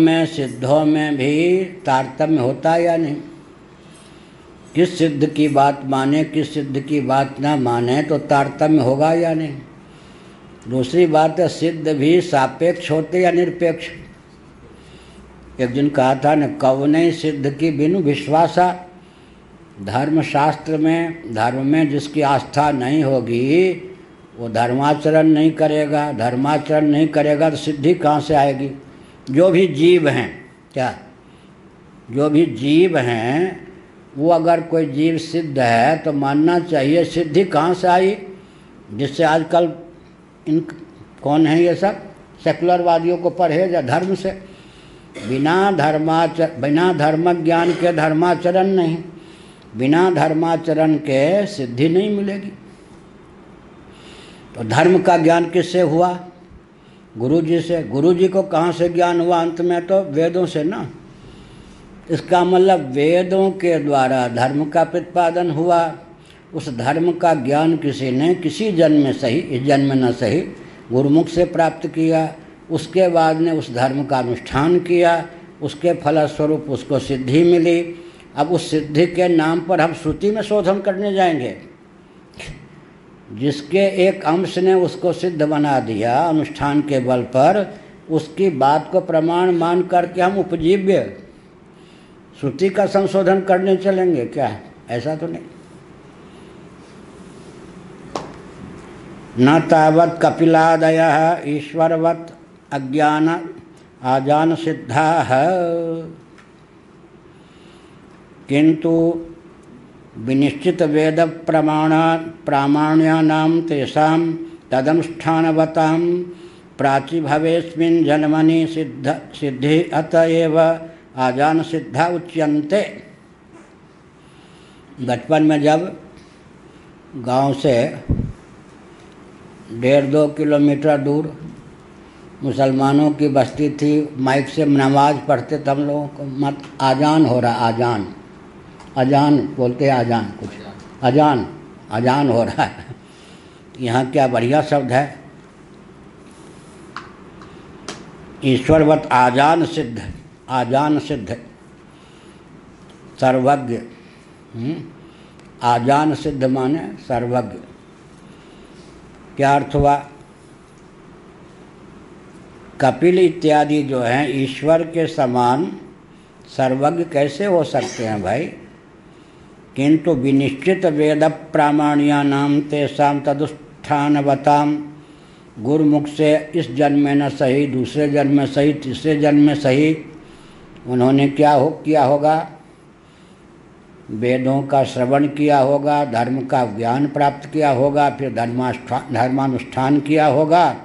Speaker 1: में भी तारतम्य होता है या नहीं? किस सिद्ध की बात माने, किस सिद्ध की बात ना माने तो तारतम्य होगा या नहीं? दूसरी बात है, सिद्ध भी सापेक्ष होते या निरपेक्ष? एक दिन कहा था न, कवने सिद्ध की बिनु विश्वासा। धर्म में जिसकी आस्था नहीं होगी वो धर्माचरण नहीं करेगा। धर्माचरण नहीं करेगा तो सिद्धि कहाँ से आएगी? जो भी जीव हैं, क्या जो भी जीव हैं, वो अगर कोई जीव सिद्ध है तो मानना चाहिए सिद्धि कहाँ से आई? जिससे आजकल इन कौन है ये सब सेकुलरवादियों को परहेज है धर्म से। बिना धर्म ज्ञान के धर्माचरण नहीं, बिना धर्माचरण के सिद्धि नहीं मिलेगी। तो धर्म का ज्ञान किससे हुआ? गुरु जी से। गुरु जी को कहाँ से ज्ञान हुआ? अंत में तो वेदों से ना। इसका मतलब वेदों के द्वारा धर्म का प्रतिपादन हुआ। उस धर्म का ज्ञान किसी ने किसी जन्म में सही, इस जन्म में न सही, गुरुमुख से प्राप्त किया। उसके बाद ने उस धर्म का अनुष्ठान किया, उसके फलस्वरूप उसको सिद्धि मिली। अब उस सिद्धि के नाम पर हम श्रुति में शोधन करने जाएंगे? जिसके एक अंश ने उसको सिद्ध बना दिया अनुष्ठान के बल पर, उसकी बात को प्रमाण मान करके हम उपजीव्य श्रुति का संशोधन करने चलेंगे क्या? ऐसा तो नहीं। न तावत् कपिलादयः ईश्वरवत् अज्ञान आजान सिद्धाः किंतु विनिश्चित वेद प्रामाण्यानां तेषां तदनुष्ठानवतां प्राचिभवेस्मिन् जन्मनि सिद्धि अतएव आजान सिद्धा उच्यन्ते। बचपन में जब गांव से 1.5-2 किलोमीटर दूर मुसलमानों की बस्ती थी, माइक से नमाज पढ़ते थे हम लोगों को, मत आजान हो रहा, आजान अजान बोलते हैं, आजान कुछ अजान अजान हो रहा है। यहाँ क्या बढ़िया शब्द है, ईश्वरवत आजान सिद्ध, आजान सिद्ध सर्वज्ञ। आजान सिद्ध माने सर्वज्ञ। क्या अर्थ हुआ? कपिल इत्यादि जो हैं ईश्वर के समान सर्वज्ञ कैसे हो सकते हैं भाई? किंतु विनिश्चित वेद प्रामाण्यानाम तेषां तदुष्ठानवताम, गुरुमुख से इस जन्म में न सही, दूसरे जन्म में सही, तीसरे जन्म में सही, उन्होंने किया होगा? वेदों का श्रवण किया होगा, धर्म का ज्ञान प्राप्त किया होगा, फिर धर्मानुष्ठान किया होगा।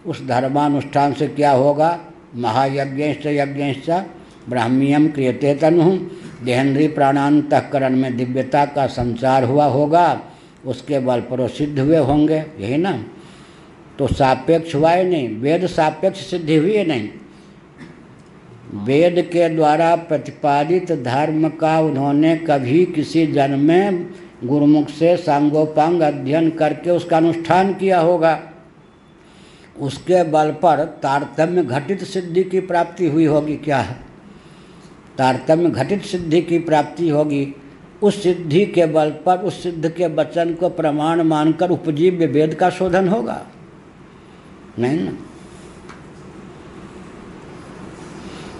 Speaker 1: उस धर्मानुष्ठान से क्या होगा? महायज्ञश्च यज्ञश्च ब्राह्म्यम क्रियते तनु, देहेंद्रीय प्राणांतःकरण में दिव्यता का संचार हुआ होगा, उसके बल पर वो सिद्ध हुए होंगे, यही ना? तो सापेक्ष हुआ ही नहीं, वेद सापेक्ष सिद्धि हुई है नहीं। वेद के द्वारा प्रतिपादित धर्म का उन्होंने कभी किसी जन्म में गुरुमुख से सांगोपांग अध्ययन करके उसका अनुष्ठान किया होगा, उसके बल पर तारतम्य घटित सिद्धि की प्राप्ति हुई होगी। क्या है? तारतम्य घटित सिद्धि की प्राप्ति होगी। उस सिद्धि के बल पर उस सिद्ध के वचन को प्रमाण मानकर उपजीव्य वेद का शोधन होगा, नहीं ना?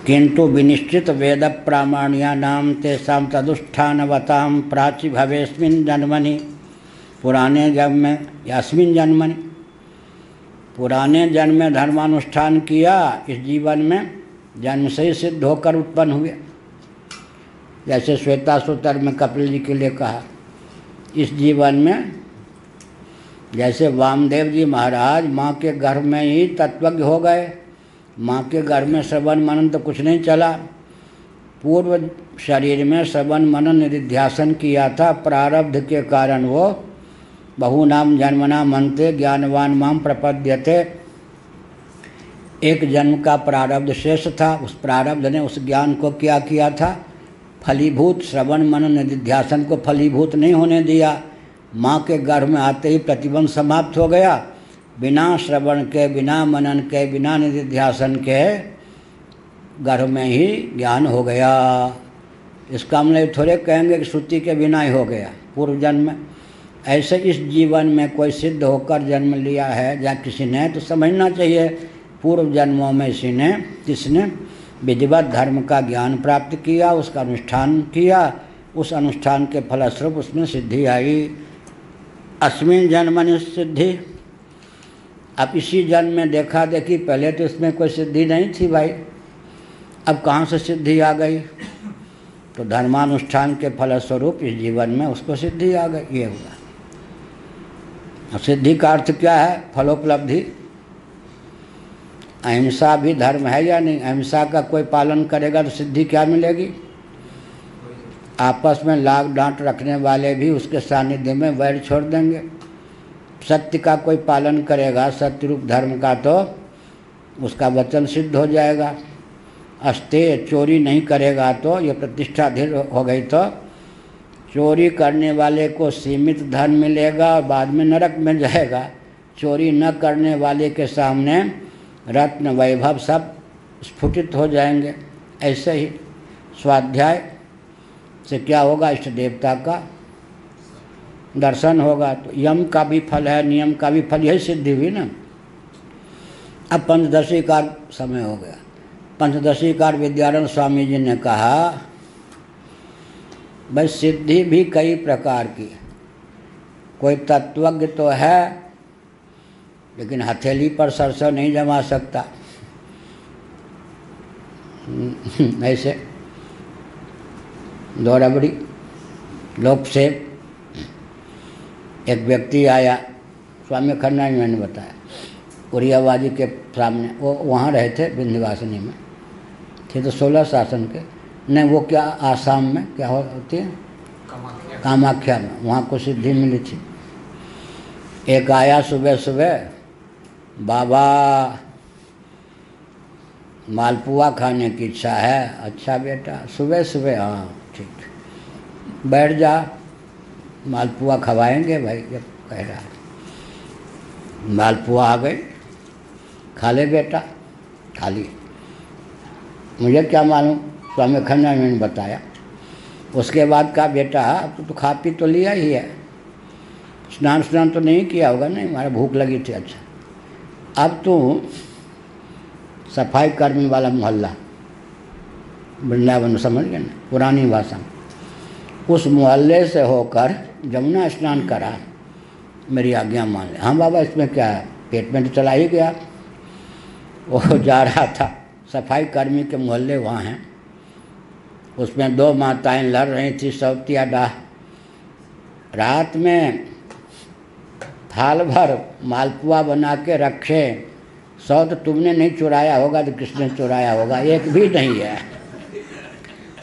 Speaker 1: किंतु विनिश्चित वेद प्रामाण्यानाम तेषां तदुष्ठानवताम प्राची भवेस्मिन् जन्मनि, पुराने जन्म में यास्मिन् जन्मनि, पुराने जन्म में धर्मानुष्ठान किया, इस जीवन में जन्म से ही सिद्ध होकर उत्पन्न हुए। जैसे श्वेतासूत्र में कपिल जी के लिए कहा, इस जीवन में जैसे वामदेव जी महाराज माँ के गर्भ में ही तत्वज्ञ हो गए, माँ के गर्भ में श्रवण मनन तो कुछ नहीं चला, पूर्व शरीर में श्रवण मनन निधिध्यासन किया था, प्रारब्ध के कारण वो बहुनाम जन्मना मनते ज्ञानवान माम प्रपद्यते, एक जन्म का प्रारब्ध शेष था, उस प्रारब्ध ने उस ज्ञान को क्या किया था? फलीभूत, श्रवण मनन निधिध्यासन को फलीभूत नहीं होने दिया। माँ के गर्भ में आते ही प्रतिबंध समाप्त हो गया, बिना श्रवण के, बिना मनन के, बिना निधिध्यासन के गर्भ में ही ज्ञान हो गया। इसका मतलब थोड़े कहेंगे कि श्रुति के बिना ही हो गया पूर्व जन्म में। ऐसे इस जीवन में कोई सिद्ध होकर जन्म लिया है या किसी ने, तो समझना चाहिए पूर्व जन्मों में किसने विधिवत धर्म का ज्ञान प्राप्त किया, उसका अनुष्ठान किया, उस अनुष्ठान के फलस्वरूप उसमें सिद्धि आई। अस्मिन् जन्मनि सिद्धि। अब इसी जन्म में देखा देखी, पहले तो इसमें कोई सिद्धि नहीं थी भाई, अब कहाँ से सिद्धि आ गई? तो धर्मानुष्ठान के फलस्वरूप इस जीवन में उसको सिद्धि आ गई, ये हुआ। अब सिद्धि का अर्थ क्या है? फलोपलब्धि। अहिंसा भी धर्म है या नहीं? अहिंसा का कोई पालन करेगा तो सिद्धि क्या मिलेगी? आपस में लाग डांट रखने वाले भी उसके सानिध्य में वैर छोड़ देंगे। सत्य का कोई पालन करेगा, सत्य रूप धर्म का, तो उसका वचन सिद्ध हो जाएगा। अस्ते, चोरी नहीं करेगा तो ये प्रतिष्ठा धीर हो गई, तो चोरी करने वाले को सीमित धन मिलेगा और बाद में नरक में जाएगा। चोरी न करने वाले के सामने रत्न वैभव सब स्फुटित हो जाएंगे। ऐसे ही स्वाध्याय से क्या होगा? इष्ट देवता का दर्शन होगा। तो यम का भी फल है, नियम का भी फल, यही सिद्धि हुई ना। अब पंचदशी का समय हो गया। पंचदशी का विद्यारण्य स्वामी जी ने कहा, भाई सिद्धि भी कई प्रकार की, कोई तत्वज्ञ तो है लेकिन हथेली पर सरसों नहीं जमा सकता। ऐसे दो रबड़ी लोक से एक व्यक्ति आया, स्वामी खन्ना जी मैंने बताया, उरियाबाजी के सामने, वो वहाँ रहे थे विंध्यवासिनी में थे, तो 16 शासन के, नहीं वो क्या आसाम में क्या होती है कामाख्या में, वहाँ को सिद्धि मिली थी। एक आया सुबह सुबह, बाबा मालपुआ खाने की इच्छा है। अच्छा बेटा, सुबह सुबह, हाँ ठीक, बैठ जा, मालपुआ खवाएंगे भाई, जब कह रहा है। मालपुआ आ गई, खा ले बेटा, खा ली। मुझे क्या मालूम, स्वामी खन्ना ने बताया। उसके बाद कहा, बेटा तो खा पी तो लिया ही है, स्नान तो नहीं किया होगा। नहीं, हमारा भूख लगी थी। अच्छा, अब तू सफाई कर्मी वाला मोहल्ला, वृंदावन समझ गए ना, पुरानी भाषा में, उस मोहल्ले से होकर जमुना स्नान करा, मेरी आज्ञा मान ले। हाँ बाबा, इसमें क्या है, पेट में तो चला ही गया। वो जा रहा था, सफाई कर्मी के मोहल्ले वहाँ हैं, उसमें 2 माताएं लड़ रही थी, सौतिया डाह। रात में थाल भर मालपुआ बना के रखे, 100 तो तुमने नहीं चुराया होगा तो किसने चुराया होगा, एक भी नहीं है।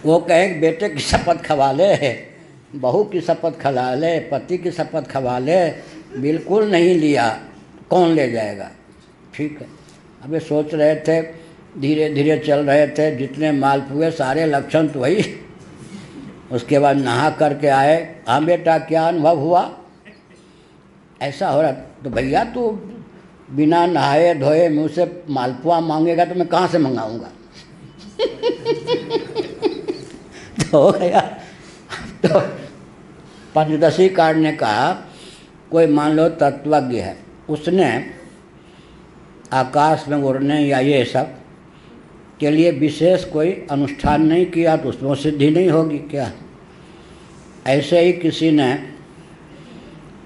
Speaker 1: वो कहे बेटे की शपथ खवा ले, बहू की शपथ खवा ले, पति की शपथ खवा ले, बिल्कुल नहीं लिया, कौन ले जाएगा। ठीक है, अबे सोच रहे थे, धीरे धीरे चल रहे थे, जितने मालपुए सारे लक्षण तो वही। उसके बाद नहा करके आए। हाँ बेटा, क्या अनुभव हुआ, ऐसा हो रहा। तो भैया तू बिना नहाए धोए मुझसे मालपुआ मांगेगा तो मैं कहाँ से मंगाऊंगा। तो हो गया। तो पंचदशी कार ने कहा, कोई मान लो तत्वज्ञ है, उसने आकाश में उड़ने या ये सब के लिए विशेष कोई अनुष्ठान नहीं किया तो उसमें सिद्धि नहीं होगी क्या। ऐसे ही किसी ने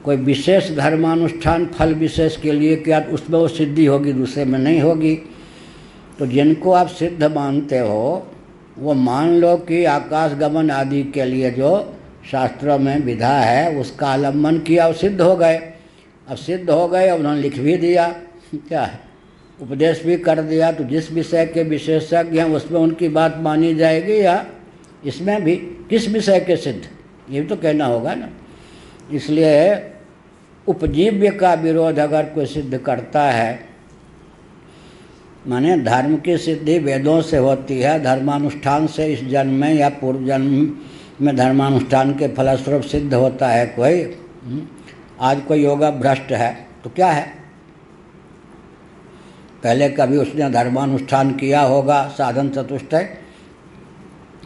Speaker 1: कोई विशेष धर्मानुष्ठान फल विशेष के लिए किया तो उसमें वो सिद्धि होगी, दूसरे में नहीं होगी। तो जिनको आप सिद्ध मानते हो, वो मान लो कि आकाश गमन आदि के लिए जो शास्त्रों में विधा है उसका आलम्बन किया, वो सिद्ध हो गए। अब सिद्ध हो गए, उन्होंने लिख भी दिया, क्या है, उपदेश भी कर दिया। तो जिस विषय के विशेषज्ञ हैं उसमें उनकी बात मानी जाएगी, या इसमें भी किस विषय के सिद्ध, ये भी तो कहना होगा ना। इसलिए उपजीव्य का विरोध अगर कोई सिद्ध करता है, माने धर्म की सिद्धि वेदों से होती है, धर्मानुष्ठान से इस जन्म में या पूर्व जन्म में धर्मानुष्ठान के फलस्वरूप सिद्ध होता है कोई। आज कोई योगा भ्रष्ट है तो क्या है, पहले कभी उसने धर्मानुष्ठान किया होगा, साधन चतुष्टय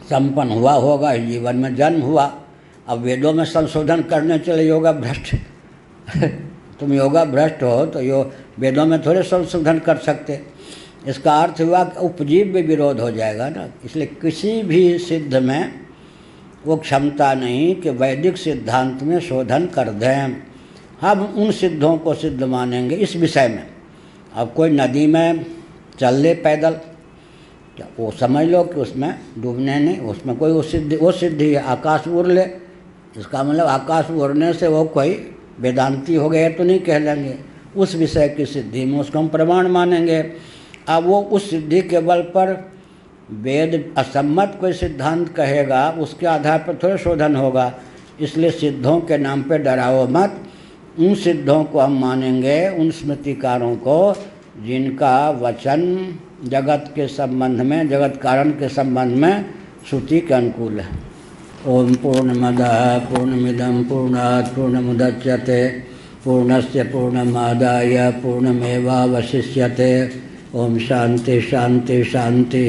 Speaker 1: संपन्न हुआ होगा, इस जीवन में जन्म हुआ। अब वेदों में संशोधन करने चले योगा भ्रष्ट। तुम योगा भ्रष्ट हो तो वेदों में थोड़े संशोधन कर सकते। इसका अर्थ हुआ कि उपजीव्य विरोध हो जाएगा ना। इसलिए किसी भी सिद्ध में वो क्षमता नहीं कि वैदिक सिद्धांत में शोधन कर दें। हम उन सिद्धों को सिद्ध मानेंगे इस विषय में। अब कोई नदी में चल ले पैदल, क्या वो समझ लो कि उसमें डूबने नहीं, उसमें कोई वो सिद्धि है। आकाश उड़ ले, इसका मतलब आकाश उड़ने से वो कोई वेदांती हो गए तो नहीं कह लेंगे। उस विषय की सिद्धि में उसको हम प्रमाण मानेंगे। अब वो उस सिद्धि के बल पर वेद असम्मत कोई सिद्धांत कहेगा, उसके आधार पर थोड़ा शोधन होगा। इसलिए सिद्धों के नाम पे डराओ मत। उन सिद्धों को हम मानेंगे, उन स्मृतिकारों को जिनका वचन जगत के संबंध में, जगत कारण के संबंध में श्रुति के अनुकूल है। ओम पूर्णमदः पूर्णमिदं पूर्णात् पूर्णमुदच्यते पूर्णस्य पूर्णमादाय पूर्णमेवावशिष्यते। ओम शांति शांति शांति।